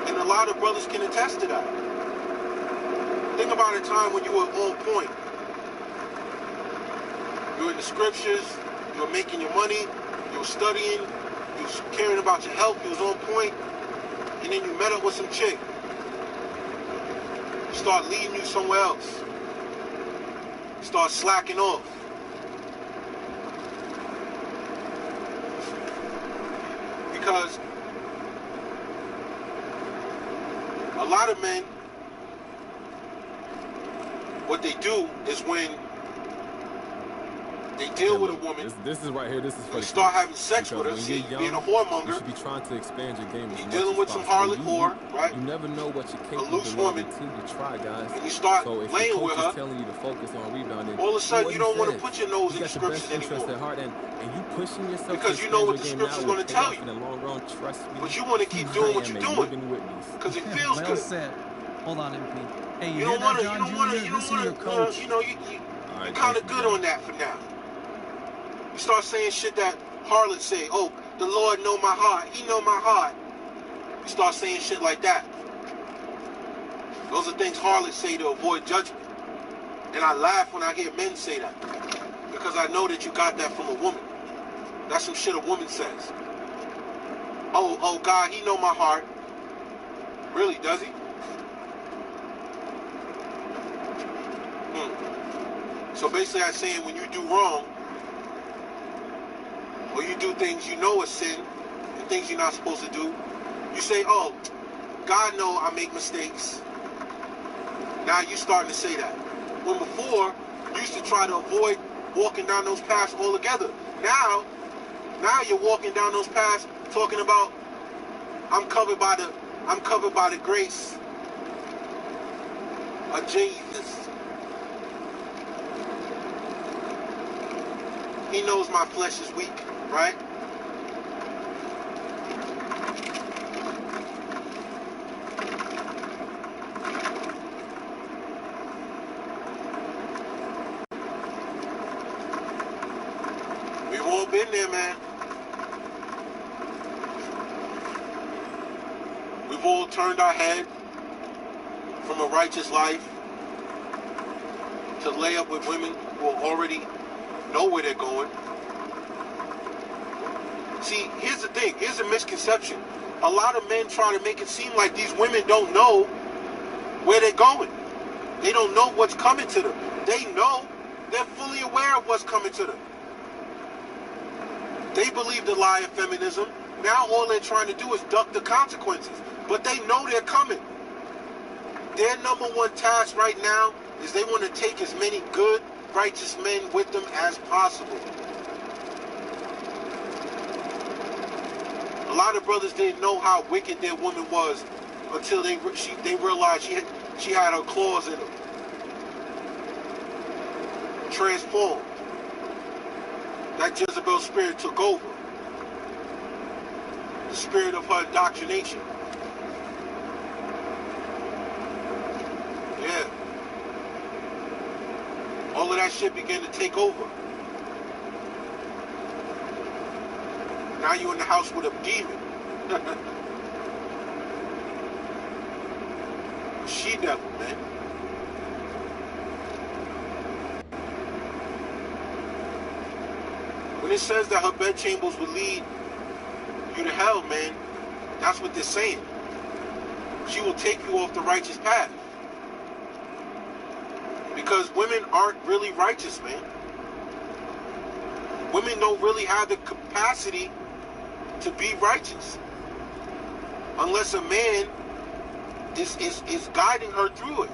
And a lot of brothers can attest to that. Think about a time when you were on point. You were in the scriptures, you were making your money, you were studying, you was caring about your health, you was on point, and then you met up with some chick. You start leading you somewhere else. You start slacking off. Because a lot of men, what they do is when they deal with a woman, this is right here. This is for they start having sex with her. See, being a whoremonger, you should be trying to expand your game. You're dealing with some harlot whore, right? You never know what you're capable a loose woman until you try, guys. And you start so if laying your with her, telling you to focus on rebounding, all of a sudden you don't want to put your nose in the scriptures anymore. At heart and you pushing yourself because you know what the scripture's going to tell you. In the long run, trust me. But you want to keep doing what you're doing because it feels good. Said. Hold on, MP. Hey, you don't want to. You kind of good on that for now. You start saying shit that harlots say. Oh, the Lord know my heart. He know my heart. You start saying shit like that. Those are things harlots say to avoid judgment. And I laugh when I hear men say that. Because I know that you got that from a woman. That's some shit a woman says. Oh, God, he know my heart. Really, does he? So basically I'm saying when you do wrong, or you do things you know are sin, and things you're not supposed to do, you say, oh, God know I make mistakes. Now you starting to say that. When before, you used to try to avoid walking down those paths altogether. Now you're walking down those paths talking about I'm covered by the grace of Jesus. He knows my flesh is weak, right? We've all been there, man. We've all turned our head from a righteous life to lay up with women who are already know where they're going. See, here's the thing. Here's a misconception. A lot of men try to make it seem like these women don't know where they're going. They don't know what's coming to them. They know. They're fully aware of what's coming to them. They believe the lie of feminism. Now all they're trying to do is duck the consequences. But they know they're coming. their number one task right now is they want to take as many good, righteous men with them as possible. A lot of brothers didn't know how wicked their woman was until they realized she had her claws in them. Transformed. That Jezebel spirit took over. The spirit of her indoctrination. Yeah. All of that shit began to take over. Now you're in the house with a demon. She devil, man. When it says that her bedchambers will lead you to hell, man, that's what they're saying. She will take you off the righteous path. Because women aren't really righteous, man. Women don't really have the capacity to be righteous. Unless a man is guiding her through it.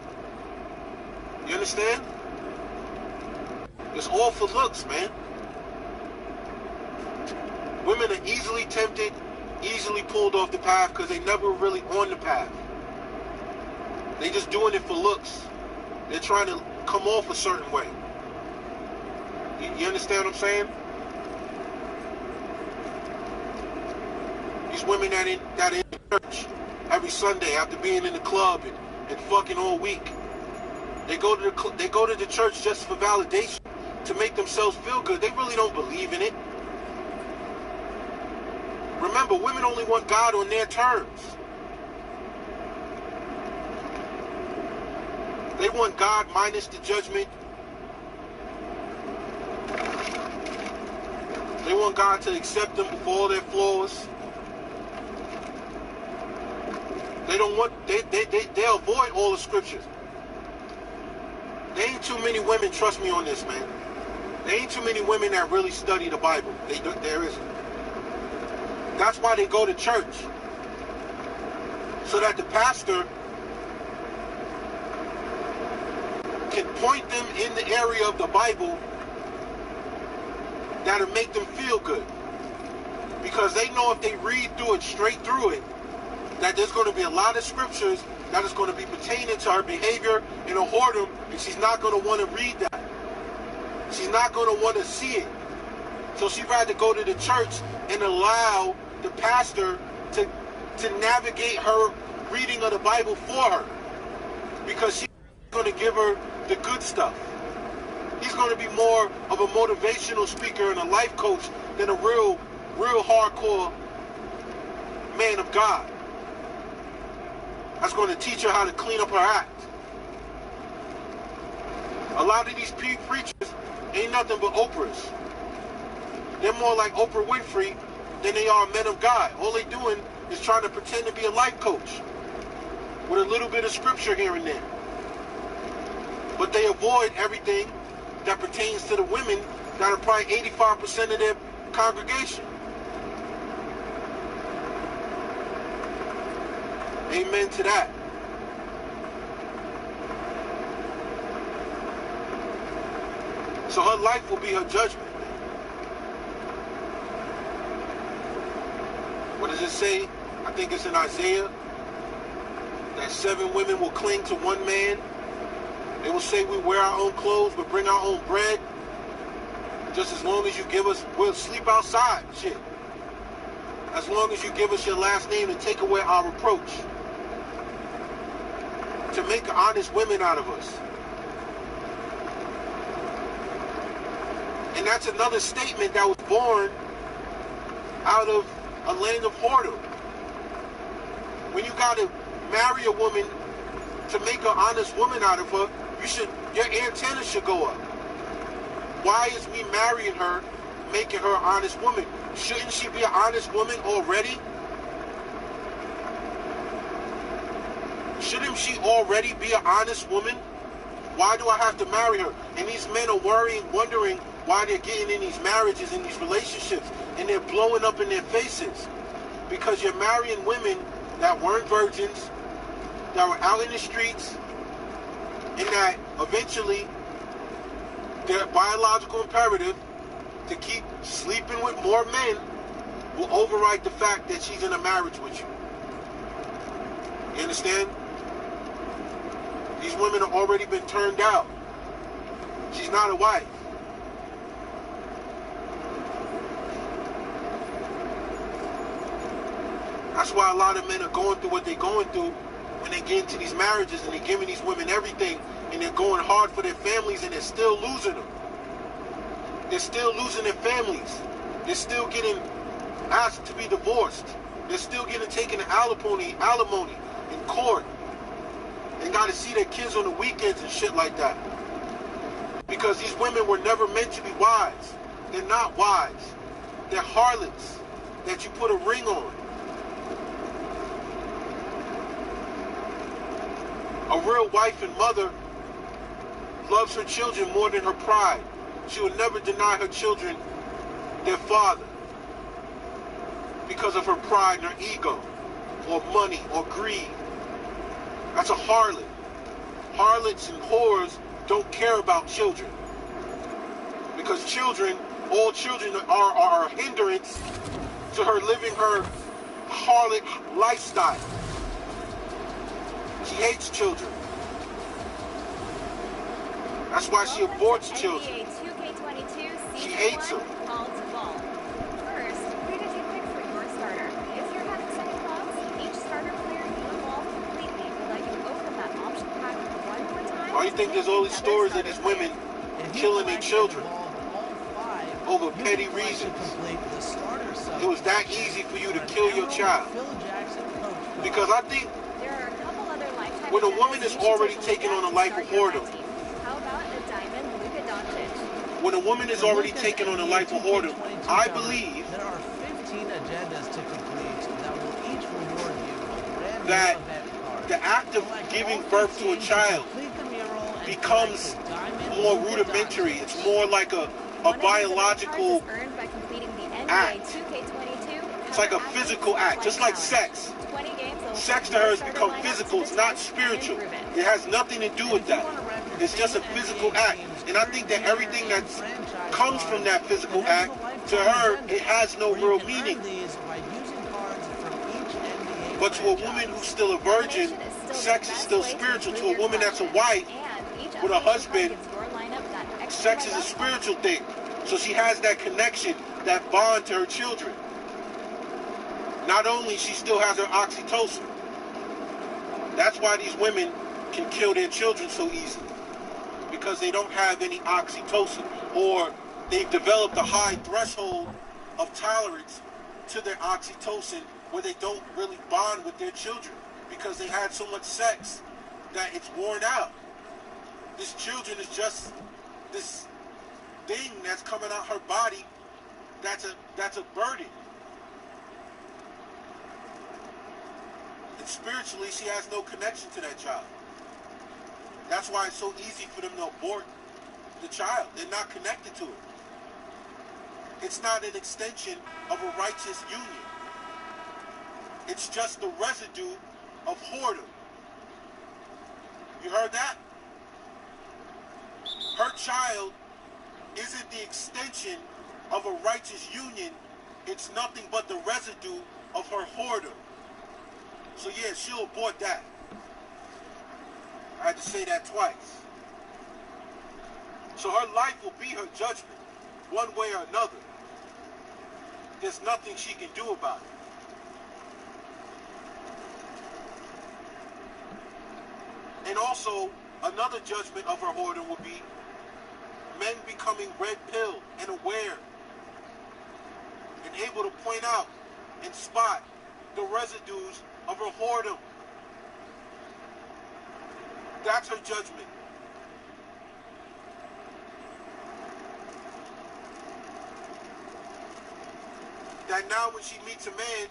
You understand? It's all for looks, man. Women are easily tempted, easily pulled off the path because they never really on the path. They just doing it for looks. They're trying to come off a certain way. You understand what I'm saying? These women that in church every Sunday after being in the club and fucking all week, they go to the church just for validation, to make themselves feel good. They really don't believe in it. Remember, women only want God on their terms. They want God minus the judgment. They want God to accept them for all their flaws. They don't want, they avoid all the scriptures. There ain't too many women, trust me on this, man. There ain't too many women that really study the Bible. There isn't. That's why they go to church. So that the pastor can point them in the area of the Bible that'll make them feel good. Because they know if they read through it, straight through it, that there's going to be a lot of scriptures that is going to be pertaining to her behavior in a whoredom, and she's not going to want to read that. She's not going to want to see it. So she'd rather go to the church and allow the pastor to navigate her reading of the Bible for her. Because she's going to give her the good stuff. He's going to be more of a motivational speaker and a life coach than a real hardcore man of God. That's going to teach her how to clean up her act. A lot of these preachers ain't nothing but Oprahs. They're more like Oprah Winfrey than they are men of God. All they doing is trying to pretend to be a life coach with a little bit of scripture here and there. But they avoid everything that pertains to the women that are probably 85% of their congregation. Amen to that. So her life will be her judgment. What does it say? I think it's in Isaiah that 7 women will cling to one man. They will say we wear our own clothes, we bring our own bread. Just as long as you give us, we'll sleep outside. Shit. As long as you give us your last name and take away our reproach. To make honest women out of us. And that's another statement that was born out of a land of whoredom. When you gotta marry a woman to make an honest woman out of her, your antenna should go up. Why is me marrying her, making her an honest woman? Shouldn't she be an honest woman already? Shouldn't she already be an honest woman? Why do I have to marry her? And these men are wondering why they're getting in these marriages, in these relationships, and they're blowing up in their faces. Because you're marrying women that weren't virgins, that were out in the streets, and that eventually their biological imperative to keep sleeping with more men will override the fact that she's in a marriage with you. You understand? These women have already been turned out. She's not a wife. That's why a lot of men are going through what they're going through when they get into these marriages and they're giving these women everything and they're going hard for their families and they're still losing them. They're still losing their families. They're still getting asked to be divorced. They're still getting taken to alimony in court. They got to see their kids on the weekends and shit like that. Because these women were never meant to be wives. They're not wives. They're harlots that you put a ring on. A real wife and mother loves her children more than her pride. She will never deny her children their father because of her pride and her ego, or money, or greed. That's a harlot. Harlots and whores don't care about children. Because children, all children are a hindrance to her living her harlot lifestyle. She hates children. That's why she aborts children. She hates them. First, who did you pick for your starter? If you're having second thoughts, each starter player LoneWolf completely will let you open that option pack one more time. Why do you think there's all these stories of these women killing their children over petty reasons? It was that easy for you to kill your child. Because I think when a woman is already taking on a life of whoredom, when a woman is already taking on a life of whoredom, I believe there are 15 agendas to complete that will each reward you that the act of giving birth to a child becomes more rudimentary. It's more like a biological act. It's like a physical act, just like sex. Sex to her has become physical. It's not spiritual. It has nothing to do with that. It's just a physical act. And I think that everything that comes from that physical act, to her, it has no real meaning. But to a woman who's still a virgin, sex is still spiritual. To a woman that's a wife with a husband, sex is a spiritual thing. So she has that connection, that bond to her children. Not only, she still has her oxytocin. That's why these women can kill their children so easily. Because they don't have any oxytocin, or they've developed a high threshold of tolerance to their oxytocin where they don't really bond with their children because they had so much sex that it's worn out. This children is just this thing that's coming out her body that's a burden. And spiritually, she has no connection to that child. That's why it's so easy for them to abort the child. They're not connected to it. It's not an extension of a righteous union. It's just the residue of whoredom. You heard that? Her child isn't the extension of a righteous union. It's nothing but the residue of her whoredom. So yeah, she'll abort that. I had to say that twice. So her life will be her judgment, one way or another. There's nothing she can do about it. And also, another judgment of her whoredom would be men becoming red-pilled and aware and able to point out and spot the residues of her whoredom. That's her judgment. That now when she meets a man,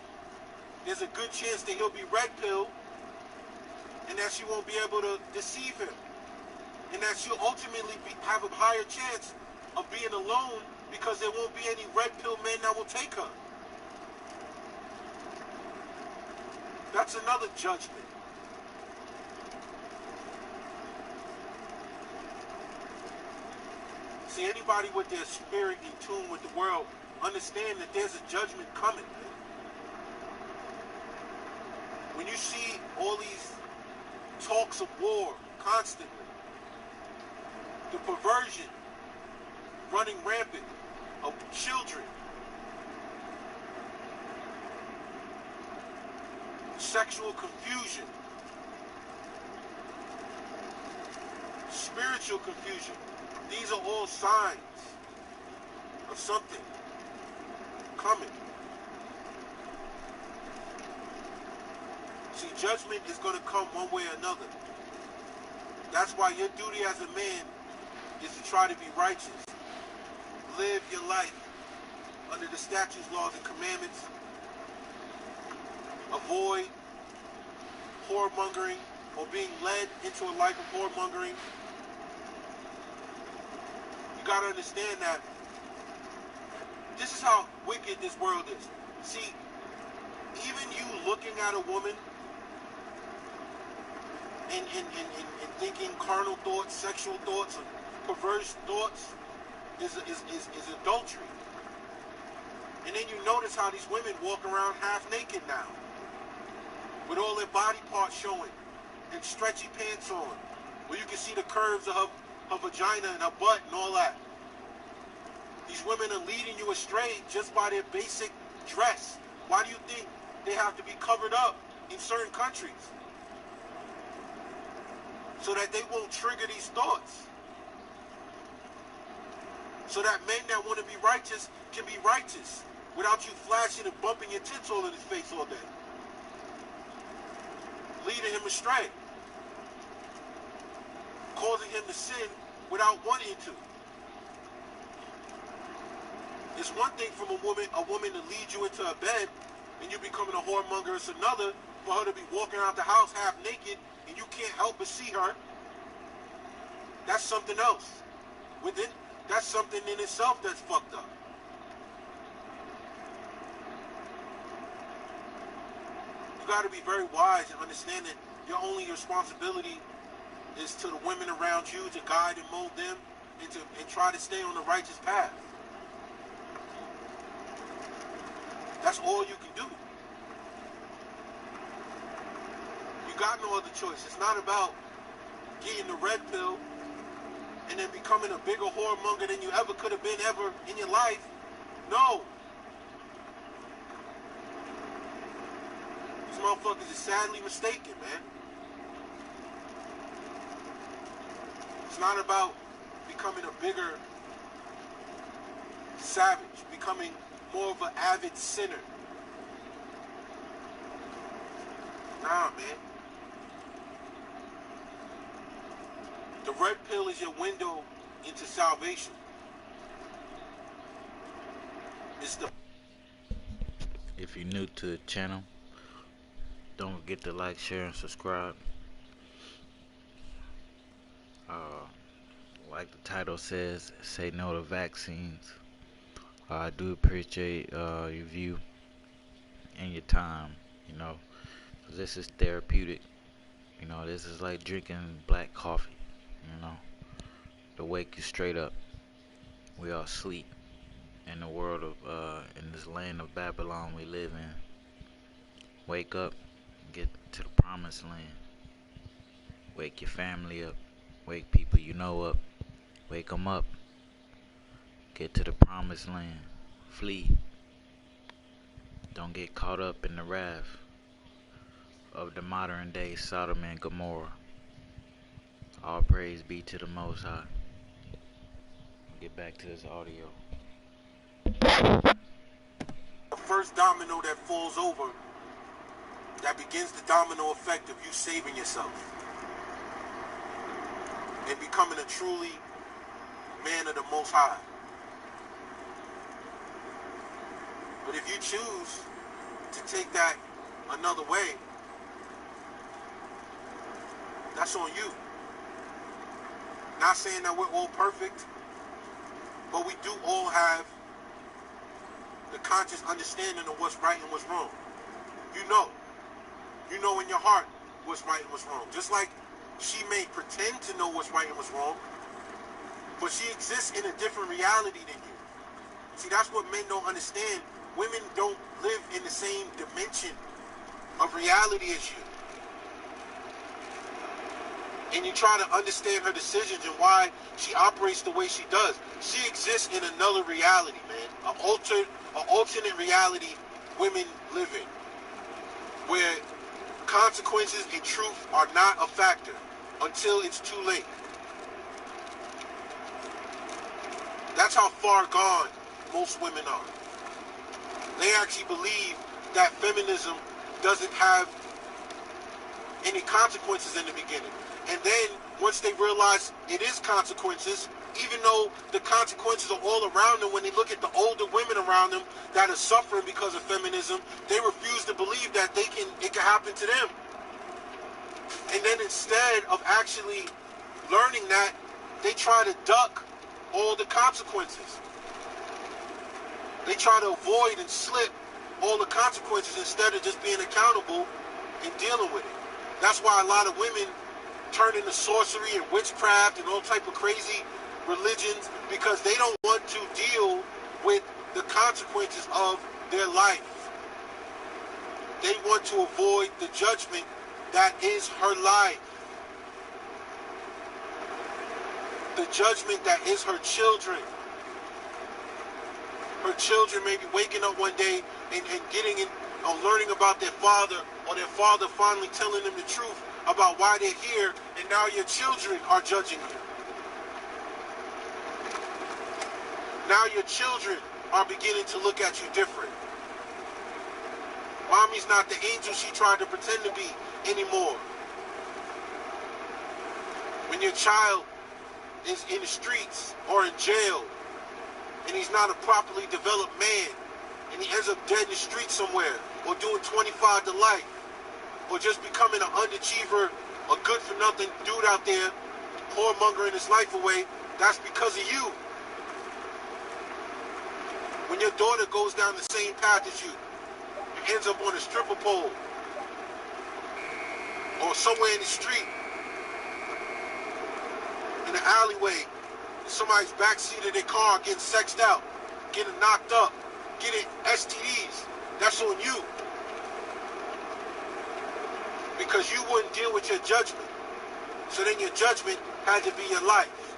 there's a good chance that he'll be red-pilled and that she won't be able to deceive him. And that she'll ultimately have a higher chance of being alone because there won't be any red-pill men that will take her. That's another judgment. See, anybody with their spirit in tune with the world understand that there's a judgment coming. When you see all these talks of war constantly, the perversion running rampant of children, sexual confusion, spiritual confusion, these are all signs of something coming. See, judgment is going to come one way or another. That's why your duty as a man is to try to be righteous. Live your life under the statutes, laws, and commandments. Avoid whoremongering or being led into a life of whoremongering. You got to understand that this is how wicked this world is. See, even you looking at a woman and thinking carnal thoughts, sexual thoughts, and perverse thoughts is adultery. And then you notice how these women walk around half naked now, with all their body parts showing and stretchy pants on, where you can see the curves of her vagina and her butt and all that. These women are leading you astray just by their basic dress. Why do you think they have to be covered up in certain countries? So that they won't trigger these thoughts. So that men that want to be righteous can be righteous without you flashing and bumping your tits all in his face all day. Leading him astray. Causing him to sin without wanting to. It's one thing from a woman to lead you into a bed and you becoming a whoremonger. It's another for her to be walking out the house half naked and you can't help but see her. That's something else. That's something in itself that's fucked up. You got to be very wise and understand that your only responsibility is to the women around you to guide and mold them and try to stay on the righteous path. That's all you can do. You got no other choice. It's not about getting the red pill and then becoming a bigger whoremonger than you ever could have been ever in your life. No. These motherfuckers are sadly mistaken, man. It's not about becoming a bigger savage, becoming more of an avid sinner. Nah, man. The red pill is your window into salvation. If you're new to the channel, don't forget to like, share, and subscribe. Like the title says, say no to vaccines. I do appreciate your view and your time, you know, 'cause this is therapeutic. You know, this is like drinking black coffee, you know, to wake you straight up. We all sleep in the world of, in this land of Babylon we live in. Wake up, get to the promised land. Wake your family up. Wake people you know up. Wake them up. Get to the promised land. Flee. Don't get caught up in the wrath of the modern day Sodom and Gomorrah. All praise be to the Most High. Get back to this audio. The first domino that falls over, that begins the domino effect of you saving yourself and becoming a truly man of the Most High. But if you choose to take that another way, that's on you. Not saying that we're all perfect, but we do all have the conscious understanding of what's right and what's wrong. You know in your heart what's right and what's wrong. Just like she may pretend to know what's right and what's wrong, But she exists in a different reality than you. See, that's what men don't understand. Women don't live in the same dimension of reality as you. And you try to understand her decisions and why she operates the way she does. She exists in another reality, man. An alternate reality women live in, where consequences and truth are not a factor until it's too late. That's how far gone most women are. They actually believe that feminism doesn't have any consequences in the beginning. And then, once they realize it is consequences, even though the consequences are all around them, when they look at the older women around them that are suffering because of feminism, they refuse to believe that it can happen to them. And then instead of actually learning that, they try to duck all the consequences. They try to avoid and slip all the consequences instead of just being accountable and dealing with it. That's why a lot of women turn into sorcery and witchcraft and all type of crazy religions, because they don't want to deal with the consequences of their life. They want to avoid the judgment that is her life. The judgment that is her children. Her children may be waking up one day and getting in, or learning about their father, or their father finally telling them the truth about why they're here, and now your children are judging you. Now your children are beginning to look at you different. Mommy's not the angel she tried to pretend to be anymore. When your child is in the streets or in jail, and he's not a properly developed man, and he ends up dead in the street somewhere, or doing 25 to life, or just becoming an underachiever, a good-for-nothing dude out there, whoremongering his life away, that's because of you. When your daughter goes down the same path as you, and ends up on a stripper pole, or somewhere in the street, in the alleyway, in somebody's backseat of their car, getting sexed out, getting knocked up, getting STDs, that's on you. Because you wouldn't deal with your judgment. So then your judgment had to be your life.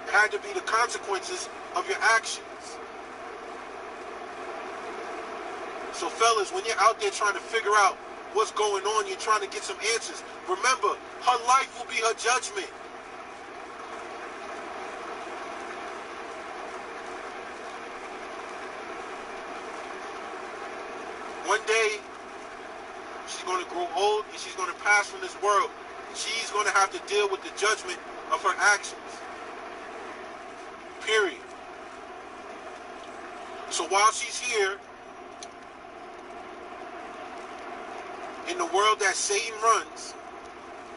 It had to be the consequences of your actions. So fellas, when you're out there trying to figure out what's going on, you're trying to get some answers, remember, her life will be her judgment. One day, she's going to grow old and she's going to pass from this world. She's going to have to deal with the judgment of her actions. Period. So while she's here, in the world that Satan runs,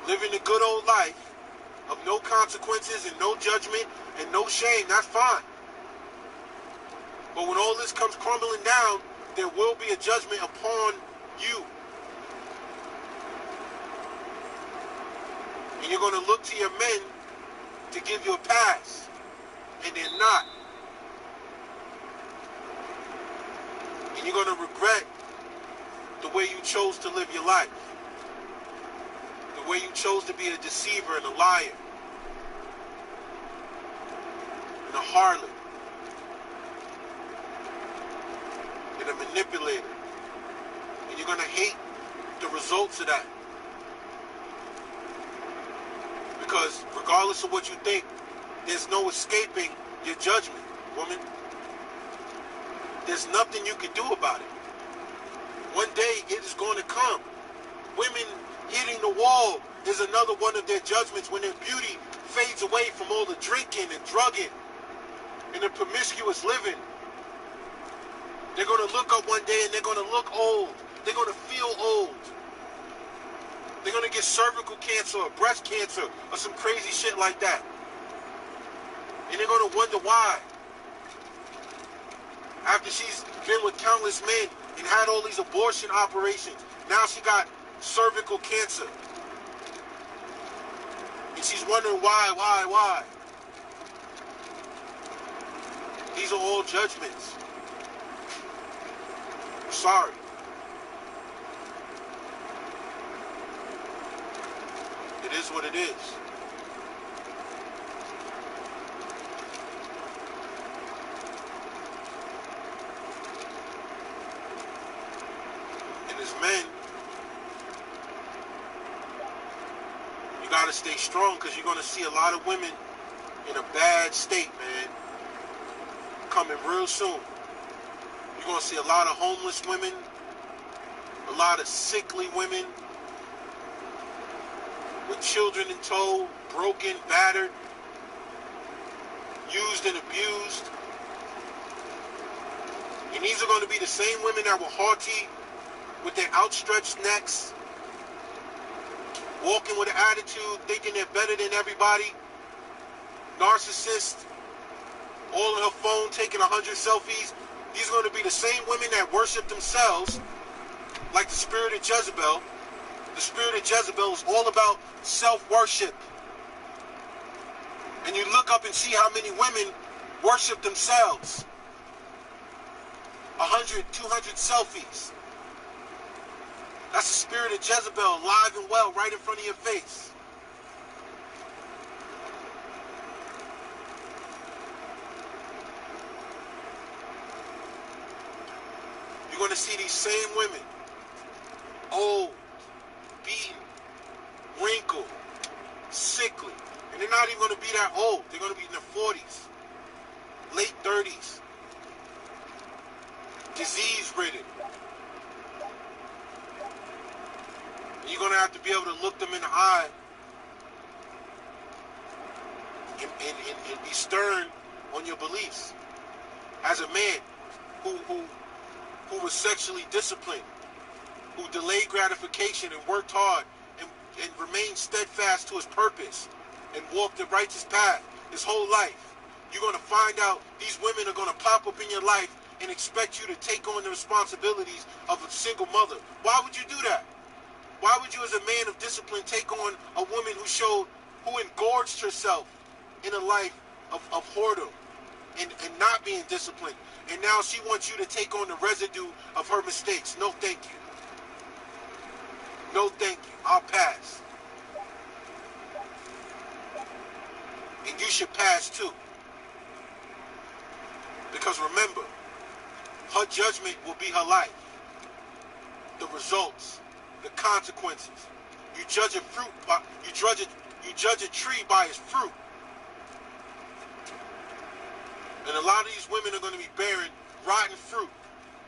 living the good old life of no consequences and no judgment and no shame, that's fine. But when all this comes crumbling down, there will be a judgment upon you. And you're going to look to your men to give you a pass. And they're not. And you're going to regret the way you chose to live your life. The way you chose to be a deceiver and a liar. And a harlot. And a manipulator. And you're going to hate the results of that. Because regardless of what you think, there's no escaping your judgment, woman. There's nothing you can do about it. One day it is going to come. Women hitting the wall is another one of their judgments when their beauty fades away from all the drinking and drugging and the promiscuous living. They're going to look up one day and they're going to look old. They're going to feel old. They're going to get cervical cancer or breast cancer or some crazy shit like that. And they're going to wonder why. After she's been with countless men and had all these abortion operations, now she got cervical cancer. And she's wondering why. These are all judgments. I'm sorry. It is what it is. And as men, you gotta stay strong, because you're gonna see a lot of women in a bad state, man, coming real soon. You're gonna see a lot of homeless women, a lot of sickly women with children in tow, broken, battered, used and abused. And these are going to be the same women that were haughty with their outstretched necks, walking with an attitude, thinking they're better than everybody, narcissist, all on her phone, taking 100 selfies. These are going to be the same women that worship themselves like the spirit of Jezebel. The spirit of Jezebel is all about self-worship. And you look up and see how many women worship themselves. 100, 200 selfies. That's the spirit of Jezebel, alive and well, right in front of your face. You're going to see these same women, old, beaten, wrinkled, sickly. And they're not even going to be that old. They're going to be in their 40s, late 30s, disease-ridden. And you're going to have to be able to look them in the eye and be stern on your beliefs. As a man who was sexually disciplined, who delayed gratification and worked hard and remained steadfast to his purpose and walked the righteous path his whole life, you're going to find out these women are going to pop up in your life and expect you to take on the responsibilities of a single mother. Why would you do that? Why would you, as a man of discipline, take on a woman who engorged herself in a life of whoredom and not being disciplined? And now she wants you to take on the residue of her mistakes. No, thank you. No, thank you. I'll pass. And you should pass too. Because remember, her judgment will be her life. The results, the consequences. You judge a tree by its fruit. And a lot of these women are going to be bearing rotten fruit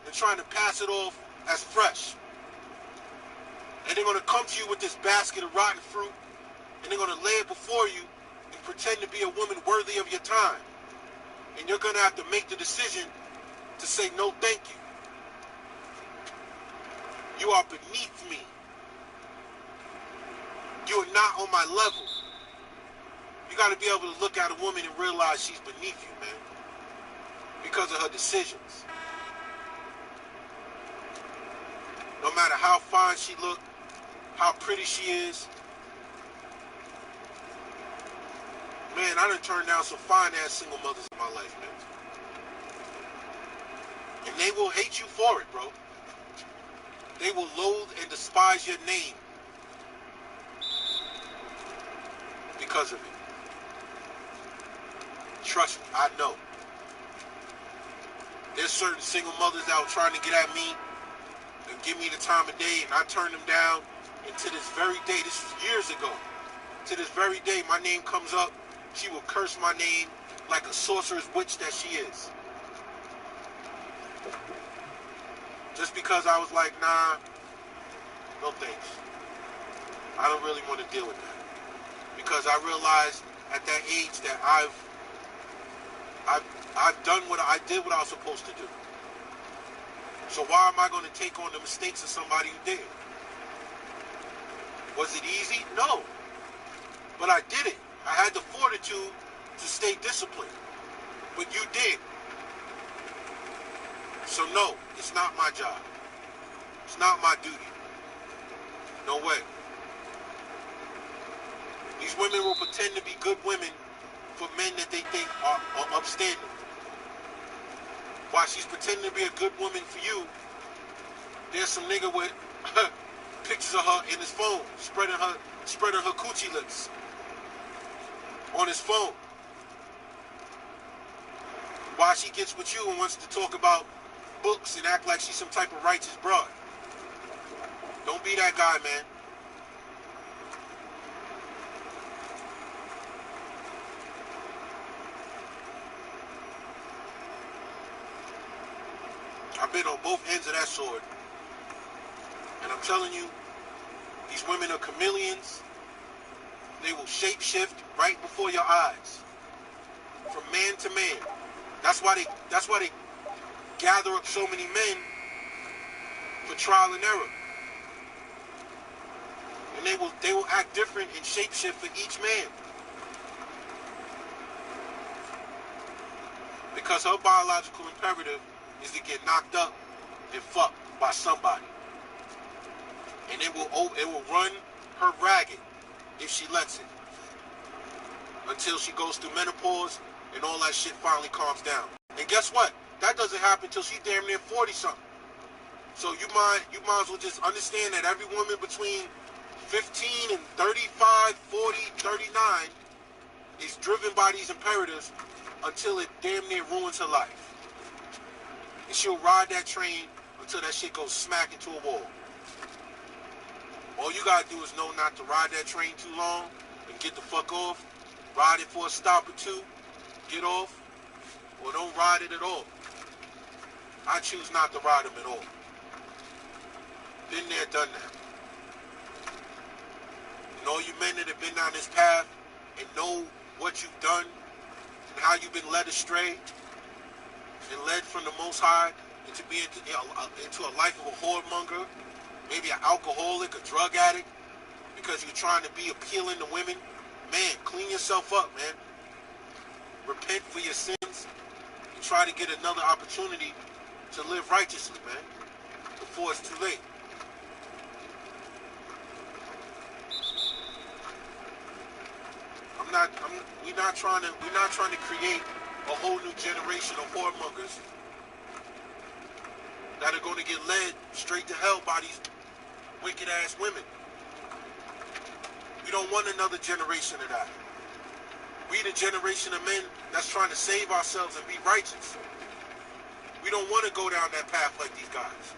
and trying to pass it off as fresh. And they're going to come to you with this basket of rotten fruit, and they're going to lay it before you and pretend to be a woman worthy of your time. And you're going to have to make the decision to say, no, thank you. You are beneath me. You are not on my level. You got to be able to look at a woman and realize she's beneath you, man, because of her decisions. No matter how fine she look, how pretty she is. Man, I done turned down some fine-ass single mothers in my life, man. And they will hate you for it, bro. They will loathe and despise your name because of it. Trust me, I know. There's certain single mothers that were trying to get at me and give me the time of day, and I turned them down. And to this very day, this was years ago, to this very day, my name comes up. She will curse my name like a sorceress witch that she is. Just because I was like, nah, no thanks. I don't really want to deal with that. Because I realized at that age that I've done what I did what I was supposed to do. So why am I going to take on the mistakes of somebody who did? Was it easy? No. But I did it. I had the fortitude to stay disciplined. But you did. So no, it's not my job. It's not my duty. No way. These women will pretend to be good women for men that they think are upstanding. While she's pretending to be a good woman for you, there's some nigga with pictures of her in his phone, spreading her coochie lips on his phone. While she gets with you and wants to talk about books and act like she's some type of righteous broad. Don't be that guy, man. I've been on both ends of that sword. And I'm telling you, these women are chameleons. They will shapeshift right before your eyes. From man to man. That's why they gather up so many men for trial and error. And they will act different and shapeshift for each man. Because her biological imperative is to get knocked up and fucked by somebody. And it will run her ragged if she lets it. Until she goes through menopause and all that shit finally calms down. And guess what? That doesn't happen until she's damn near 40-something. So you might as well just understand that every woman between 15 and 35, 40, 39 is driven by these imperatives until it damn near ruins her life. And she'll ride that train until that shit goes smack into a wall. All you gotta do is know not to ride that train too long and get the fuck off. Ride it for a stop or two, get off, or don't ride it at all. I choose not to ride them at all. Been there, done that. And all you men that have been down this path and know what you've done and how you've been led astray and led from the Most High into being into a life of a whoremonger, maybe an alcoholic, a drug addict, because you're trying to be appealing to women. Man, clean yourself up, man. Repent for your sins and try to get another opportunity to live righteously, man, before it's too late. We're not trying to create a whole new generation of whoremongers that are going to get led straight to hell by these wicked ass women. We don't want another generation of that. We the generation of men that's trying to save ourselves and be righteous. We don't want to go down that path like these guys.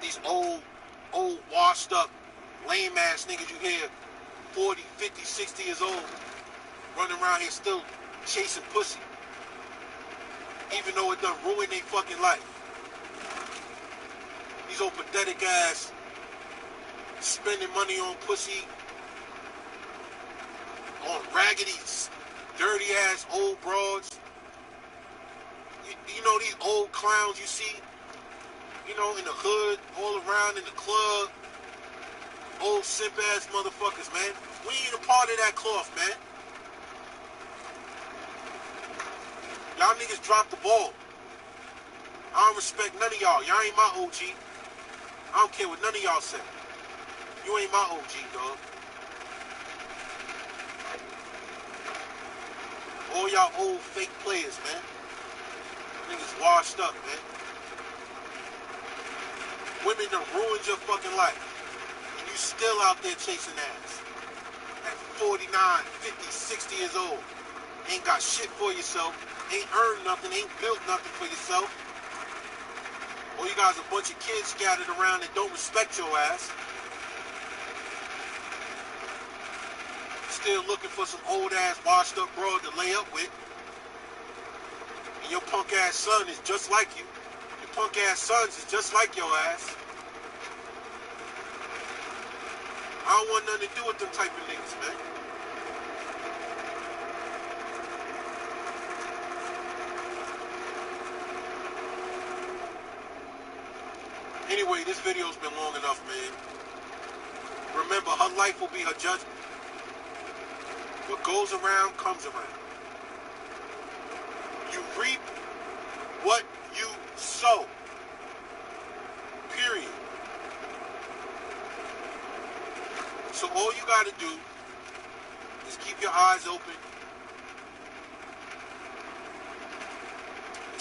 These old, washed up, lame ass niggas you hear 40, 50, 60 years old running around here still chasing pussy. Even though it done ruined their fucking life. These old pathetic ass spending money on pussy, on raggedy, dirty ass old broads. You know these old clowns you see, you know, in the hood, all around in the club. Old simp ass motherfuckers, man. We ain't a part of that cloth, man. Y'all niggas dropped the ball. I don't respect none of y'all. Y'all ain't my OG. I don't care what none of y'all say. You ain't my OG, dog. All y'all old fake players, man. Niggas washed up, man. Women done ruined your fucking life. And you still out there chasing ass. At 49, 50, 60 years old. Ain't got shit for yourself. Ain't earned nothing. Ain't built nothing for yourself. All you guys are a bunch of kids scattered around that don't respect your ass. Still looking for some old ass washed up broad to lay up with. And your punk ass son is just like you. Your punk ass sons is just like your ass. I don't want nothing to do with them type of niggas, man. Anyway, this video's been long enough, man. Remember, her life will be her judgment. What goes around comes around. You reap what you sow. Period. So all you gotta do is keep your eyes open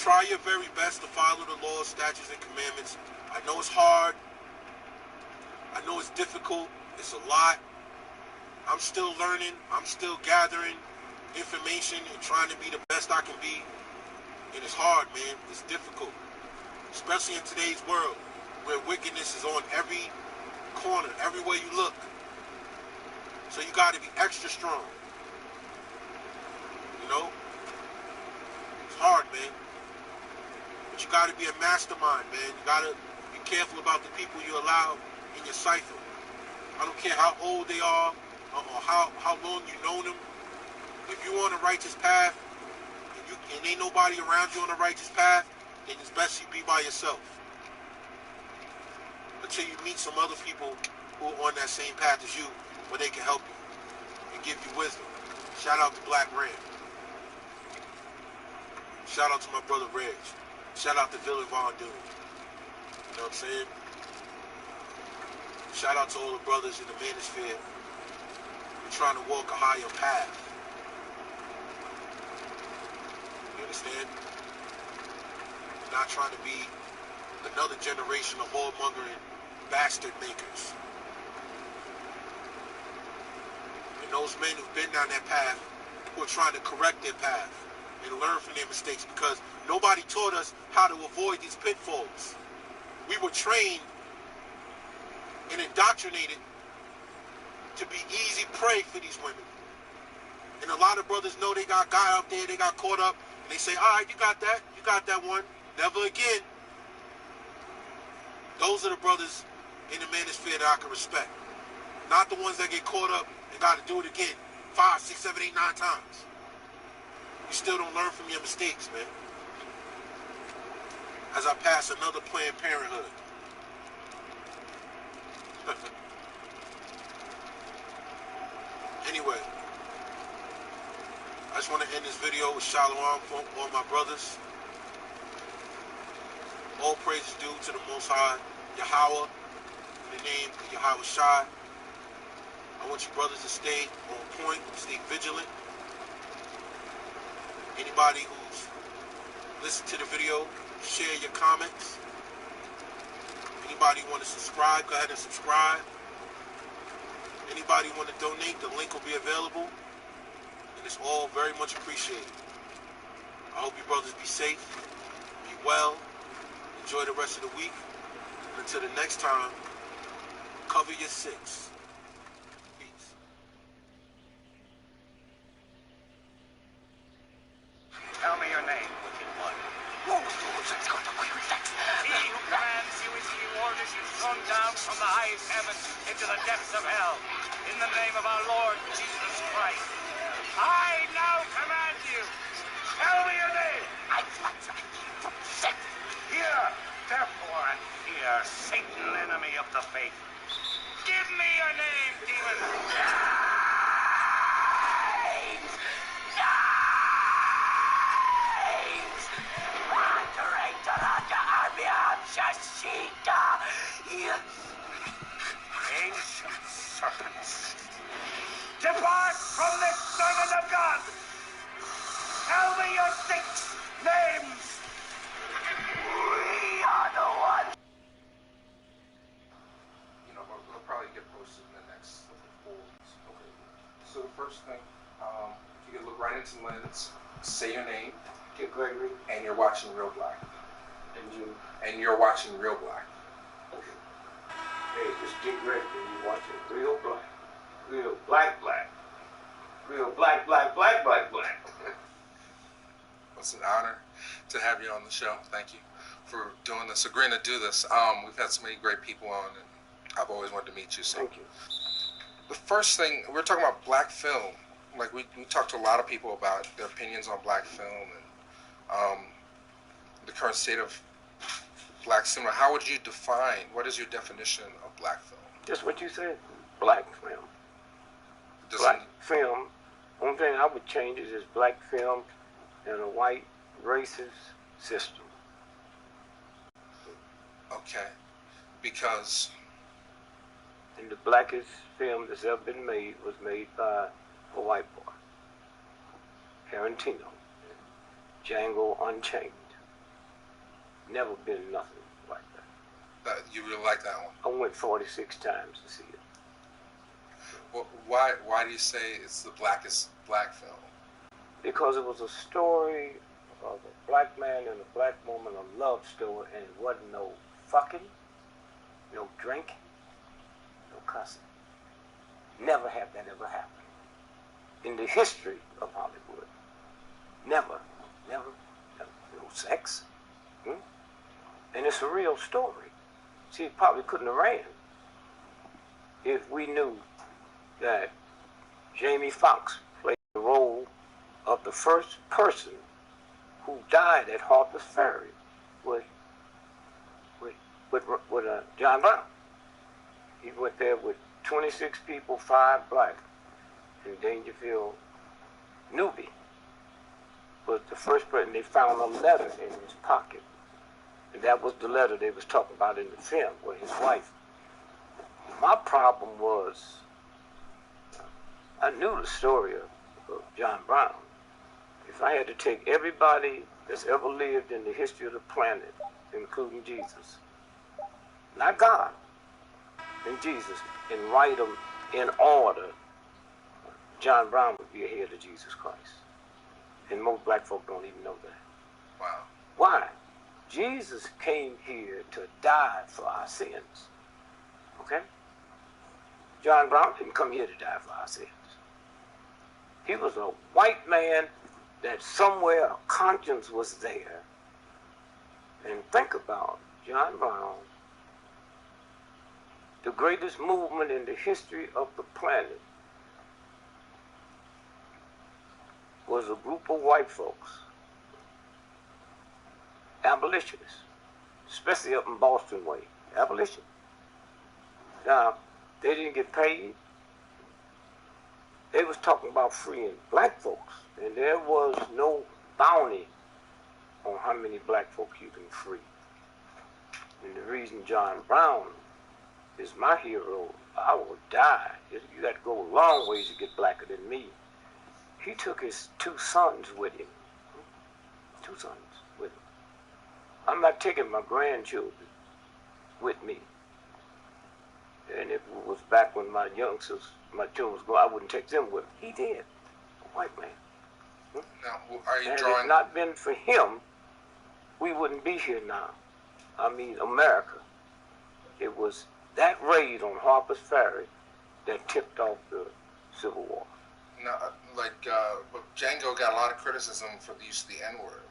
try your very best to follow the laws, statutes, and commandments. I know it's hard. I know it's difficult. It's a lot. I'm still learning. I'm still gathering information and trying to be the best I can be. And it's hard, man. It's difficult. Especially in today's world where wickedness is on every corner, everywhere you look. So you got to be extra strong. You know? It's hard, man. But you got to be a mastermind, man. You got to be careful about the people you allow in your cipher. I don't care how old they are or how long you've known them. If you're on a righteous path and ain't nobody around you on a righteous path, then it's best you be by yourself. Until you meet some other people who are on that same path as you, where they can help you and give you wisdom. Shout out to Black Ram. Shout out to my brother Reg. Shout out to Villain Von Doom. You know what I'm saying? Shout out to all the brothers in the manosphere who are trying to walk a higher path. You understand? Not trying to be another generation of whoremongering bastard makers. And those men who've been down that path who are trying to correct their path and learn from their mistakes, because nobody taught us how to avoid these pitfalls. We were trained and indoctrinated to be easy prey for these women. And a lot of brothers know they got a guy out there, they got caught up, and they say, all right, you got that one, never again. Those are the brothers in the manosphere that I can respect. Not the ones that get caught up and got to do it again 5, 6, 7, 8, 9 times. You still don't learn from your mistakes, man. As I pass another Planned Parenthood. Anyway, I just want to end this video with Shalom for all my brothers. All praise is due to the Most High, Yahweh, in the name of Yahweh Shai. I want you brothers to stay on point, stay vigilant. Anybody who's listened to the video, share your comments. Anybody want to subscribe, go ahead and subscribe. Anybody want to donate, the link will be available. And it's all very much appreciated. I hope you brothers be safe, be well, enjoy the rest of the week. And until the next time, cover your six. Peace. Tell me your name, wicked one. He who commands you is he who orders you thrown down from the highest heaven into the depths of hell. In the name of our Lord Jesus Christ, I now command you. Tell me your name. Hear, therefore, and fear, Satan, enemy of the faith. Give me your name, demon. Names. Moderator under Armian Shashika. Ancient serpents. Depart from this servant of God. Tell me your 6 names. We are the ones. You know, they'll probably get posted in the next 4 weeks. Okay. So the first thing, you can look right into the lens, say your name, Get Gregory, and you're watching Real Black. and you're watching Real Black. okay. Hey, it's Get Gregory, and you're watching Real Black. Real Black Black. Real Black Black Black Black Black. It's an honor to have you on the show. Thank you for doing this, agreeing to do this. We've had so many great people on, and I've always wanted to meet you. So thank you. The first thing, we're talking about black film. Like we talked to a lot of people about their opinions on black film and the current state of black cinema. How would you define, what is your definition of black film? Just what you said, black film. Black film, only thing I would change is black film in a white racist system. Okay, because? And the blackest film that's ever been made was made by a white boy. Tarantino. Django Unchained. Never been nothing like that. You really like that one? I went 46 times to see it. Well, why do you say it's the blackest black film? Because it was a story of a black man and a black woman, a love story, and it wasn't no fucking, no drinking, no cussing. Never have that ever happened in the history of Hollywood. Never. No sex. And it's a real story. See, it probably couldn't have ran if we knew that Jamie Foxx played the role of the first person who died at Harper's Ferry with John Brown. He went there with 26 people, 5 black, in Dangerfield, Newbie. Was the first person. They found a letter in his pocket. And that was the letter they was talking about in the film with his wife. My problem was, I knew the story of John Brown. If I had to take everybody that's ever lived in the history of the planet, including Jesus, not God, and Jesus, and write them in order, John Brown would be ahead of Jesus Christ. And most black folk don't even know that. Wow. Why? Jesus came here to die for our sins. Okay? John Brown didn't come here to die for our sins. He was a white man that somewhere a conscience was there. And think about John Brown, the greatest movement in the history of the planet was a group of white folks, abolitionists, especially up in Boston way, abolition. Now, they didn't get paid. They was talking about freeing black folks, and there was no bounty on how many black folks you can free. And the reason John Brown is my hero, I would die. You got to go a long ways to get blacker than me. He took his 2 sons with him. 2 sons with him. I'm not taking my grandchildren with me. And if it was back when my youngsters, my children was going, I wouldn't take them with me. He did. A white man. Now, are you and drawing... if it not been for him, we wouldn't be here now. I mean, America. It was that raid on Harper's Ferry that tipped off the Civil War. Now, but Django got a lot of criticism for the use of the N-word.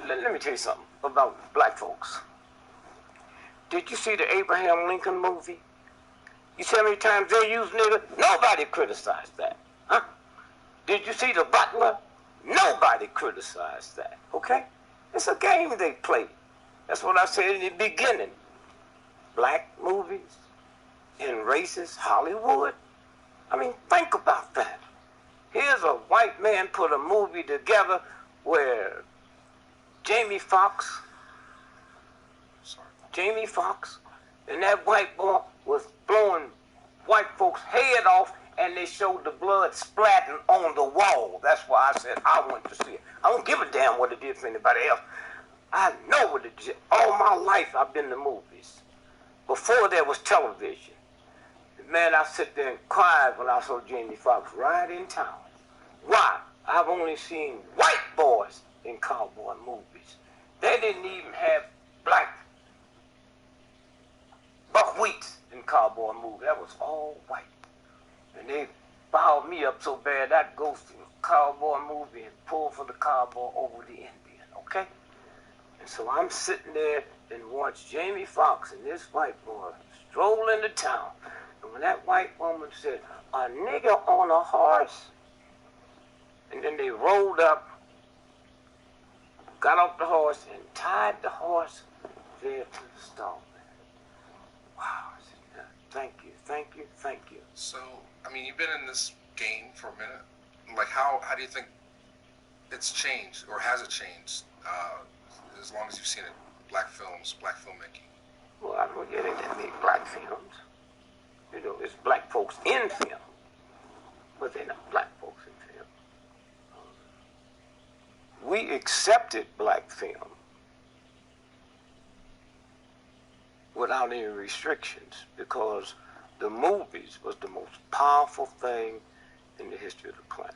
Let me tell you something about black folks. Did you see the Abraham Lincoln movie? You see how many times they used nigger? Nobody criticized that. Huh? Did you see The Butler? Nobody criticized that. Okay? It's a game they play. That's what I said in the beginning. Black movies in racist Hollywood. I mean, think about that. Here's a white man put a movie together where Jamie Foxx and that white boy was blowing white folks' head off, and they showed the blood splatting on the wall. That's why I said I went to see it. I don't give a damn what it did for anybody else. I know what it did. All my life I've been to movies. Before there was television. Man, I sit there and cried when I saw Jamie Foxx right in town. Why? I've only seen white boys in cowboy movies. They didn't even have black buckwheats in cowboy movies. That was all white. And they fouled me up so bad I'd go to a cowboy movie and pull for the cowboy over the Indian, okay? And so I'm sitting there and watch Jamie Foxx and this white boy stroll into town. And when that white woman said, "A nigger on a horse," and then they rolled up, got off the horse, and tied the horse there to the stall. Wow. I said, thank you, thank you, thank you. So, I mean, you've been in this game for a minute. Like, how do you think it's changed, or has it changed, as long as you've seen it, black films, black filmmaking? Well, I don't get into any black films. You know, it's black folks in film, but they're not black folks in film. We accepted black film without any restrictions, because the movies was the most powerful thing in the history of the planet.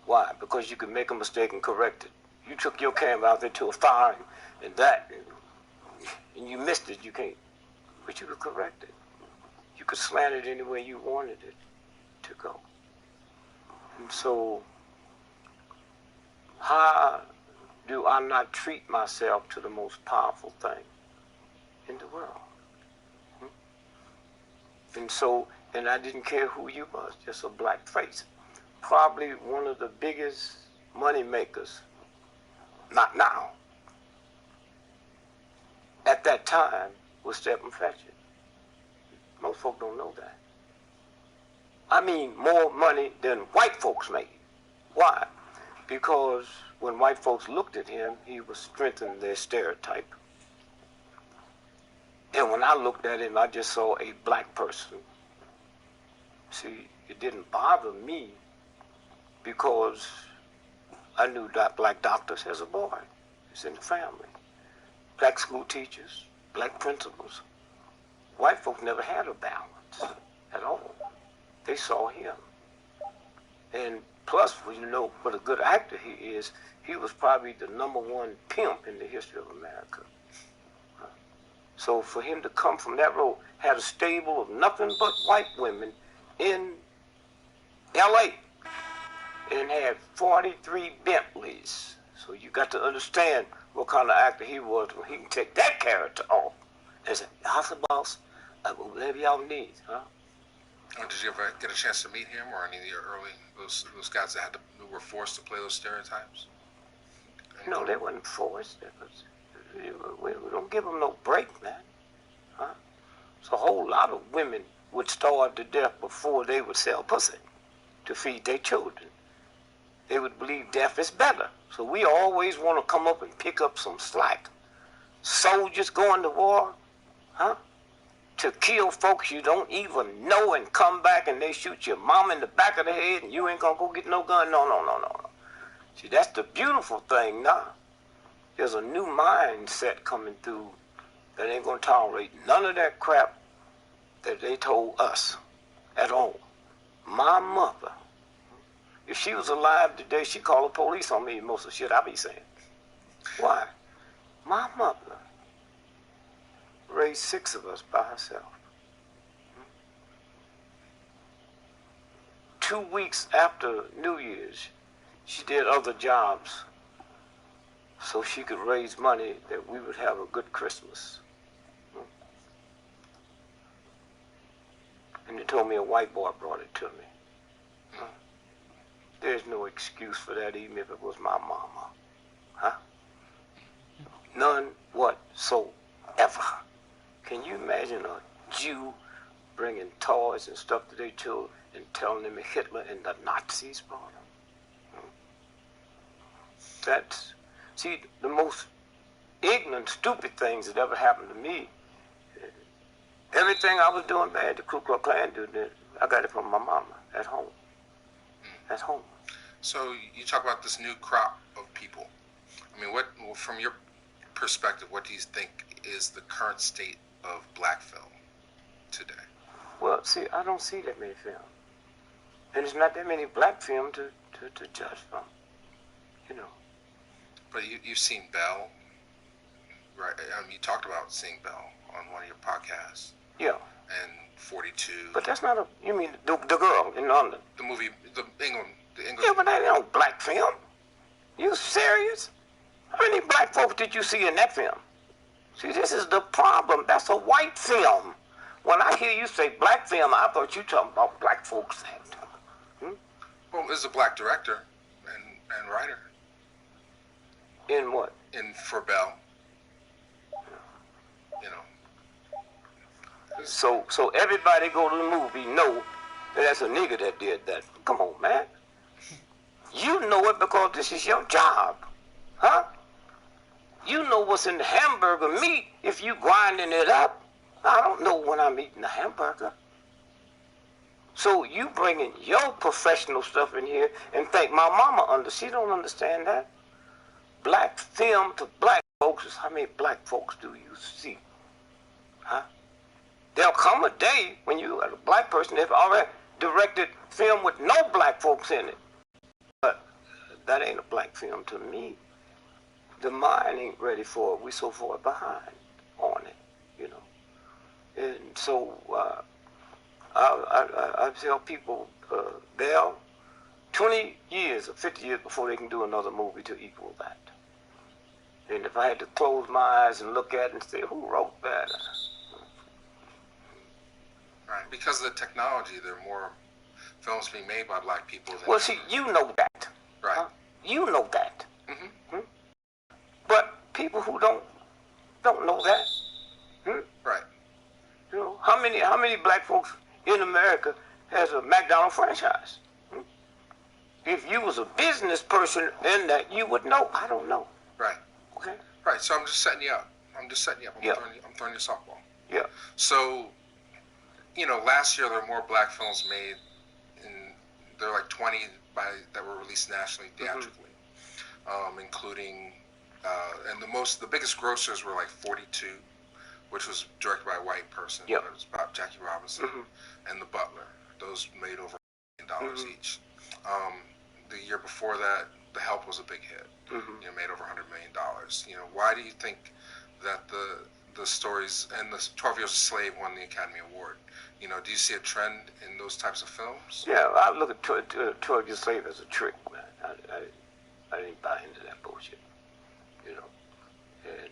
Why? Because you could make a mistake and correct it. You took your camera out there to a fire and you missed it, you can't. But you could correct it. You could slant it any way you wanted it to go. And so, how do I not treat myself to the most powerful thing in the world? And so, and I didn't care who you was, just a black face. Probably one of the biggest money makers, not now, at that time was Stephen Fetchit. Most folk don't know that. I mean, more money than white folks made. Why? Because when white folks looked at him, he was strengthening their stereotype. And when I looked at him, I just saw a black person. See, it didn't bother me because I knew that black doctors as a boy. It's in the family. Black school teachers, black principals. White folks never had a balance at all. They saw him. And plus, you know, what a good actor he is, he was probably the #1 pimp in the history of America. So for him to come from that role, had a stable of nothing but white women in L.A. and had 43 Bentleys. So you got to understand what kind of actor he was when he can take that character off and say, how's the boss? Whatever y'all need, huh? Oh, did you ever get a chance to meet him or any of your early, those guys that who were forced to play those stereotypes? No, they weren't forced. We don't give them no break, man. Huh? So a whole lot of women would starve to death before they would sell pussy to feed their children. They would believe death is better. So we always want to come up and pick up some slack. Soldiers going to war, huh? To kill folks you don't even know and come back and they shoot your mom in the back of the head and you ain't gonna go get no gun. No. See, that's the beautiful thing now. There's a new mindset coming through that ain't gonna tolerate none of that crap that they told us at all. My mother, if she was alive today, she'd call the police on me, most of the shit I be saying. Why? My mother raised 6 of us by herself. 2 weeks after New Year's, she did other jobs so she could raise money that we would have a good Christmas. And they told me a white boy brought it to me. There's no excuse for that, even if it was my mama. Huh? None whatsoever. Can you imagine a Jew bringing toys and stuff to their children and telling them Hitler and the Nazis brought them? That's, see, the most ignorant, stupid things that ever happened to me. Everything I was doing bad, the Ku Klux Klan did, I got it from my mama at home. At home. So you talk about this new crop of people. I mean, from your perspective, what do you think is the current state of black film today? Well, see, I don't see that many films. And there's not that many black films to judge from, you know. But you've seen Belle, right? I mean, you talked about seeing Belle on one of your podcasts. Yeah. And 42. But that's not you mean the girl in London? The movie, the English. Yeah, but that ain't no black film. You serious? How many black folks did you see in that film? See, this is the problem. That's a white film. When I hear you say black film, I thought you talking about black folks. Well, there's a black director and writer. In what? For Belle. You know. So everybody go to the movie know that that's a nigga that did that. Come on, man. You know it because this is your job. Huh? You know what's in the hamburger meat if you grinding it up. I don't know when I'm eating a hamburger. So you bringing your professional stuff in here and think my mama she don't understand that. Black film to black folks is how many black folks do you see? Huh? There'll come a day when you, as a black person, have already directed film with no black folks in it. But that ain't a black film to me. The mind ain't ready for it. We so far behind on it, you know. And so I tell people they'll 20 years or 50 years before they can do another movie to equal that. And if I had to close my eyes and look at it and say, who wrote that? Right, because of the technology, there are more films being made by black people than... Well, see, you know that. Right. You know that. Mm-hmm. But people who don't know that. Right. You know, how many black folks in America has a McDonald's franchise? If you was a business person in that, you would know. I don't know. Right. Okay. Right. So I'm just setting you up. I'm throwing you a softball. Yeah. So, you know, last year there were more black films made, and there are like 20 that were released nationally theatrically, including and the biggest grossers were like 42, which was directed by a white person. Yep. It was about Jackie Robinson and The Butler. Those made over $1 million each. The year before that, The Help was a big hit. You know, made over $100 million. You know, why do you think that the stories and the 12 Years a Slave won the Academy Award? You know, do you see a trend in those types of films? Yeah, I look at 12 Years a Slave as a trick, man. I didn't buy into that bullshit. You know, and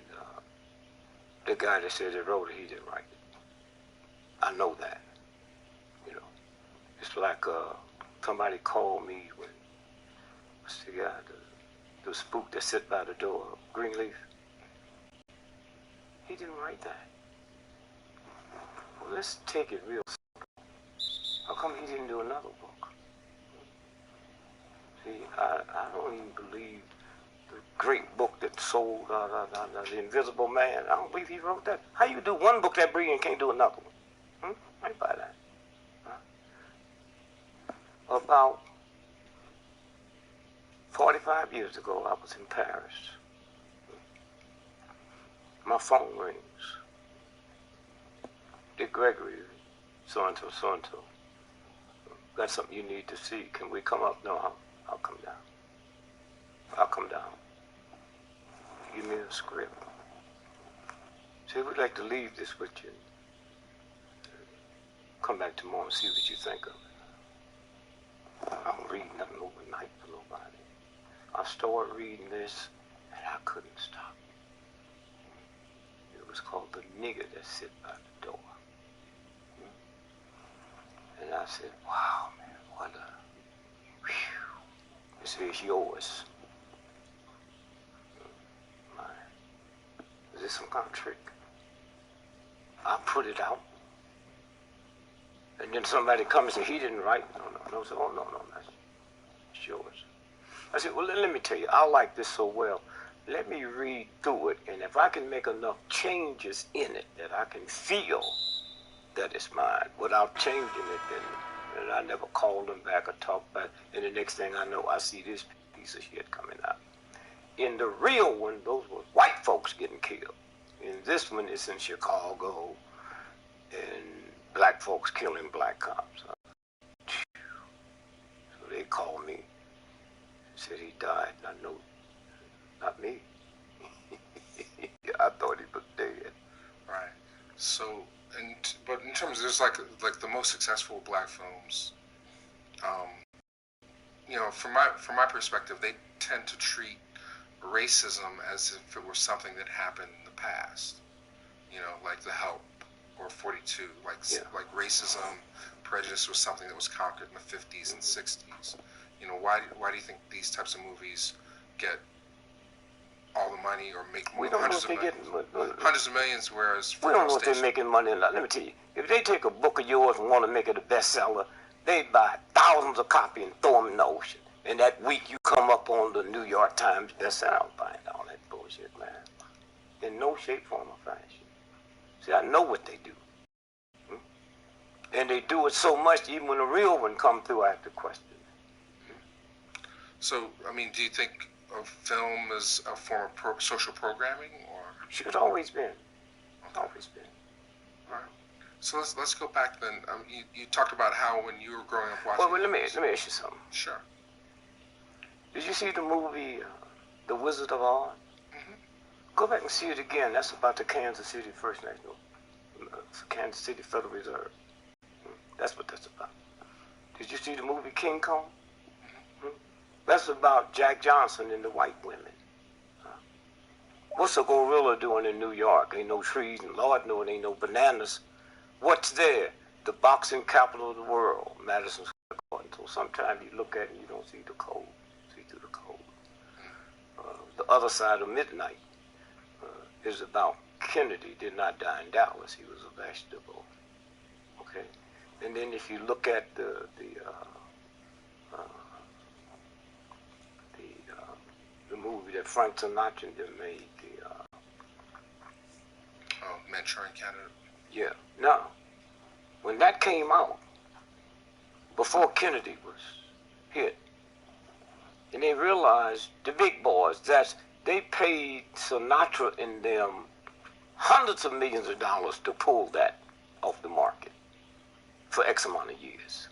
the guy that said he wrote it, he didn't write it. I know that. You know, it's like somebody called me when what's the guy, the spook that sit by the door, Greenleaf. He didn't write that. Well, let's take it real simple. How come he didn't do another book? See, I don't even believe the great book that sold The Invisible Man. I don't believe he wrote that. How you do one book that brilliant and can't do another one? I ain't buy that. About 45 years ago, I was in Paris. My phone rings. Dick Gregory, so-and-so. Got something you need to see. Can we come up? No, I'll come down. I'll come down. Give me a script. See, we'd like to leave this with you. Come back tomorrow and see what you think of it. I don't read nothing overnight for nobody. I started reading this, and I couldn't stop. It was called The Nigger That Sit by the Door. And I said, wow, man, what a... Whew. This is yours. Is this some kind of trick? I put it out. And then somebody comes and he didn't write. No. So, oh, no, that's yours. I said, well, let me tell you, I like this so well. Let me read through it, and if I can make enough changes in it that I can feel that it's mine without changing it, then I never call them back or talk back, and the next thing I know, I see this piece of shit coming out. In the real one, those were white folks getting killed. In this one, it's in Chicago, and black folks killing black cops. So they called me, said he died, and I know, not me. I thought he was dead. Right. So, but in terms of, there's like the most successful black films, you know, from my perspective, they tend to treat racism as if it were something that happened in the past. You know, like The Help or 42, like racism, prejudice was something that was conquered in the 50s and 60s. You know, why do you think these types of movies get all the money or make hundreds of millions, whereas we don't know if they're making money or not. Let me tell you, if they take a book of yours and want to make it a bestseller, they buy thousands of copies and throw them in the ocean. And that week you come up on the New York Times bestseller. I don't find all that bullshit, man. In no shape, form, or fashion. See, I know what they do. And they do it so much, even when the real one come through, I have to question it. So, I mean, do you think of film as a form of social programming, or? It's always been. Okay. Always been. Right. So let's go back then. You talked about how when you were growing up watching. Well, let me ask you something. Sure. Did you see the movie The Wizard of Oz? Mm-hmm. Go back and see it again. That's about the Kansas City First National, Kansas City Federal Reserve. That's what that's about. Did you see the movie King Kong? Mm-hmm. That's about Jack Johnson and the white women. What's a gorilla doing in New York? Ain't no trees, and Lord knows it ain't no bananas. What's there? The boxing capital of the world, Madison Square Garden. So sometimes you look at it and you don't see the code, see through the code. The other side of midnight is about Kennedy did not die in Dallas. He was a vegetable. Okay? And then if you look at the movie that Frank Sinatra made, Manchurian Candidate. Yeah. Now, when that came out, before Kennedy was hit, and they realized, the big boys, that they paid Sinatra and them hundreds of millions of dollars to pull that off the market for X amount of years.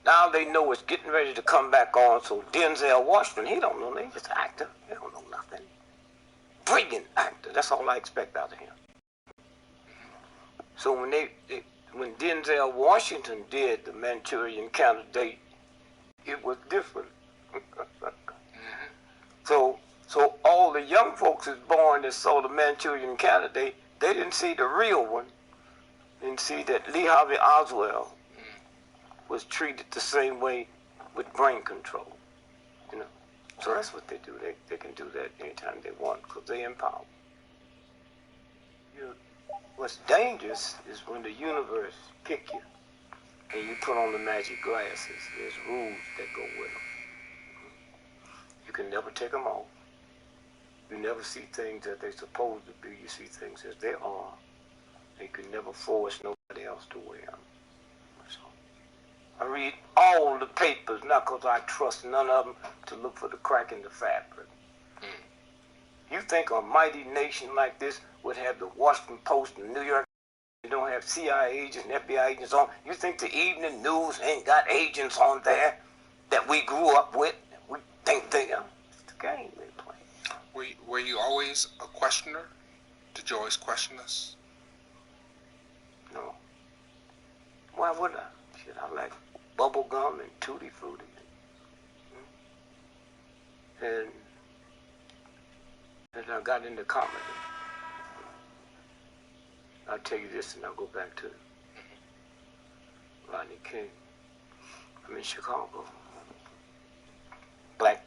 Now they know it's getting ready to come back on, so Denzel Washington, he don't know, he's just an actor. He don't know nothing. Brilliant actor. That's all I expect out of him. So when Denzel Washington did the Manchurian Candidate, it was different. So all the young folks is born that saw the Manchurian Candidate, they didn't see the real one. Didn't see that Lee Harvey Oswald was treated the same way with brain control. You know. So that's what they do. They can do that anytime they want because they're in power. What's dangerous is when the universe pick you and you put on the magic glasses. There's rules that go with them. You can never take them off. You never see things that they're supposed to be. You see things as they are. You can never force nobody else to wear them. So I read all the papers, not because I trust none of them, to look for the crack in the fabric. You think a mighty nation like this would have the Washington Post and New York, you don't have CIA agents and FBI agents on? You think the evening news ain't got agents on there that we grew up with? We think they are. It's the game they play. Were you always a questioner? Did you always question us? No. Why would I? Shit, I like bubble gum and tutti frutti. And I got into comedy. I'll tell you this and I'll go back to Rodney King. I'm in Chicago. Black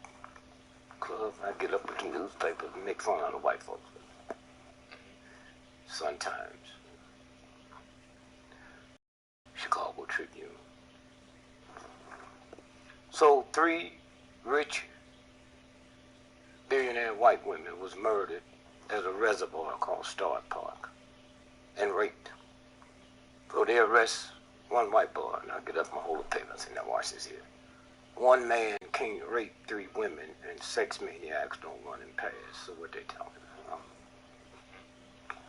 club. I get up with the newspapers and make fun of the white folks. Sun-Times. Chicago Tribune. So 3 rich billionaire white women was murdered at a reservoir called Start Park and raped. So they arrest one white boy, and I get up my whole paper and say, now watch this here. One man can't rape 3 women, and sex maniacs don't run in pairs. So what they tell me?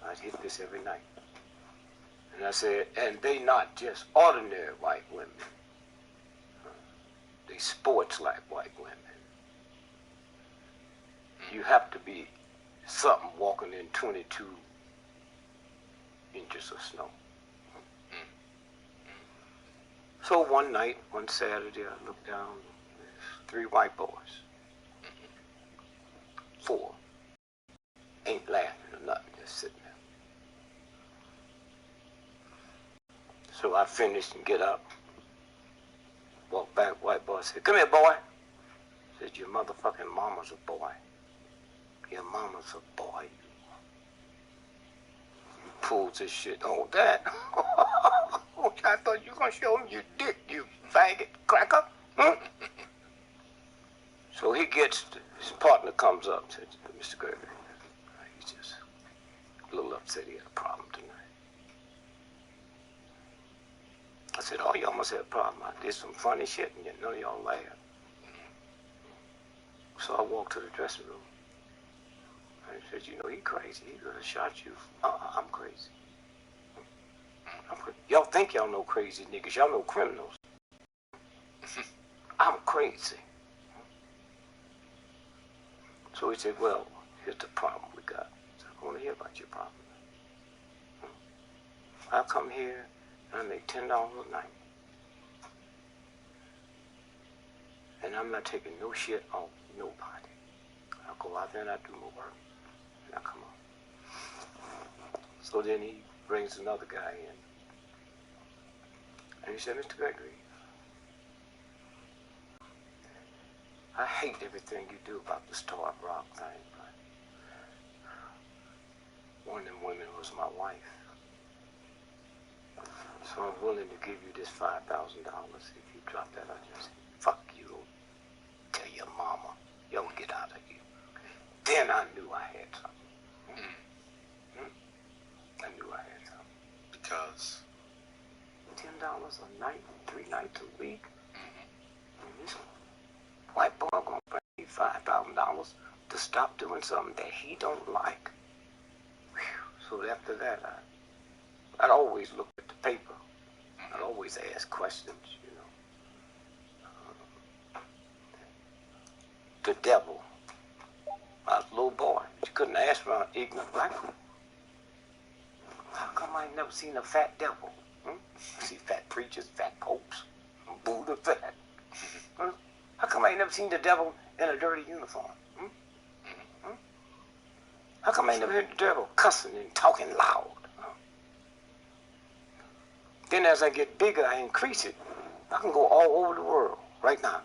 I hit this every night. And I said, and they not just ordinary white women. They sports-like white women. You have to be something walking in 22 inches of snow. So one night, one Saturday, I looked down, there's 3 white boys. 4. Ain't laughing or nothing, just sitting there. So I finished and get up. Walk back, white boy said, come here, boy. Said, your motherfucking mama's a boy. Your mama's a boy. You pulls this shit on that. I thought you were going to show him your dick, you faggot cracker. So he gets, his partner comes up and says, Mr. Gregory, he's just a little upset he had a problem tonight. I said, oh, y'all must have a problem. I did some funny shit and none of y'all laughed. So I walked to the dressing room. And he said, you know, he crazy. He could have shot you. I'm crazy. Y'all think y'all know crazy niggas. Y'all know criminals. I'm crazy. So he said, well, here's the problem we got. So I want to hear about your problem. I come here and I make $10 a night. And I'm not taking no shit off nobody. I go out there and I do my work. And I come on. So then he brings another guy in. And he said, Mr. Gregory, I hate everything you do about the Starved Rock thing, but one of them women was my wife. So I'm willing to give you this $5,000 if you drop that on your seat. Fuck you. Tell your mama. Yo, get out of here. Then I knew I had something. I knew I had something. Because? $10 a night, 3 nights a week. And this white boy gonna bring me $5,000 to stop doing something that he don't like. Whew. So after that, I'd always look at the paper. I'd always ask questions, you know. The devil. I was a little boy. You couldn't ask around ignorant black people. How come I ain't never seen a fat devil? I see fat preachers, fat popes, Buddha fat. How come I ain't never seen the devil in a dirty uniform? How come I ain't never heard the devil cussing and talking loud? Then as I get bigger, I increase it. I can go all over the world right now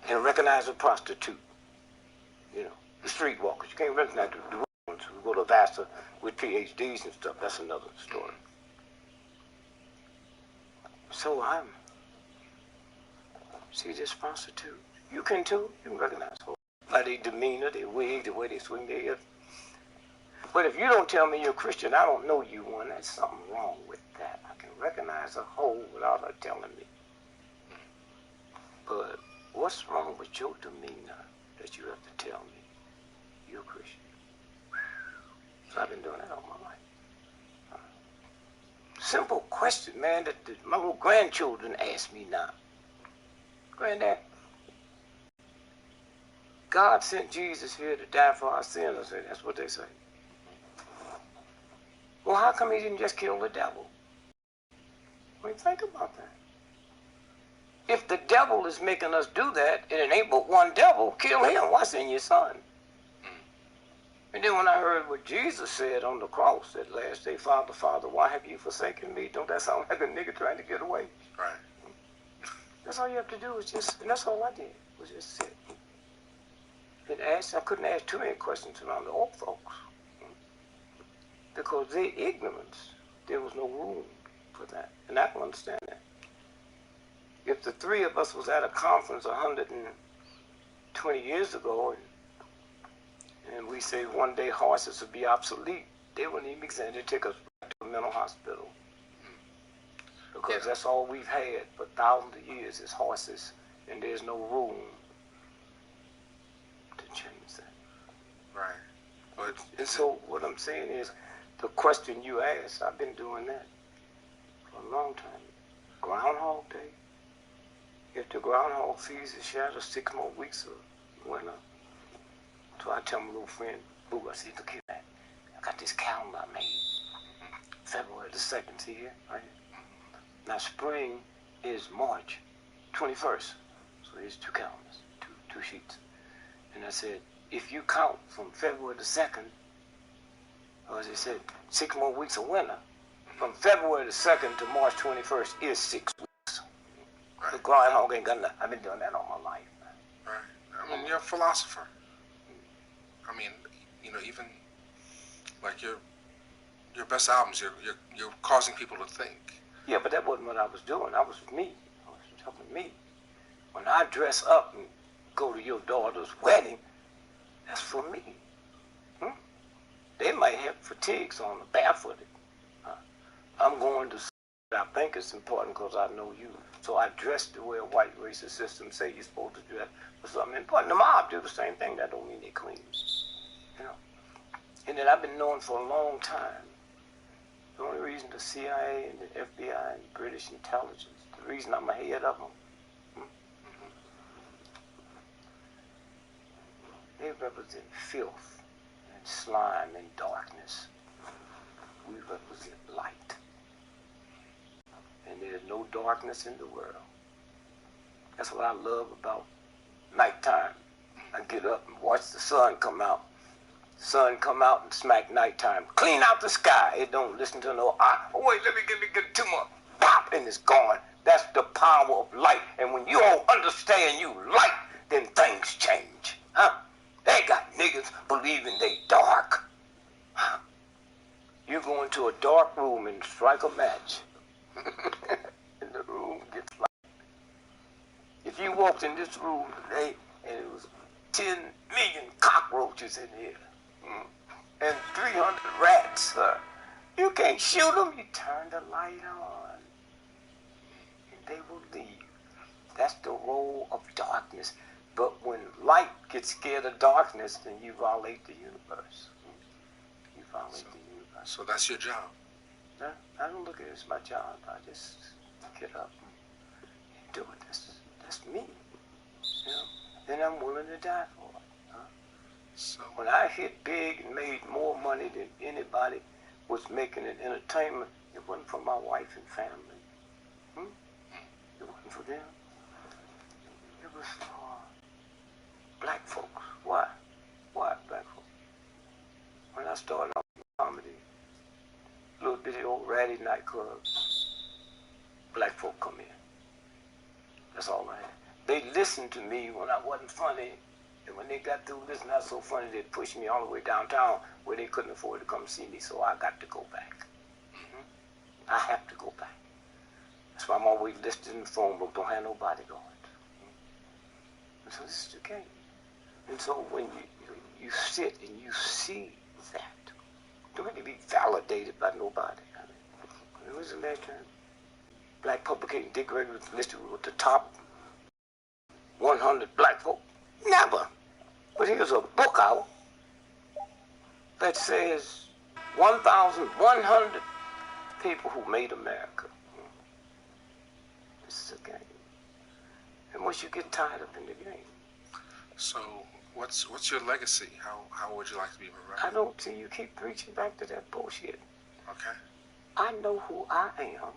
and recognize a prostitute. You know, the streetwalkers. You can't recognize the ones who go to Vassar with PhDs and stuff. That's another story. So see this prostitute. You can too. You can recognize her by their demeanor, their wig, the way they swing their hips. But if you don't tell me you're a Christian, I don't know you one. There's something wrong with that. I can recognize a hoe without her telling me. But what's wrong with your demeanor that you have to tell me you're a Christian? So I've been doing that all my life. Simple question, man, that my little grandchildren ask me now. Granddad, God sent Jesus here to die for our sins. I say, that's what they say. Well, how come he didn't just kill the devil? What do you think about that? If the devil is making us do that, and it ain't but one devil, kill him. Why send your son? And then when I heard what Jesus said on the cross that last day, Father, Father, why have you forsaken me? Don't that sound like a nigga trying to get away? Right. That's all you have to do is just, and that's all I did, was just sit. And ask, I couldn't ask too many questions around the old folks. Because their ignorance, there was no room for that. And I can understand that. If the three of us was at a conference 120 years ago, and we say one day horses would be obsolete, they wouldn't even examine to take us back to a mental hospital. Because that's all we've had for thousands of years is horses, and there's no room to change that. Right. But and so what I'm saying is, the question you asked, I've been doing that for a long time. Groundhog Day. If the groundhog sees his shadow, 6 more weeks of winter. So I tell my little friend, Boo, I said, look here, man. I got this calendar I made. February the 2nd, see here? Right here. Now spring is March 21st. So here's 2 calendars, two sheets. And I said, if you count from February the 2nd, or as they said, 6 more weeks of winter, from February the 2nd to March 21st is 6 weeks. Right. The groundhog ain't got nothing. I've been doing that all my life. Right. I mean, you're a philosopher. I mean, you know, even like your best albums, you're causing people to think. Yeah, but that wasn't what I was doing. That was me. I was helping me. When I dress up and go to your daughter's wedding, that's for me. They might have fatigues on, barefooted. I'm going to. I think it's important because I know you. So I dress the way a white racist system say you're supposed to dress for something important. The mob do the same thing. That don't mean they clean. You know. And then I've been knowing for a long time The only reason the CIA and the FBI and British intelligence, the reason I'm ahead of them, they represent filth and slime and darkness. We represent light. And there's no darkness in the world. That's what I love about nighttime. I get up and watch the sun come out. Sun come out and smack nighttime. Clean out the sky. It don't listen to no, wait, let me get 2 more. Pop, and it's gone. That's the power of light. And when you all understand you light, then things change. They got niggas believing they dark. You go into a dark room and strike a match. And the room gets light. If you walked in this room today and it was 10 million cockroaches in here, and 300 rats, you can't shoot them. You turn the light on, and they will leave. That's the role of darkness. But when light gets scared of darkness, then you violate the universe. You violate the universe. So that's your job? No, I don't look at it as my job. I just get up and do it. That's me. You know? Then I'm willing to die for it. So when I hit big and made more money than anybody was making in entertainment, it wasn't for my wife and family. It wasn't for them. It was for black folks. Why? Why black folks? When I started off in comedy, little bitty old ratty nightclubs, black folk come in. That's all I had. They listened to me when I wasn't funny, and when they got through listening, not so funny, they pushed me all the way downtown where they couldn't afford to come see me, so I got to go back. I have to go back. That's why I'm always listed in the phone book, don't have no bodyguards. And so this is the game. And so when you sit and you see that, don't need to be validated by nobody. It was a last time. Black publication, Dick Gregory was listed with the top 100 black folk. Never. But here's a book out that says 1,100 people who made America. This is a game. And once you get tied up in the game. So what's your legacy? How would you like to be remembered? I don't see you keep preaching back to that bullshit. Okay. I know who I am.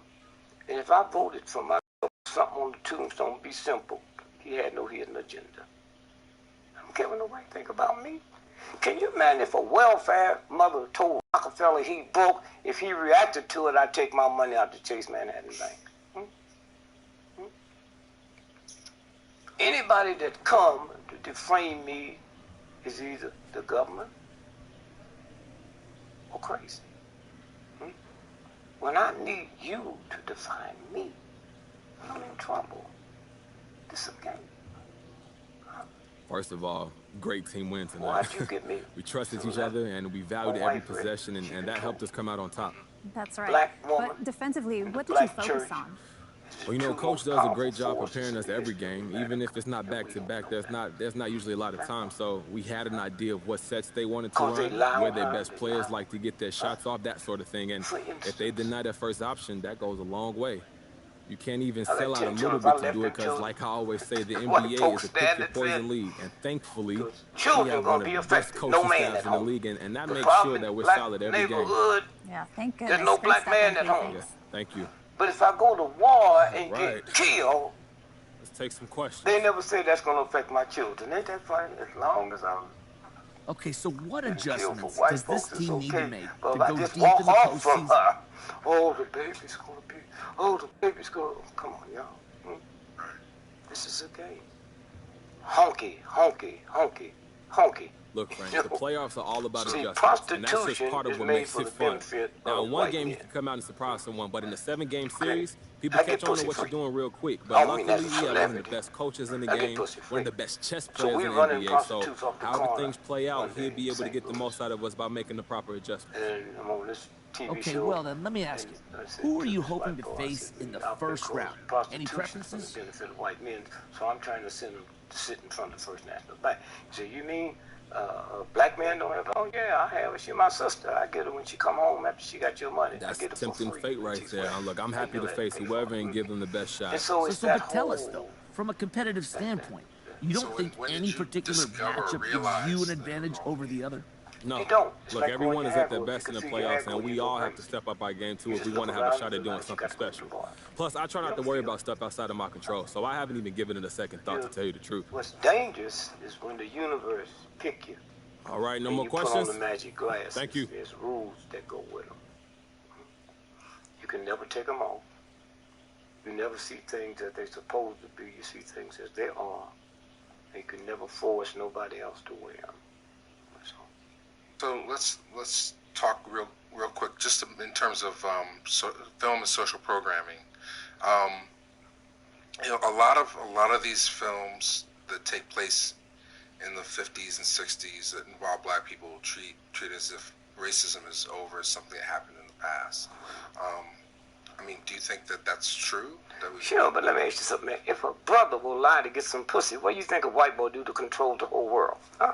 And if I voted for myself, something on the tombstone be simple. He had no hidden agenda. I don't care what nobody think about me. Can you imagine if a welfare mother told Rockefeller he broke, if he reacted to it, I'd take my money out to Chase Manhattan Bank? Anybody that come to defame me is either the government or crazy. When I need you to define me, I'm in trouble. This is a game. First of all, great team win tonight. Why'd you get me? We trusted each other and we valued every possession, and that helped us come out on top. That's right. Black woman, but defensively, what did you focus on? Well, you know, Coach does a great job preparing us every game. Even if it's not back-to-back, there's not usually a lot of time. So we had an idea of what sets they wanted to run, where their best players like to get their shots off, that sort of thing. And if they deny their first option, that goes a long way. You can't even sell out a little bit to do it because, like I always say, the NBA is a pick-your-poison league. And thankfully, we have one of the best coaching staffs in the league, and that makes sure that we're solid every game. Yeah, thank goodness. There's no black man at home. Yes, thank you. But if I go to war and get killed, let's take some questions. They never say that's going to affect my children. Ain't that funny? As long as I'm... Okay, so what adjustments does this folks, team need to make to if go I deep just in the walk off from postseason? her, oh, the baby's going to be... Oh, the baby's going to... Come on, y'all. This is a game. Honky, honky, honky, honky. Look, Frank, the playoffs are all about adjustments, and that's just part of what made makes for it the fun. benefit Now, of in one white game, you men. can come out and surprise someone, but in a 7-game series, people I get catch on to pussy what free. you're doing real quick. I But don't mean luckily, that's we a have one of the celebrity. best coaches in the I get game, pussy free. one of the best chess So players we in the running NBA. So, prostitutes off the however corner things play out, one day he'll be in able to St. get the Louis. most out of us by making the proper adjustments. And I'm on this TV Okay, show. well then, let me ask you, who are you hoping to face in the first round? Any preferences? For the benefit of white men, so I'm trying to send them to sit in front of the First National Bank. So you mean Black men don't have, oh yeah, I have her. She's my sister. I get her when she come home after she got your money. That's I get her tempting for free. fate right there. Look, I'm happy to face whoever and give them the best shot. And so it's that but tell us though, from a competitive standpoint, you don't think any particular matchup gives you an advantage over the other? No. Don't. Look, everyone is at their best in the playoffs, and we all have to step up our game, too, if we want to have a shot at doing something special. Plus, I try not to worry about stuff outside of my control, so I haven't even given it a second thought, to tell you the truth. What's dangerous is when the universe pick you. All right, no more you questions? Put on the magic glasses. Thank you. There's rules that go with them. You can never take them off. You never see things that they're supposed to be. You see things as they are. You can never force nobody else to wear them. So let's talk real quick, just in terms of film and social programming. You know, a lot of these films that take place in the 50s and 60s that involve black people treat as if racism is over, as something that happened in the past. I mean, do you think that that's true? Sure, but let me ask you something, man. If a brother will lie to get some pussy, what do you think a white boy do to control the whole world? Huh?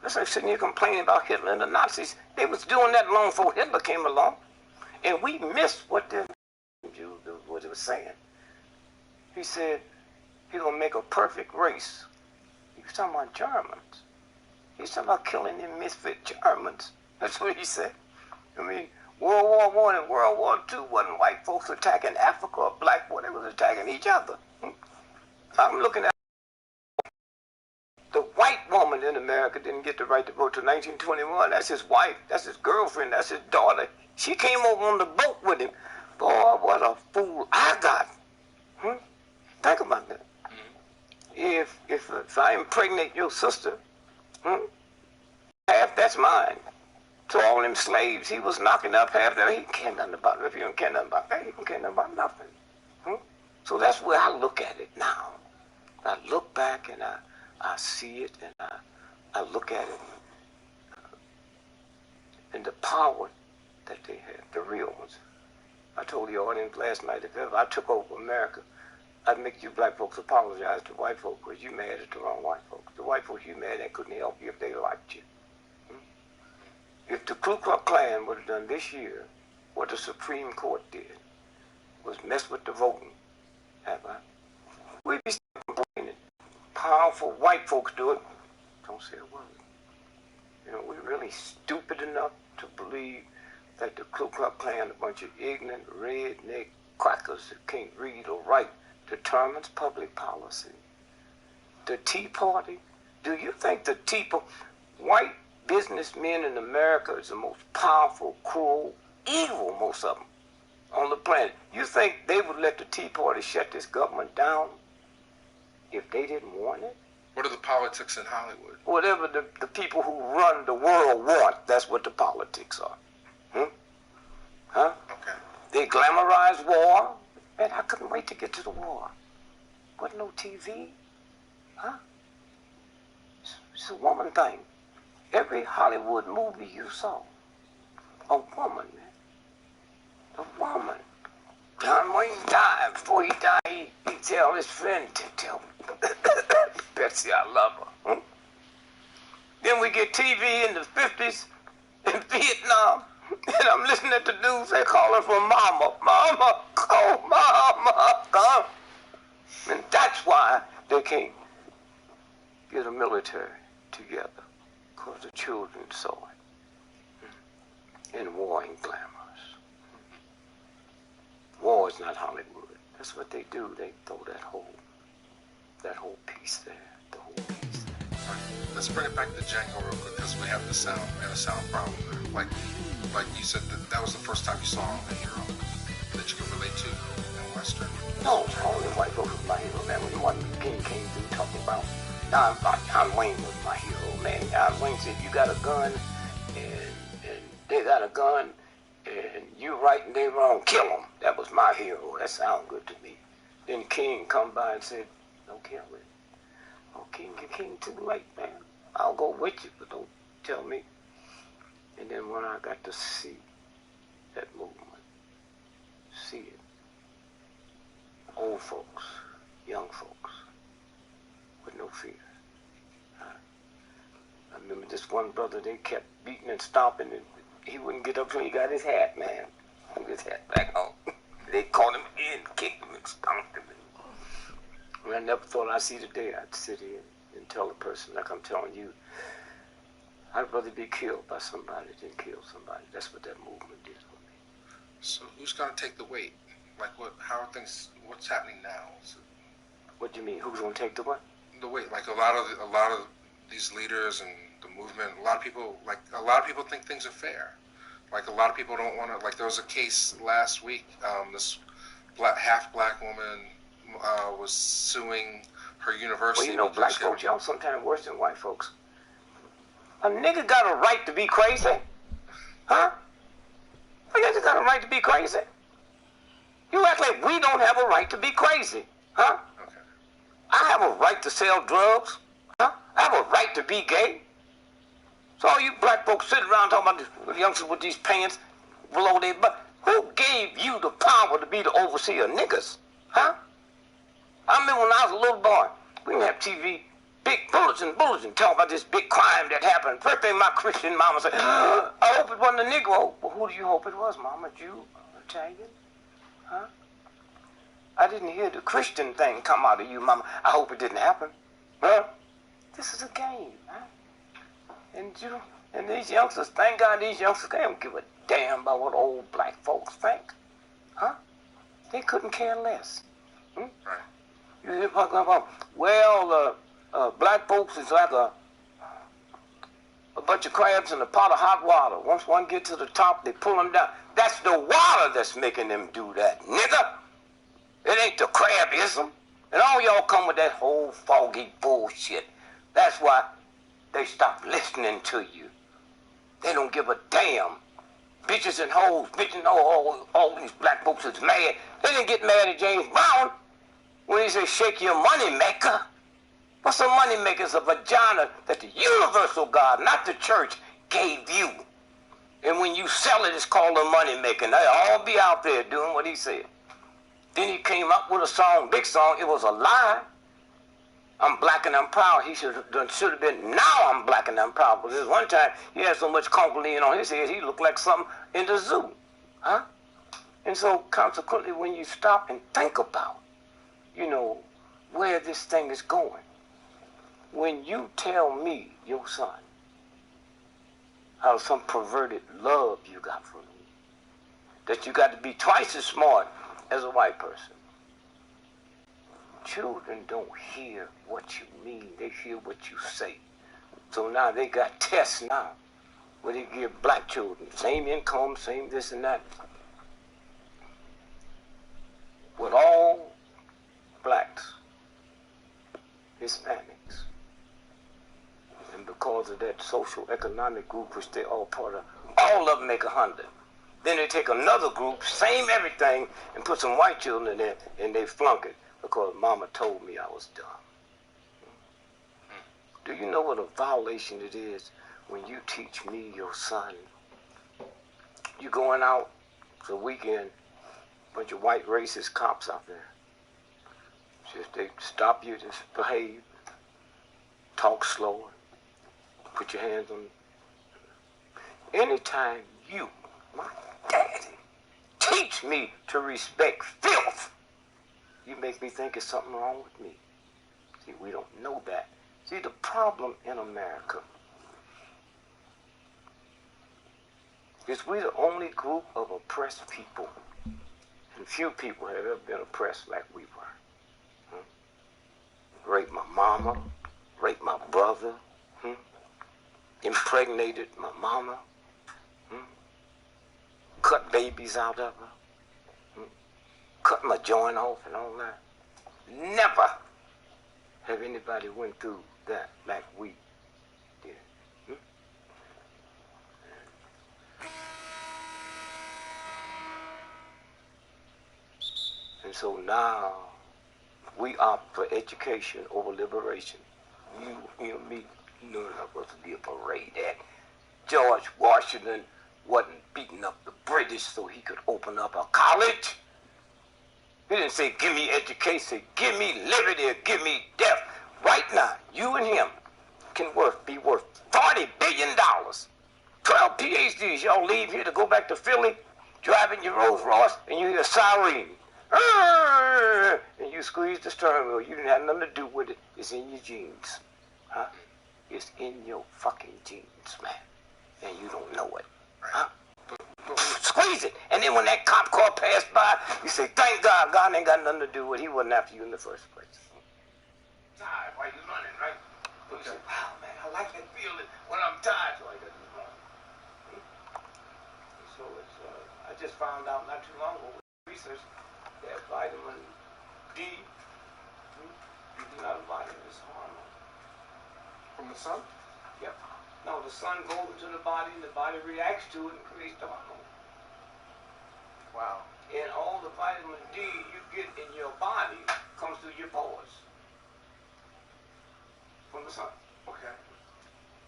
That's like sitting here complaining about Hitler and the Nazis. They was doing that long before Hitler came along. And we missed what they was saying. He said he's going to make a perfect race. He was talking about Germans. He was talking about killing them misfit Germans. That's what he said. I mean, World War I and World War II wasn't white folks attacking Africa or black folk. They was attacking each other. I'm looking at the white woman in America didn't get the right to vote till 1921. That's his wife. That's his girlfriend. That's his daughter. She came over on the boat with him. Boy, what a fool I got. Think about that. If I impregnate your sister, half that's mine. To all them slaves he was knocking up, half that he can't nothing about it. If you don't care nothing about that, he don't care nothing about nothing. So that's where I look at it now. I look back and I see it, and I look at it and the power that they had, the real ones. I told the audience last night, if ever I took over America, I'd make you black folks apologize to white folks because you mad at the wrong white folks. The white folks you mad at couldn't help you if they liked you. If the Ku Klux Klan would have done this year what the Supreme Court did, was mess with the voting, have I? We'd be still complaining. Powerful white folks do it. Don't say a word. You know, we're really stupid enough to believe that the Ku Klux Klan, a bunch of ignorant, redneck crackers that can't read or write, determines public policy. The Tea Party, do you think the white businessmen in America is the most powerful, cruel, evil, most of them, on the planet? You think they would let the Tea Party shut this government down if they didn't want it? What are the politics in Hollywood? Whatever the people who run the world want, that's what the politics are. Okay. They glamorize war. Man, I couldn't wait to get to the war. Wasn't no TV. It's a woman thing. Every Hollywood movie you saw, a woman, man. A woman. John Wayne died. Before he died, he tell his friend to tell Betsy I love her. Then we get TV in the 50s in Vietnam, and I'm listening to the news, they calling for mama. Mama, oh, mama, come. And that's why they can't get a military together, because the children saw it. And war ain't glamorous. War is not Hollywood. That's what they do. They throw that whole piece there. The whole piece there. All right. Let's bring it back to Django real quick, because we have the sound. We have a sound problem there. Like you said, that was the first time you saw a hero that you could relate to in Western. No, only white folks was my hero, man. When Martin Luther King came through talking about John Wayne was my hero, man. John Wayne said, you got a gun, and they got a gun, and you right and they wrong, kill them. That was my hero. That sounded good to me. Then King come by and said, don't kill me. Oh, King, you're King too late, man. I'll go with you, but don't tell me. And then when I got to see that movement, see it, old folks, young folks, with no fear, remember this one brother, they kept beating and stomping, and he wouldn't get up till he got his hat, man. His hat back on. They called him in, kicked him, and stomped him. And I never thought I'd see the day I'd sit here and tell a person like I'm telling you, I'd rather be killed by somebody than kill somebody. That's what that movement did for me. So who's gonna take the weight? Like how are things? What's happening now? What do you mean? Who's gonna take the what? The weight. Like a lot of these leaders and the movement. A lot of people think things are fair. Like a lot of people don't want to. Like there was a case last week. This half black woman was suing her university. Well, you know, black folks, y'all sometimes worse than white folks. A nigga got a right to be crazy, huh? A nigga got a right to be crazy. You act like we don't have a right to be crazy, huh? Okay. I have a right to sell drugs, huh? I have a right to be gay. So all you black folks sitting around talking about the youngsters with these pants below their butt, who gave you the power to be the overseer of niggas, huh? I remember when I was a little boy, we didn't have TV, big bulletin, talking about this big crime that happened. First thing my Christian mama said, I hope it wasn't a Negro. Well, who do you hope it was, Mama? Jew? Italian? Huh? I didn't hear the Christian thing come out of you, Mama. I hope it didn't happen. Huh? This is a game, huh? And these youngsters, thank God these youngsters, they don't give a damn about what old black folks think. Huh? They couldn't care less. Hmm? Right. You hear talking about, well, black folks is like a bunch of crabs in a pot of hot water. Once one gets to the top, they pull them down. That's the water that's making them do that, nigga. It ain't the crabism. And all y'all come with that whole foggy bullshit. That's why they stop listening to you. They don't give a damn. Bitches and hoes, bitches, all these black folks is mad. They didn't get mad at James Brown when he said, shake your money maker. What's a money maker? It's a vagina that the universal God, not the church, gave you. And when you sell it, it's called a money maker. And they all be out there doing what he said. Then he came up with a song, big song. It was a lie. I'm black and I'm proud. He should have been, now I'm black and I'm proud. But this one time, he had so much concholine on his head, he looked like something in the zoo. Huh? And so, consequently, when you stop and think about, you know, where this thing is going, when you tell me, your son, how some perverted love you got from me, that you got to be twice as smart as a white person. Children don't hear what you mean, they hear what you say. So now they got tests now where they give black children same income, same this and that. With all blacks, Hispanics, and because of that social economic group which they all part of, all of them make 100. Then they take another group, same everything, and put some white children in there, and they flunk it because Mama told me I was dumb. Do you know what a violation it is when you teach me, your son? You going out for the weekend, bunch of white racist cops out there. Just they stop you, just behave, talk slower, put your hands on. Anytime you, my daddy, teach me to respect filth, you make me think there's something wrong with me. See, we don't know that. See, the problem in America is we're the only group of oppressed people, and few people have ever been oppressed like we were. Raped my mama, raped my brother, impregnated my mama, cut babies out of her, cut my joint off and all that. Never have anybody went through that like we did. And so now we opt for education over liberation. You me, none of us be a parade that George Washington wasn't beating up the British so he could open up a college. He didn't say, give me education, he said, give me liberty or give me death. Right now, you and him can be worth 40 PhDs, y'all leave here to go back to Philly, driving your Rolls Royce, and you hear a siren. And you squeeze the steering wheel. You didn't have nothing to do with it. It's in your genes. Huh? It's in your fucking genes, man. And you don't know it. Huh? Squeeze it. And then when that cop car passed by, you say, thank God. God ain't got nothing to do with it. He wasn't after you in the first place. Tired while you're running, right? So you say, wow, man, I like that feeling when I'm tired. So I got to run. So it's, I just found out not too long ago with research that vitamin D is not a vitamin, it's a hormone. From the sun? Yep. No, the sun goes into the body and the body reacts to it and creates the hormone. Wow. And all the vitamin D you get in your body comes through your pores. From the sun. Okay.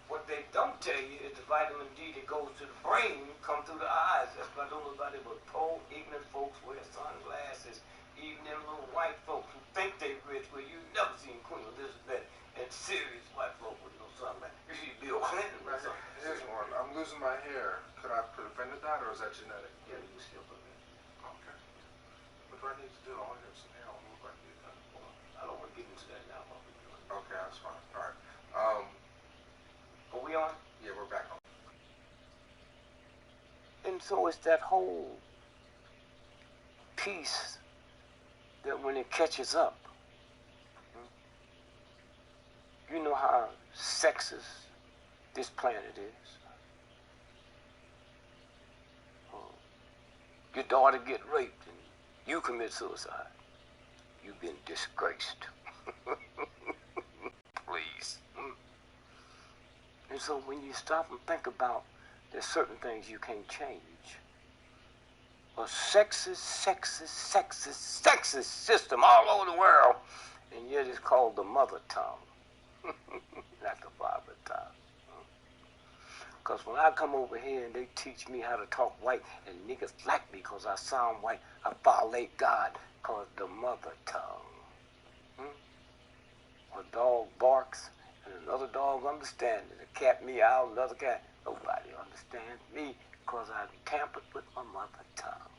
What they don't tell you is the vitamin D that goes to the brain comes through the eyes. That's why don't nobody but poor, ignorant folks wear sunglasses. Even them little white folks who think they rich, where you never seen Queen Elizabeth and serious white folk with no sunglasses. You see Bill Clinton with sunglasses. Here's one. I'm losing my hair. Could I prevent that, or is that genetic? Yeah, you can still prevent it. Okay. What do I need to do? I want to get some hair. I don't know if I can do that. I don't want to get into that now. Okay, that's fine. All right. Are we on? Yeah, we're back on. And so it's that whole piece that when it catches up, you know how sexist this planet is. Your daughter get raped and you commit suicide. You've been disgraced. Please. And so when you stop and think about there's certain things you can't change. A sexist system all over the world, and yet it's called the mother tongue, not the father tongue. Because when I come over here and they teach me how to talk white, and niggas like me because I sound white, I violate God because the mother tongue. A dog barks and another dog understands it. A cat meows, another cat. Nobody understands me because I tampered with my mother tongue,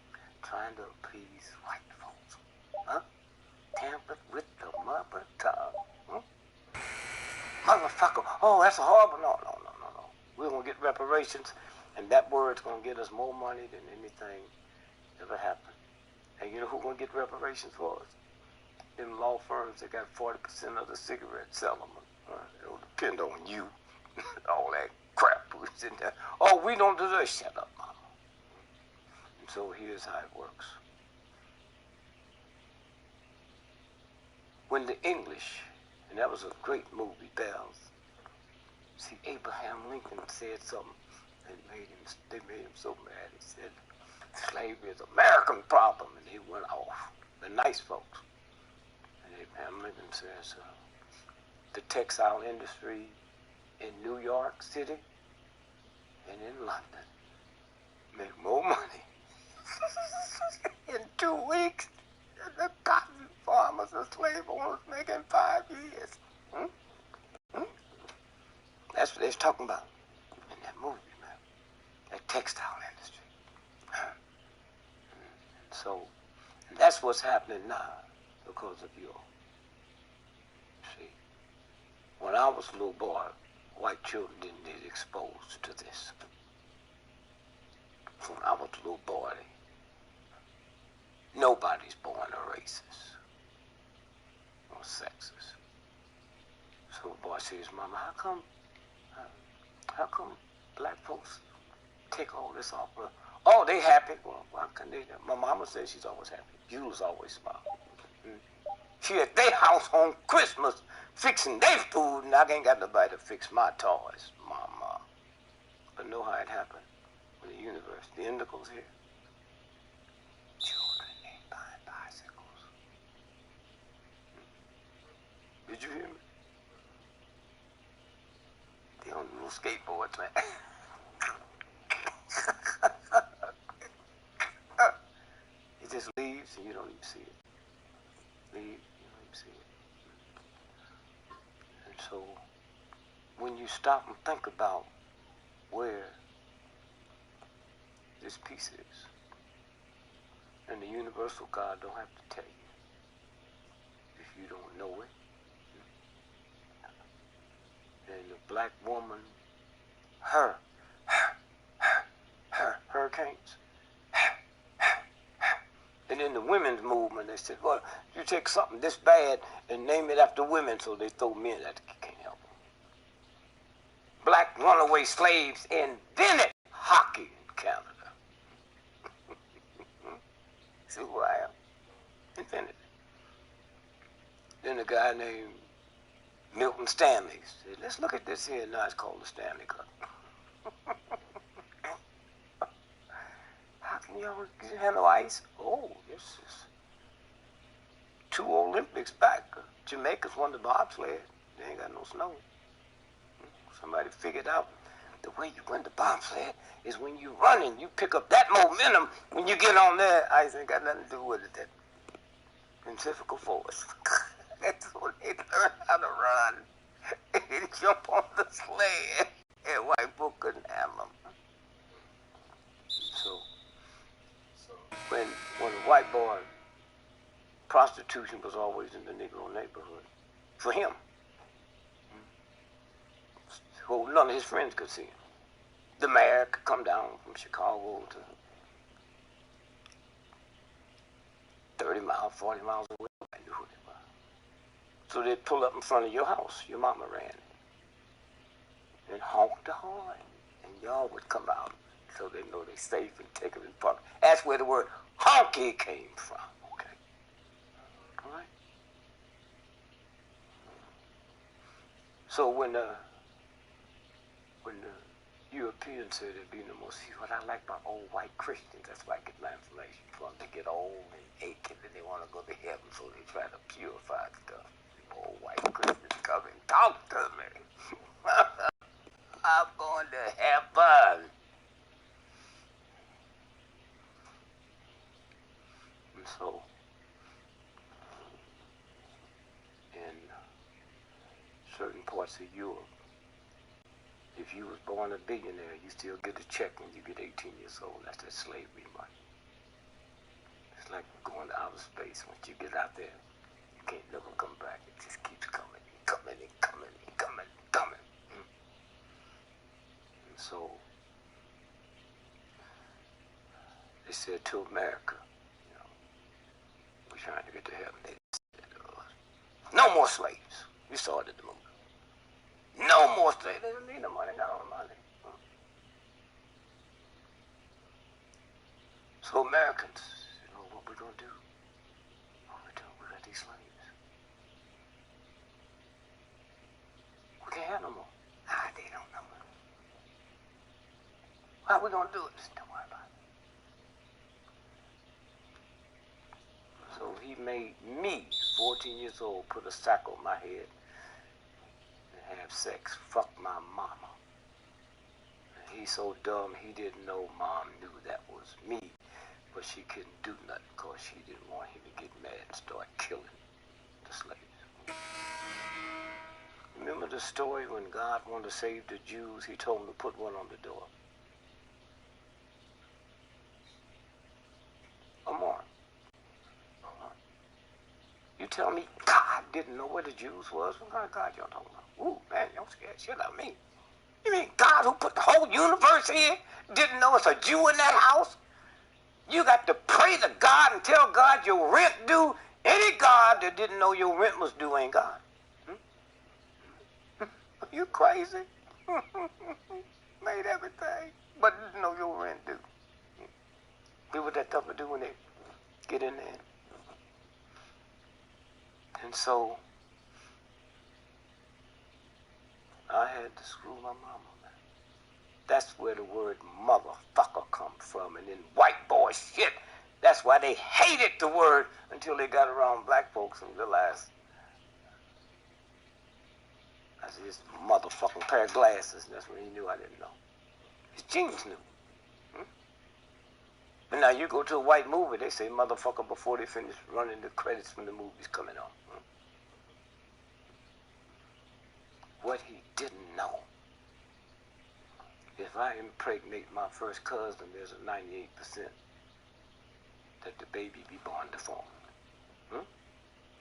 trying to please white folks. Huh? Tampered with the mother tongue. Motherfucker. Oh, that's a horrible. No. We're going to get reparations, and that word's going to get us more money than anything ever happened. And you know who's going to get reparations for us? Them law firms that got 40% of the cigarette settlement. It'll depend on you. All that crap was in there. Oh, we don't deserve. Shut up, mama. And so here's how it works. When the English, and that was a great movie, Bells. See, Abraham Lincoln said something that they made him so mad. He said, slavery is an American problem, and they went off. The nice folks. And Abraham Lincoln says, the textile industry in New York City and in London make more money in 2 weeks than the cotton farmers and slave owners make in 5 years. That's what they was talking about in that movie, man. That textile industry. So, and that's what's happening now because of you. See, when I was a little boy, white children didn't get exposed to this. When I was a little boy, nobody's born a racist or sexist. So the boy says, Mama, how come black folks take all this off? Oh, they happy. Well, why can they? My mama says she's always happy. Jules always smile. She at their house on Christmas fixing their food, and I ain't got nobody to fix my toys, Mama. But know how it happened with the universe. The indicals here. Children ain't buying bicycles. Did you hear me? They on little skateboards, man. It just leaves and you don't even see it. Leaves, you don't even see it. And so, when you stop and think about where this peace is. And the universal God don't have to tell you if you don't know it. And the black woman, her hurricanes. And in the women's movement, they said, well, you take something this bad and name it after women, so they throw men at it. You can't help them. Black runaway slaves invented hockey in Canada. See who I am? Invented it. Then a guy named Milton Stanley said, let's look at this here. Now it's called the Stanley Cup. How can y'all handle ice? Oh, this is 2 Olympics back. Jamaica's won the bobsled. They ain't got no snow. Somebody figured out the way you win the bobsled is when you running. You pick up that momentum when you get on there. Ice ain't got nothing to do with it. That centrifugal force. That's when they learn how to run and jump on the sled. And white folk couldn't handle them. So when a white boy, prostitution was always in the Negro neighborhood. For him. So none of his friends could see him. The mayor could come down from Chicago to 30 miles, 40 miles away. I knew who they were. So they'd pull up in front of your house. Your mama ran. And honk the horn. And y'all would come out. So they know they're safe and take them in park. That's where the word honky came from. Okay. All right. So when the Europeans said there'd be no more see what I like about old white Christians, that's why I get my information from. They get old and aching and they want to go to heaven, so they try to purify stuff. Old white Christians come and talk to me. I'm going to heaven. And so, in certain parts of Europe, if you was born a billionaire, you still get a check when you get 18 years old. That's that slavery money. It's like going to outer space. Once you get out there, you can't never come back. It just keeps coming and coming and coming and coming and coming. And so, they said to America, you know, we're trying to get to heaven. They said to us, no more slaves. We saw it in the movie. No more slaves. They didn't need the money, got all the money. So Americans, you know, what we gonna do? What we do? We got these slaves. We can't have no more. They don't know. How we gonna do it? Just don't worry about it. So he made me, 14 years old, put a sack on my head and have sex. Fuck my mama. And he's so dumb he didn't know mom knew that was me. But she couldn't do nothing because she didn't want him to get mad and start killing the slaves. Remember the story when God wanted to save the Jews? He told them to put one on the door. Amor. You tell me God didn't know where the Jews was? What kind of God y'all talking about? Ooh, man, y'all scared shit out of me. You mean God who put the whole universe here didn't know it's a Jew in that house? You got to pray to God and tell God your rent due. Any God that didn't know your rent was due ain't God. Are you crazy? Made everything, but didn't know your rent due. See what that tough to do when they get in there. And so, I had to screw my mama, man. That's where the word motherfucker comes from. And then white boy shit. That's why they hated the word until they got around black folks and realized that's his motherfucking pair of glasses. And that's when he knew I didn't know. His jeans knew. And now you go to a white movie, they say motherfucker before they finish running the credits when the movie's coming on. What he didn't know is if I impregnate my first cousin, there's a 98% that the baby be born deformed.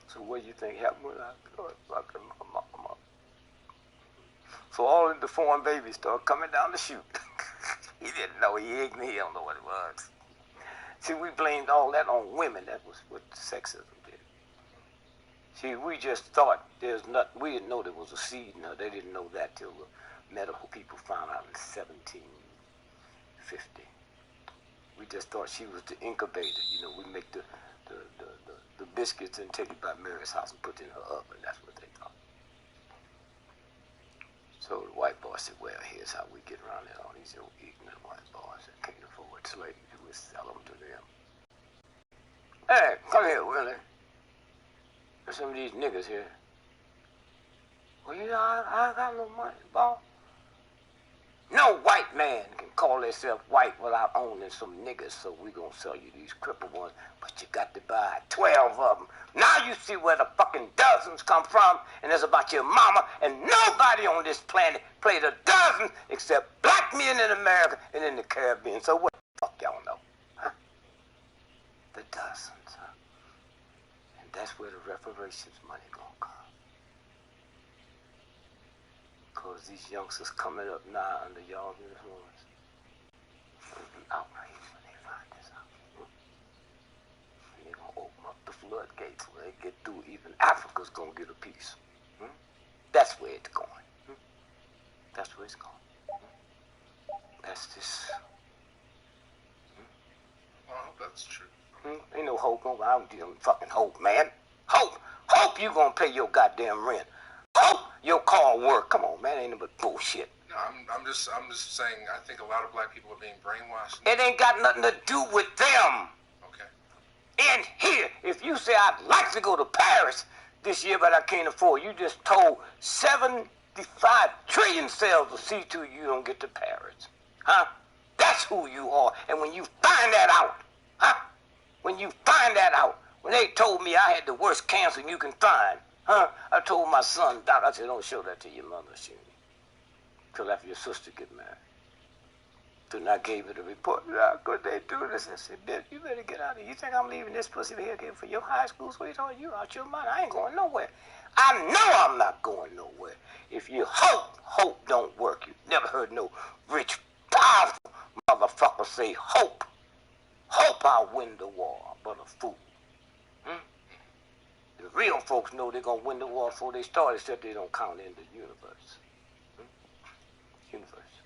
So what do you think happened when I started fucking my mama? So all the deformed babies started coming down the chute. He didn't know, he ignorant, he don't know what it was. See, we blamed all that on women. That was what sexism did. See, we just thought there's nothing, we didn't know there was a seed in her. They didn't know that till the medical people found out in 1750. We just thought she was the incubator. You know, we make the biscuits and take it by Mary's house and put it in her oven. That's what they thought. So the white boy said, well, here's how we get around it. All these old ignorant white boys that can't afford slaves, we sell them to them. Hey, come here, Willie. There's some of these niggas here. Well, you know, I got no money, boss. No white man can call themselves white without owning some niggas, so we gonna sell you these crippled ones, but you got to buy 12 of them. Now you see where the fucking dozens come from, and it's about your mama, and nobody on this planet played a dozen except black men in America and in the Caribbean. So what the fuck y'all know? Huh? The dozens, huh? And that's where the reparations money gonna come. Because these youngsters coming up now under y'all influence will be outraged when they find this out. And they're going to open up the floodgates when they get through. Even Africa's going to get a piece. That's where it's going. That's where it's going. That's this. Well, that's true. Ain't no hope. I don't deal with fucking hope, man. Hope. Hope you going to pay your goddamn rent. Hope your car work. Come on, man, ain't no but bullshit. No, I'm just saying. I think a lot of black people are being brainwashed. It ain't got nothing to do with them. Okay. And here, if you say I'd like to go to Paris this year, but I can't afford, you just told 75 trillion cells to see to you don't get to Paris, huh? That's who you are. And when you find that out, huh? When you find that out, when they told me I had the worst cancer you can find. Huh? I told my son, Doc, I said, don't show that to your mother, till after your sister get married. Then I gave her the report. How could they do this? I said, Bill, you better get out of here. You think I'm leaving this pussy here for your high school sweetheart? You out your mind. I ain't going nowhere. I know I'm not going nowhere. If you hope don't work. You've never heard no rich, powerful motherfucker say hope. Hope I'll win the war, but a fool. The real folks know they're going to win the war before they start, except they don't count in the universe. Universe.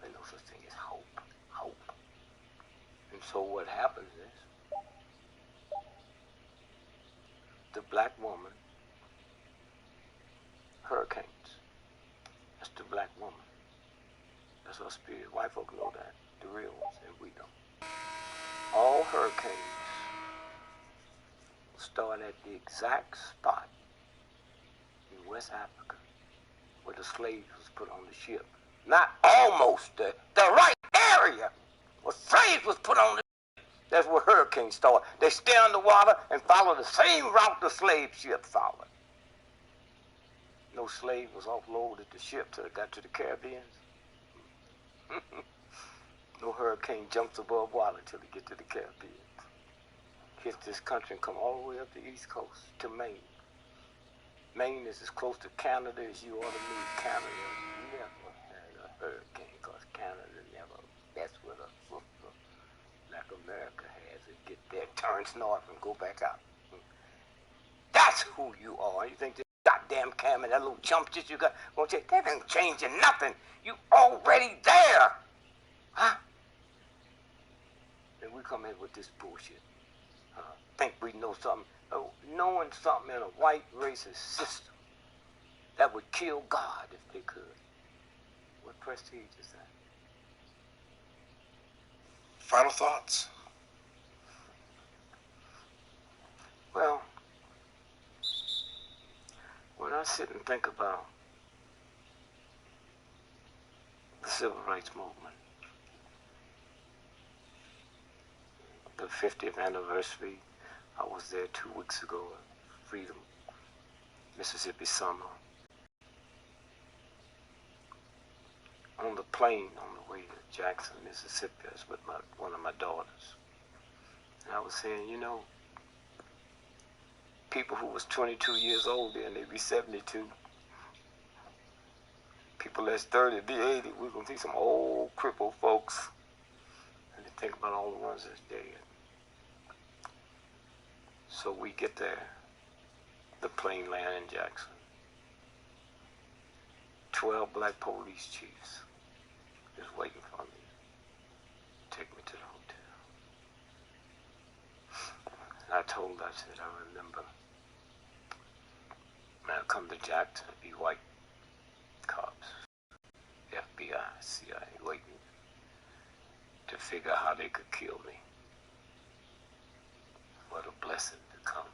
There's no such thing as hope. Hope. And so what happens is, the black woman, hurricanes. That's the black woman. That's her spirit. White folk know that. The real ones, and we don't. All hurricanes start at the exact spot in West Africa where the slaves was put on the ship. Not almost the right area where slaves was put on the ship. That's where hurricanes start. They stay underwater and follow the same route the slave ship followed. No slave was offloaded the ship till it got to the Caribbean. No hurricane jumps above water till it get to the Caribbean. Hit this country and come all the way up the East Coast to Maine. Maine is as close to Canada as you ought to meet. Canada never had a hurricane because Canada never messed with a sister like America has. It get there, turns north and go back out. That's who you are. You think this goddamn Cam and that little chump shit you got gonna change? That ain't changing nothing. You already there. Huh? And we come in with this bullshit. Think we know something. Knowing something in a white racist system that would kill God if they could. What prestige is that? Final thoughts. Well, when I sit and think about the civil rights movement, the 50th anniversary, I was there 2 weeks ago at Freedom, Mississippi Summer. on the plane on the way to Jackson, Mississippi. I was with one of my daughters. And I was saying, you know, people who was 22 years old then, they be 72. People that's 30 be 80. We're going to see some old crippled folks. And they think about all the ones that's dead. So we get there. The plane land in Jackson. 12 black police chiefs is waiting for me. Take me to the hotel. And I told her, I said, I remember when I come to Jackson, it'd be white cops, FBI, CIA, waiting to figure out how they could kill me. What a blessing to come.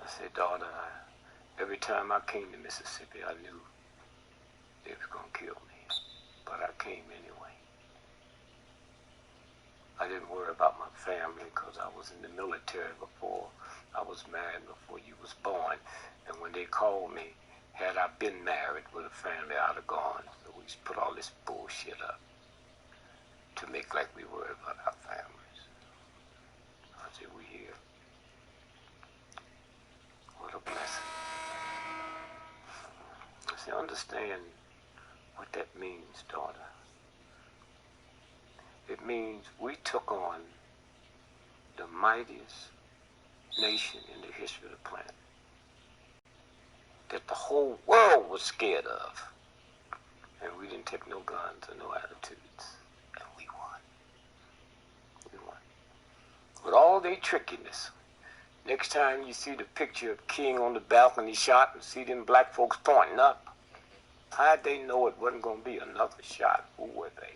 I said, daughter, every time I came to Mississippi, I knew they were going to kill me. But I came anyway. I didn't worry about my family because I was in the military before I was married, before you was born. And when they called me, had I been married with a family, I'd have gone. So we put all this bullshit up to make like we worry about our families. I said, we here. What a blessing. I said, understand what that means, daughter. It means we took on the mightiest nation in the history of the planet that the whole world was scared of. And we didn't take no guns or no attitudes. And we won. We won. With all their trickiness, next time you see the picture of King on the balcony shot and see them black folks pointing up, how'd they know it wasn't going to be another shot? Who were they?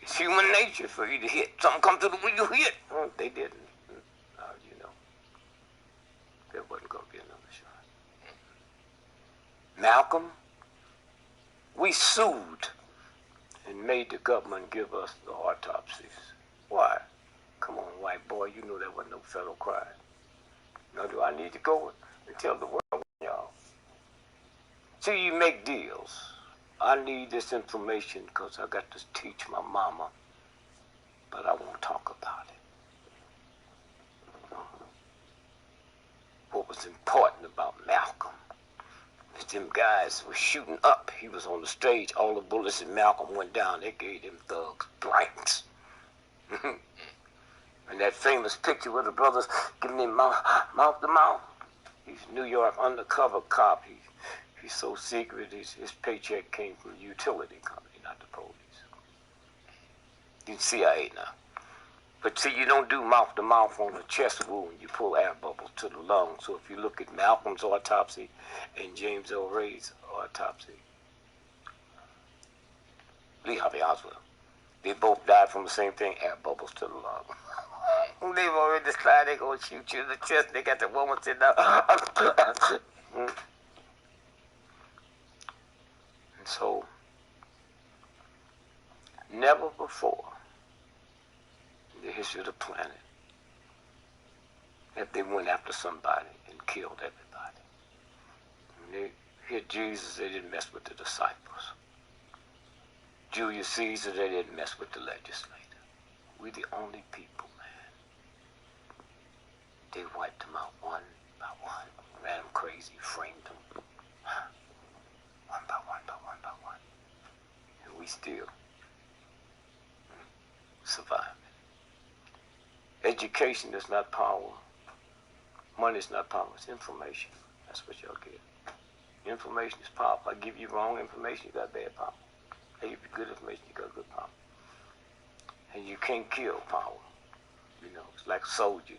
It's human nature for you to hit. Something come through the way you hit. They didn't. You know, there wasn't going to be another shot. Malcolm, we sued and made the government give us the autopsies. Why? Come on, white boy, you know that wasn't no federal crime. Now do I need to go and tell the world, y'all? See, you make deals. I need this information because I got to teach my mama, but I won't talk about it. What was important about Malcolm is them guys were shooting up. He was on the stage. All the bullets in Malcolm went down. They gave them thugs blanks. And that famous picture with the brothers giving him mouth to mouth. He's a New York undercover cop. He's so secret, his paycheck came from a utility company, not the police. He's CIA now. But see, you don't do mouth to mouth on the chest wound. You pull air bubbles to the lungs. So if you look at Malcolm's autopsy and James L. Ray's autopsy, Lee Harvey Oswald, they both died from the same thing, air bubbles to the lung. They've already decided they're going to shoot you in the chest. They got the woman sitting down. And so, never before in the history of the planet have they went after somebody and killed everybody. When they hit Jesus, they didn't mess with the disciples. Julius Caesar, they didn't mess with the legislator. We're the only people, man. They wiped them out one by one, ran them crazy, framed them. One by one by one by one. And we still surviving. Education is not power. Money is not power. It's information. That's what y'all get. Information is power. If I give you wrong information, you got bad power. I give you good information, you got good power. And you can't kill power. You know, it's like a soldier.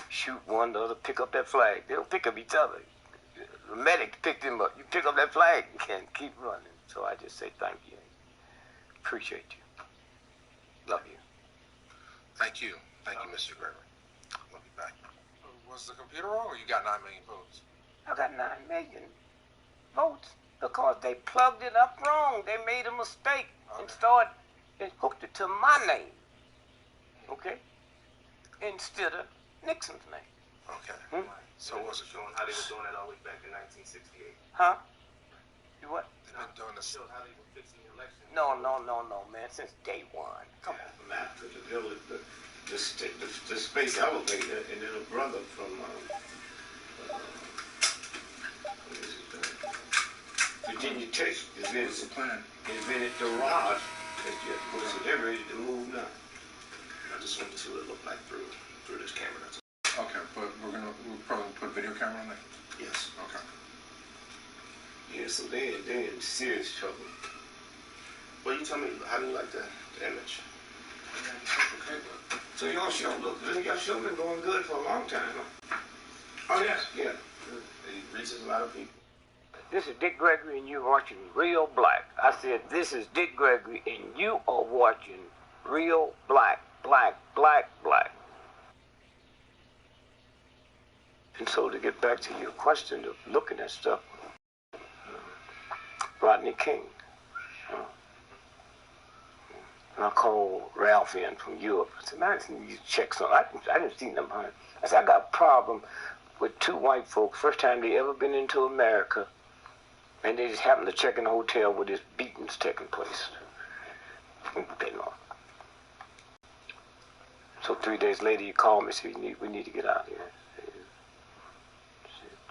Shoot one, the other pick up that flag. They don't pick up each other. The medic picked him up. You pick up that flag, you can't keep running. So I just say thank you. Appreciate you. Love you. Thank you. Thank you, Mr. Gregory. We'll be back. Was the computer wrong or you got 9 million votes? I got 9 million votes because they plugged it up wrong. They made a mistake and hooked it to my name. Okay? Instead of Nixon's name. Okay. So what was it doing? How they were doing that all the way back in 1968. Huh? You what? They've been doing this. No, man. Since day one. Come on, man. The space elevator, and then a brother from Virginia Tech invented the rod. So they're ready to move now. I just want to see what it looked like through this camera. That's all. Okay, but we'll probably put a video camera on there? Yes. Okay. Yeah, so they're in serious trouble. Well, you tell me, how do you like the image? Okay, so your show been going good for a long time, huh? Oh, yes. Yeah. It reaches a lot of people. This is Dick Gregory, and you're watching Real Black. I said, this is Dick Gregory, and you are watching Real Black, Black, Black, Black. And so to get back to your question of looking at stuff, Rodney King. And I called Ralph in from Europe. I said, man, I just need you to check something. I didn't see them. I said, I got a problem with two white folks, first time they ever been into America, and they just happened to check in a hotel where this beating's taking place. So 3 days later, he called me and said, we need to get out of here.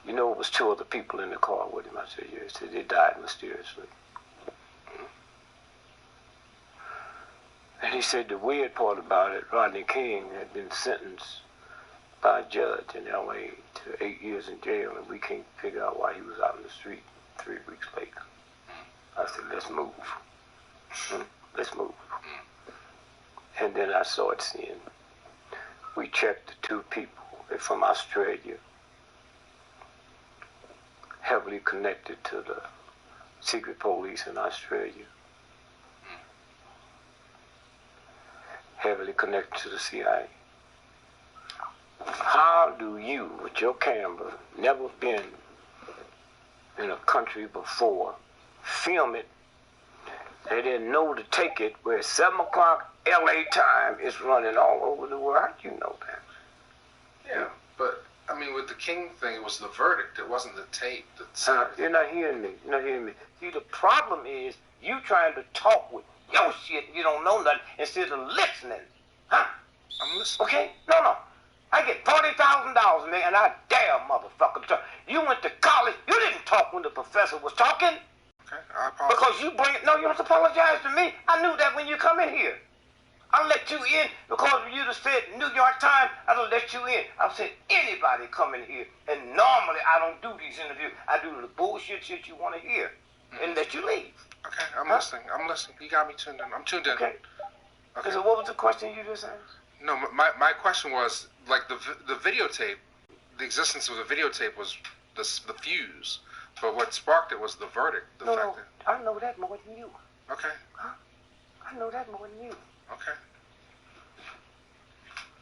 You know, it was two other people in the car with him. I said, yeah. He said, they died mysteriously. And he said the weird part about it, Rodney King had been sentenced by a judge in L.A. to 8 years in jail, and we can't figure out why he was out in the street 3 weeks later. I said, let's move. Let's move. And then I started seeing, we checked the two people. They're from Australia, heavily connected to the secret police in Australia, heavily connected to the CIA. How do you, with your camera, never been in a country before, film it, and then know to take it where 7 o'clock LA time is running all over the world? How do you know that? Yeah, but I mean, with the King thing, it was the verdict. It wasn't the tape. You're not hearing me. You're not hearing me. See, the problem is you trying to talk with your shit. You don't know nothing instead of listening. Huh? I'm listening. Okay? No. I get $40,000, man, and I dare motherfucker talk. You went to college. You didn't talk when the professor was talking. Okay, I apologize. Because you bring it. No, you don't apologize to me. I knew that when you come in here. I let you in because you just said New York Times. I don't let you in. I said anybody come in here, and normally I don't do these interviews. I do the bullshit shit you want to hear, and let you leave. Okay, I'm listening. I'm listening. You got me tuned in. I'm tuned in. Okay. So what was the question you just asked? No, my question was, like, the videotape, the existence of the videotape was the fuse, but what sparked it was the verdict. No, I know that more than you. Okay. Huh? I know that more than you. Okay.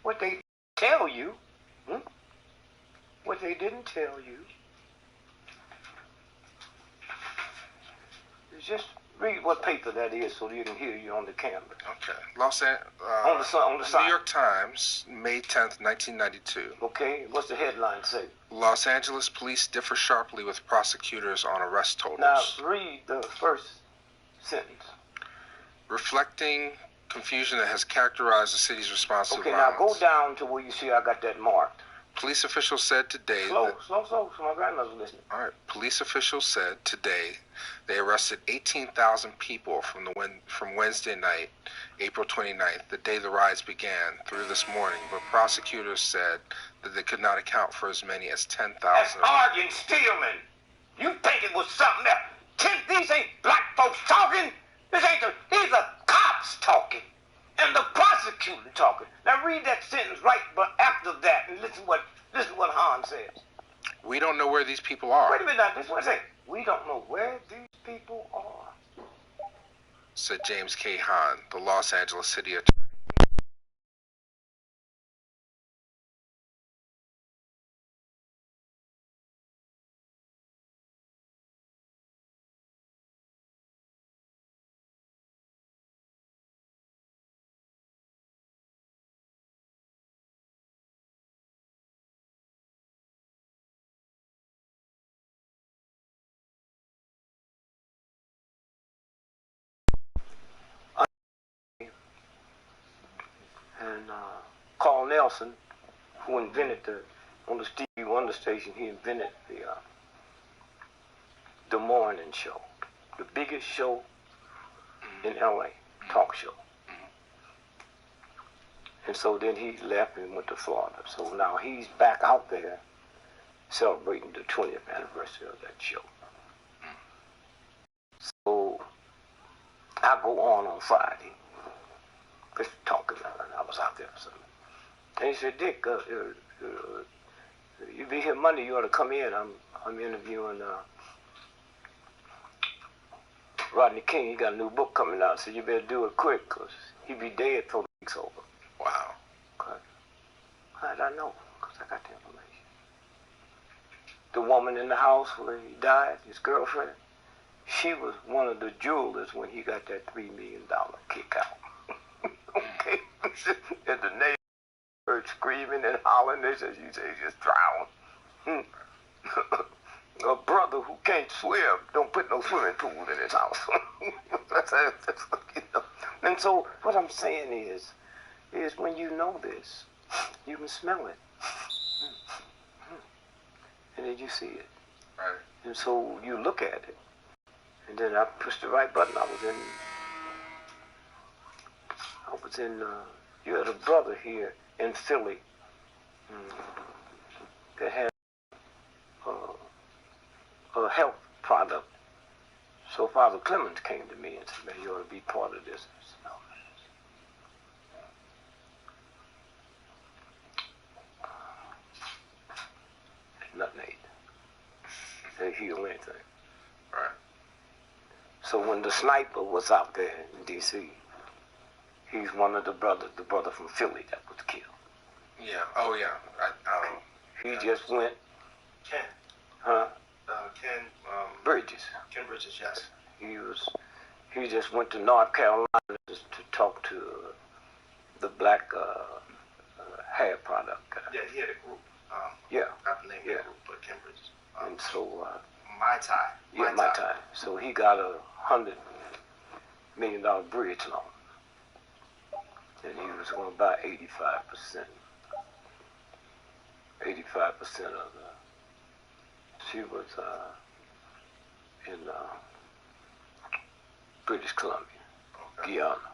What they tell you, what they didn't tell you, is just read what paper that is so you can hear you on the camera. Okay. On the side. New York Times, May 10th, 1992. Okay. What's the headline say? Los Angeles police differ sharply with prosecutors on arrest totals. Now read the first sentence. Reflecting confusion that has characterized the city's response to violence. Okay, now go down to where you see I got that marked. Police officials said today... Slow, so my grandmother's listening. All right. Police officials said today they arrested 18,000 people from Wednesday night, April 29th, the day the riots began, through this morning, but prosecutors said that they could not account for as many as 10,000. That's arguing, stealing. You think it was something else. These ain't black folks talking. These are cops talking. And the prosecutor talking. Now read that sentence right after that and listen what Hahn says. We don't know where these people are. Wait a minute now, this is what I say. We don't know where these people are, said James K. Hahn, the Los Angeles city attorney. And Carl Nelson, who invented on the Stevie Wonder station, he invented the morning show, the biggest show in LA, talk show. And so then he left and went to Florida. So now he's back out there celebrating the 20th anniversary of that show. So I go on Friday, just talking, and I was out there for something. And he said, Dick, you be here Monday, you ought to come in. I'm interviewing Rodney King. He got a new book coming out, so you better do it quick, because he'll be dead before the week's over. Wow. How did I know? Because I got the information. The woman in the house where he died, his girlfriend, she was one of the jewelers when he got that $3 million kick out. Okay? And the neighbors heard screaming and hollering. They said, he just drowned. A brother who can't swim don't put no swimming pool in his house. And so what I'm saying is when you know this, you can smell it. And then you see it. Right. And so you look at it. And then I pushed the right button. I was in you had a brother here in Philly that had a health product. So Father Clemens came to me and said, man, you ought to be part of this. I said, no, man. Nothing ain't. They heal anything. Right. So when the sniper was out there in D.C., he's one of the brother from Philly that was killed. Yeah. Oh, yeah. He just went. Ken. Huh? Ken. Bridges. Ken Bridges, yes. He just went to North Carolina to talk to the black hair product guy. Yeah, he had a group. Yeah. I have to name that group, but Ken Bridges. And so. Mai Tai. Yeah, Mai Tai. So he got $100 million bridge loan. And he was going to buy 85%. 85% of she was in British Columbia, Guyana.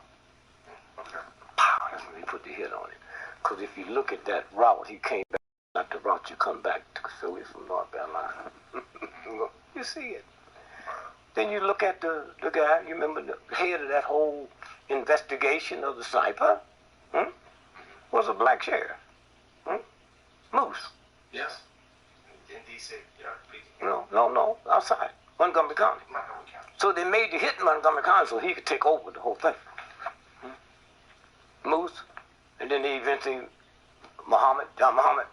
Okay. Pow, that's when he put the hit on him. Because if you look at that route, he came back, not the route you come back to Philly from North Carolina. You see it. Then you look at the guy, you remember the head of that whole investigation of the sniper? Was a black sheriff. Moose. Yes. In D.C. Yeah. No, outside. Montgomery County. So they made the hit in Montgomery County so he could take over the whole thing. Moose. And then they eventually, John Muhammad.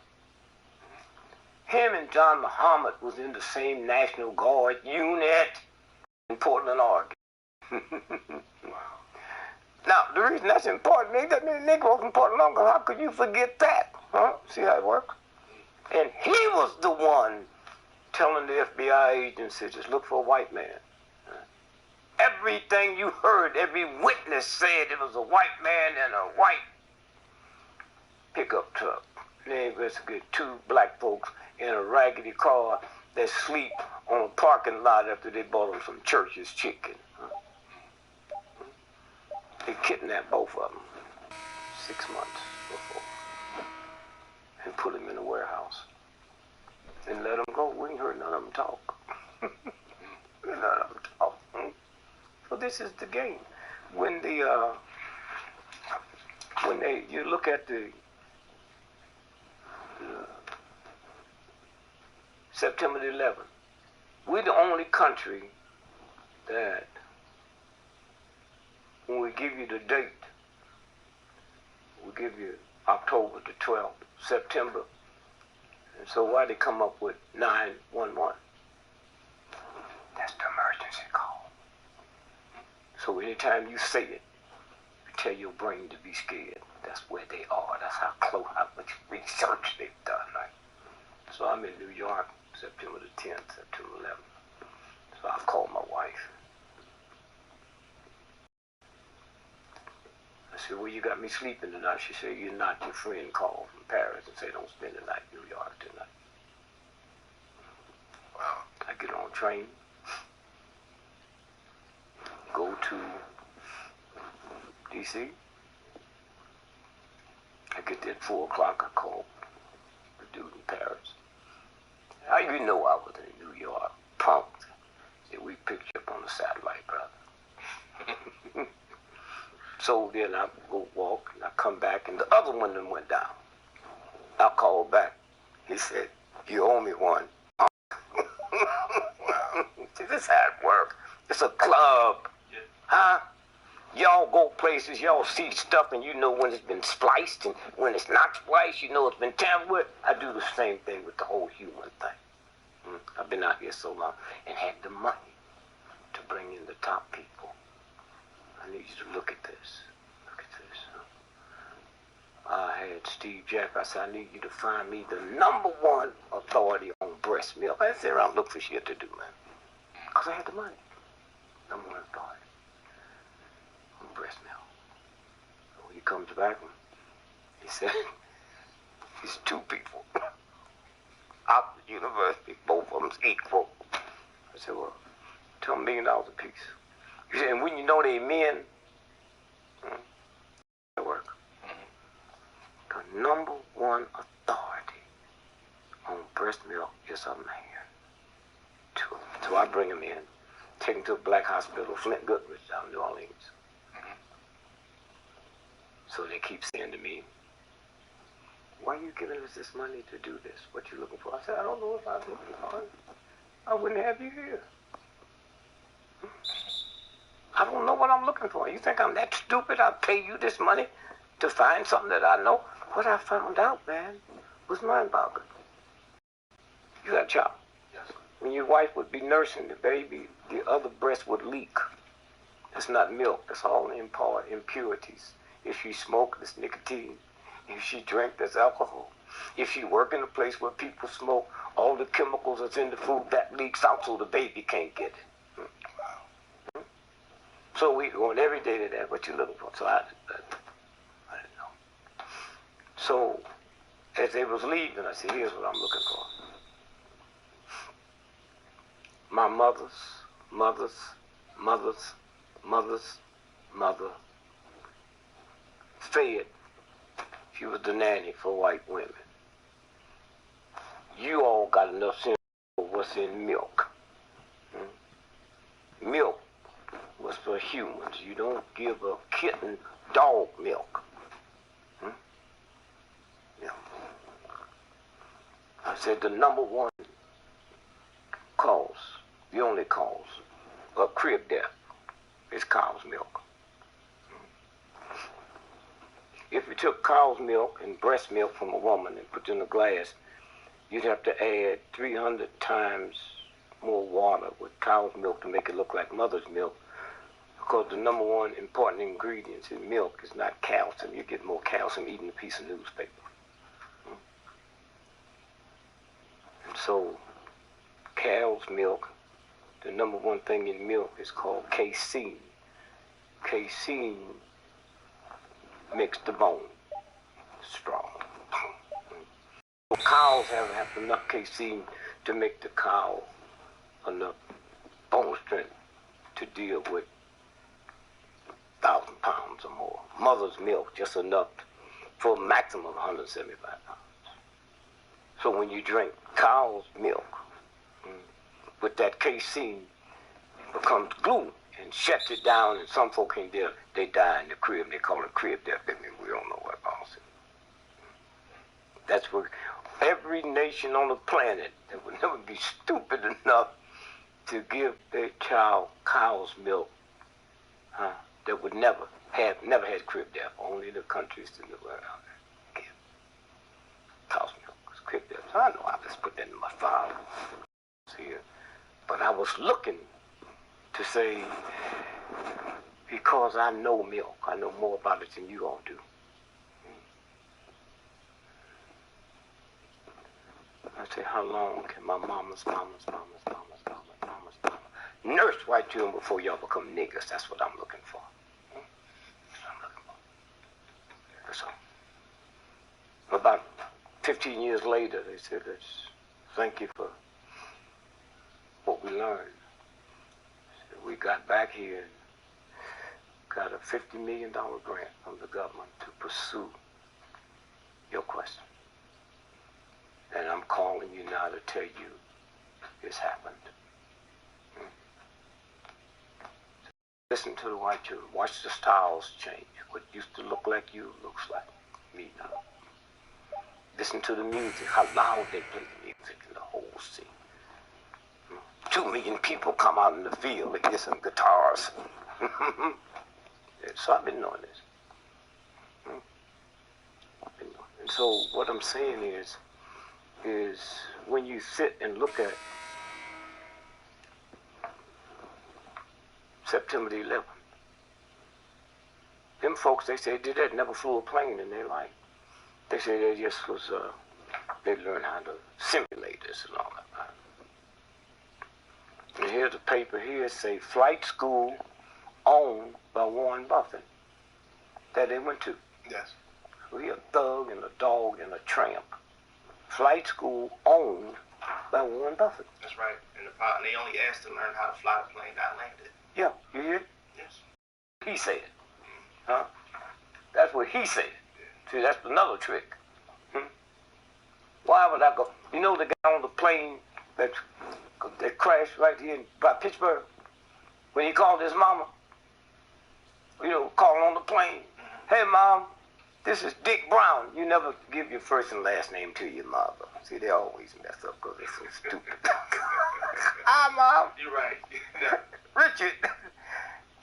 Him and John Muhammad was in the same National Guard unit in Portland, Oregon. Now, the reason that's important, that many Negroes in Portland, Oregon, how could you forget that? Huh? See how it works? And he was the one telling the FBI agency, just look for a white man. Everything you heard, every witness said it was a white man and a white pickup truck. They investigated 2 black folks in a raggedy car that sleep on a parking lot after they bought them some Church's chicken. They kidnapped both of them 6 months before and put them in a warehouse and let them go. We ain't heard none of them talk. None of them talk. So this is the game. When you look at the September the 11th, we're the only country that when we give you the date, we give you October the 12th, September. And so why they come up with 911? That's the emergency call. So anytime you say it, you tell your brain to be scared. That's where they are. That's how close, how much research they've done, right? So I'm in New York, September the 10th, September 11th. So I've called my wife. I said, well, you got me sleeping tonight. She said, you're not. Your friend called from Paris and said, don't spend the night in New York tonight. Wow. I get on a train, go to D.C. I get there at 4 o'clock. I call the dude in Paris. How you know I was in New York? Pumped. Said, we picked you up on the satellite, brother. So then I go walk, and I come back, and the other one then went down. I called back. He said, you owe me one. See, this is how it works. It's a club. Yeah. Huh? Y'all go places, y'all see stuff, and you know when it's been spliced, and when it's not spliced, you know it's been tampered with. I do the same thing with the whole human thing. I've been out here so long and had the money to bring in the top people. I need you to look at this. Look at this. I had Steve Jack. I said, I need you to find me the #1 authority on breast milk. I said, around look for shit to do, man. Because I had the money. #1 authority on breast milk. So he comes back and he said, it's 2 people. Out the university, both of them's equal. I said, well, $2 million a piece. He said, and when you know they men, it work. The #1 authority on breast milk is a man. So I bring him in, take him to a black hospital, Flint Goodrich, down in New Orleans. So they keep saying to me, why are you giving us this money to do this? What you looking for? I said, I don't know if I was looking for it. I wouldn't have you here. I don't know what I'm looking for. You think I'm that stupid? I'll pay you this money to find something that I know? What I found out, man, was mind-boggling. You got a child. Yes. When your wife would be nursing the baby, the other breast would leak. It's not milk. It's all impurities. If she smoked, it's nicotine. If she drank, there's alcohol. If she work in a place where people smoke, all the chemicals that's in the food, that leaks out so the baby can't get it. So we going every day to that, what you looking for? So I didn't know. So as they was leaving, I said, here's what I'm looking for. My mother's mother fed. She was the nanny for white women. You all got enough sense for what's in milk. Milk was for humans. You don't give a kitten dog milk. Yeah. I said the #1 cause, the only cause of crib death is cow's milk. If you took cow's milk and breast milk from a woman and put it in a glass, you'd have to add 300 times more water with cow's milk to make it look like mother's milk, because the #1 important ingredient in milk is not calcium. You get more calcium eating a piece of newspaper. And so cow's milk, the #1 thing in milk is called casein. Casein makes the bone strong. So cows have enough casein to make the cow enough bone strength to deal with 1,000 pounds or more. Mother's milk, just enough for a maximum of 175 pounds. So when you drink cow's milk with that casein, it becomes glue and shuts it down, and some folk in there, they die in the crib. They call it crib death. I mean, we don't know what else. That's what every nation on the planet that would never be stupid enough to give their child cow's milk, that would never had crib death. Only the countries in the world give cow's milk. It's crib death. So I know I just put that in my file here, but I was looking to say, because I know milk, I know more about it than you all do. I say, how long can my mama's nurse white children before y'all become niggas? That's what I'm looking for. or so. About 15 years later, they said, thank you for what we learned. So we got back here and got a $50 million grant from the government to pursue your question. And I'm calling you now to tell you it's happened. Listen to the white children. Watch the styles change. What used to look like you looks like me now. Listen to the music, how loud they play the music in the whole scene. 2 million people come out in the field and hear some guitars. So I've been doing this. And so what I'm saying is when you sit and look at September the 11th, them folks, they say they never flew a plane in their life. They say they just was, they learned how to simulate this and all that. And here's the paper here, say flight school owned by Warren Buffett that they went to. Yes. So he a thug and a dog and a tramp. Flight school owned by Warren Buffett. That's right. And they only asked to learn how to fly the plane that landed. Yeah, you hear it? Yes. He said. Huh? That's what he said. See, that's another trick. Why would I go? You know the guy on the plane that crashed right here by Pittsburgh? When he called his mama, you know, calling on the plane. Hey, Mom, this is Dick Brown. You never give your first and last name to your mother. See, they always mess up because they're so stupid. Hi, Mom. You're right. Richard,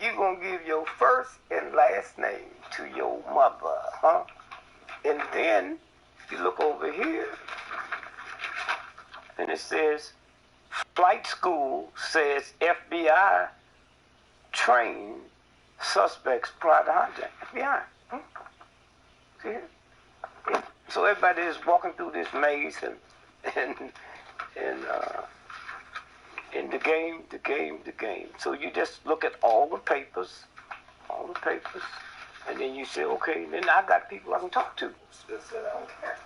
you gonna give your first and last name to your mother, huh? And then you look over here, and it says, flight school says FBI trained suspects prior to hijack. FBI. See here? Yeah. So everybody is walking through this maze and the game. So you just look at all the papers, and then you say, okay, then I got people I can talk to.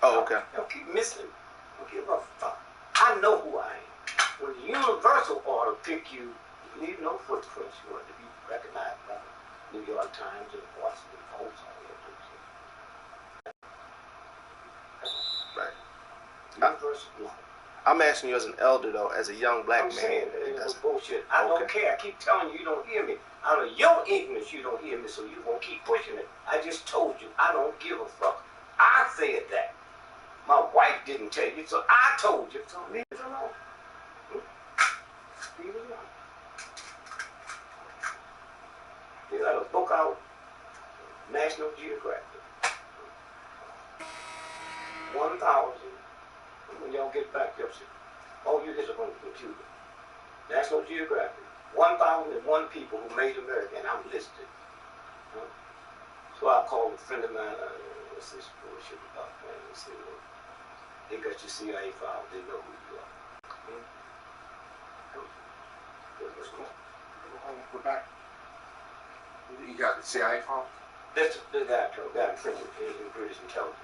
Oh, okay. Don't keep missing. Don't give a fuck. I know who I am. When Universal ought to pick you, leave no footprints. You want to be recognized by the New York Times and the Washington Post. Right. Universal. No. I'm asking you as an elder, though, as a young black man. I'm saying that's bullshit. I don't care. I keep telling you, you don't hear me. Out of your ignorance, you don't hear me, so you won't keep pushing it. I just told you, I don't give a fuck. I said that. My wife didn't tell you, so I told you. So leave it alone. Leave it alone. You got a book out, National Geographic. 1,000. When y'all get back up, all you guys are on the computer. National Geographic. 1,001 people who made America, and I'm listed. So I called a friend of mine, what's this bullshit about, man? They said, well, they got your CIA file, they know who you are. Let's go. We're back. You got the CIA file? That's the guy in French, in British intelligence.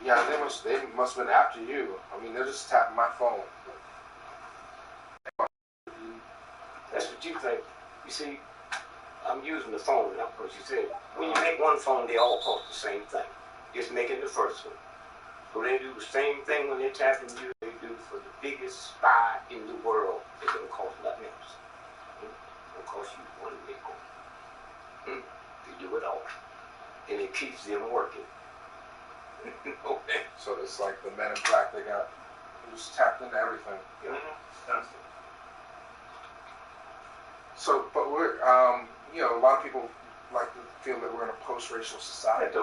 Yeah, they must have been after you. I mean, they're just tapping my phone. That's what you think. You see, I'm using the phone now because you said when you make one phone, they all cost the same thing. Just making the first one. So they do the same thing when they're tapping you. They do for the biggest spy in the world. It doesn't cost nothing else. It don't cost you one nickel. They do it all, and it keeps them working. Okay. So it's like the Men in Black, they got just tapped into everything. So, but we're, you know, a lot of people like to feel that we're in a post-racial society. A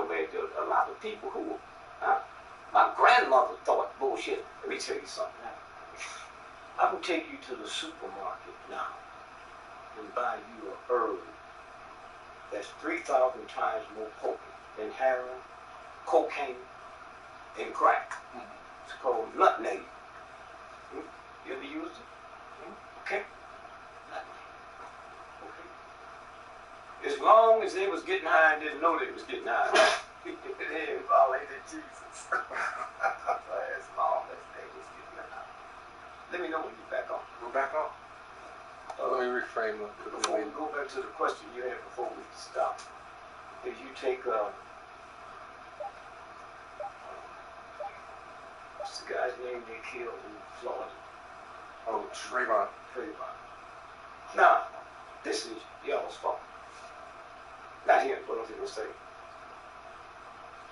lot of people who, my grandmother thought bullshit. Let me tell you something. I can take you to the supermarket now and buy you a herb that's 3,000 times more potent than heroin, cocaine, and crack. It's called nutmeg. You ever used it? Okay. As long long as they was getting high and didn't know they was getting high. They didn't violated Jesus. As long as they was getting high. Let me know when you back on. We're back on. Let me reframe it. Before we go back to the question you had before we stop, if you take what's the guy's name they killed in Florida? Oh, Trayvon. Now, this is y'all's fault. Not him, what I was going to say.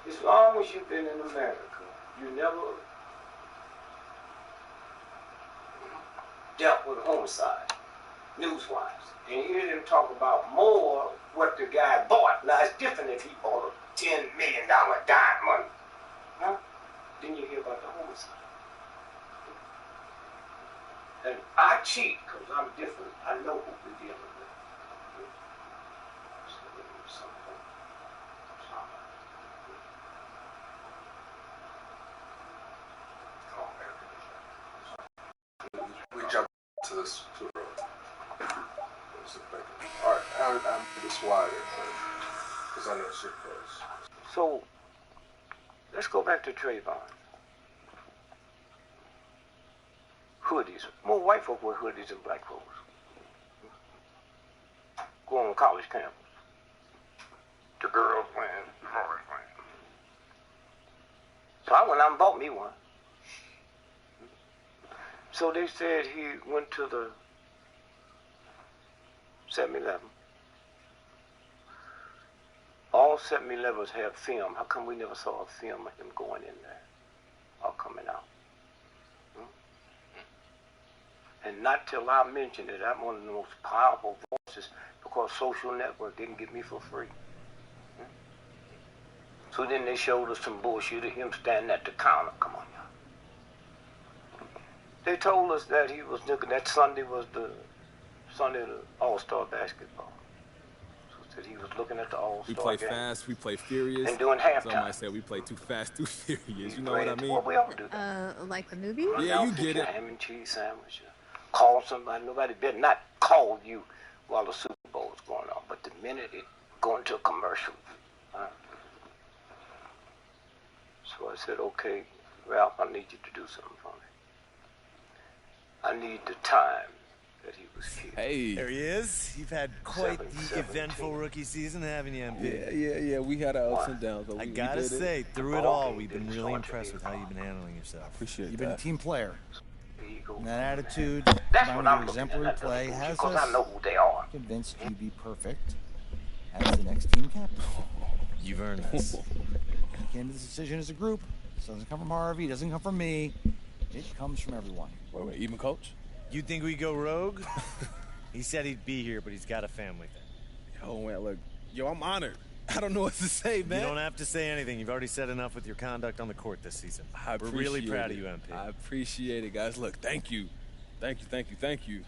As long as you've been in America, you never dealt with homicide, news-wise. And you hear them talk about more what the guy bought. Now, it's different if he bought a $10 million diamond, huh? Then you hear about the homicide. And I cheat because I'm different. I know who we're dealing with. We jump to this to the road. All right, I'll make this wider because I know it's your close. So, let's go back to Trayvon. Hoodies. More white folk wear hoodies than black folks. Go on college campus. The girls wearing, boys wearing. So I went out and bought me one. So they said he went to the 7-Eleven. All 7-Elevens have film. How come we never saw a film of him going in there or coming out? And not till I mentioned it, I'm one of the most powerful voices because social network didn't get me for free. So then they showed us some bullshit of him standing at the counter. Come on, y'all. They told us that he was looking, that Sunday was the Sunday of the All-Star basketball. So that he was looking at the All-Star We play game. fast, we play furious. And doing halftime. Somebody said we play too fast, too furious. You know what I mean? Well, we all do Like the movie? Yeah, you get it. Ham and cheese sandwich. Call somebody. Nobody better not call you while the Super Bowl is going on. But the minute it go into a commercial, so I said, okay, Ralph, I need you to do something for me. I need the time that he was killed. Hey. There he is. You've had quite the eventful rookie season, haven't you, MP? Yeah. We had our ups and downs. I gotta say, through it all, we've been really impressed with how you've been handling yourself. Appreciate You've been a team player. And that attitude, That's combined what I'm with your looking exemplary at. play, has Because us I know who they are. convinced you'd be perfect as the next team captain. You've earned this. We came to this decision as a group. This doesn't come from Harvey. It doesn't come from me. It comes from everyone. Wait, even coach? You think we go rogue? He said he'd be here, but he's got a family thing. Yo, man, look. Yo, I'm honored. I don't know what to say, man. You don't have to say anything. You've already said enough with your conduct on the court this season. We're really proud of you, MP. I appreciate it, guys. Look, thank you. Thank you.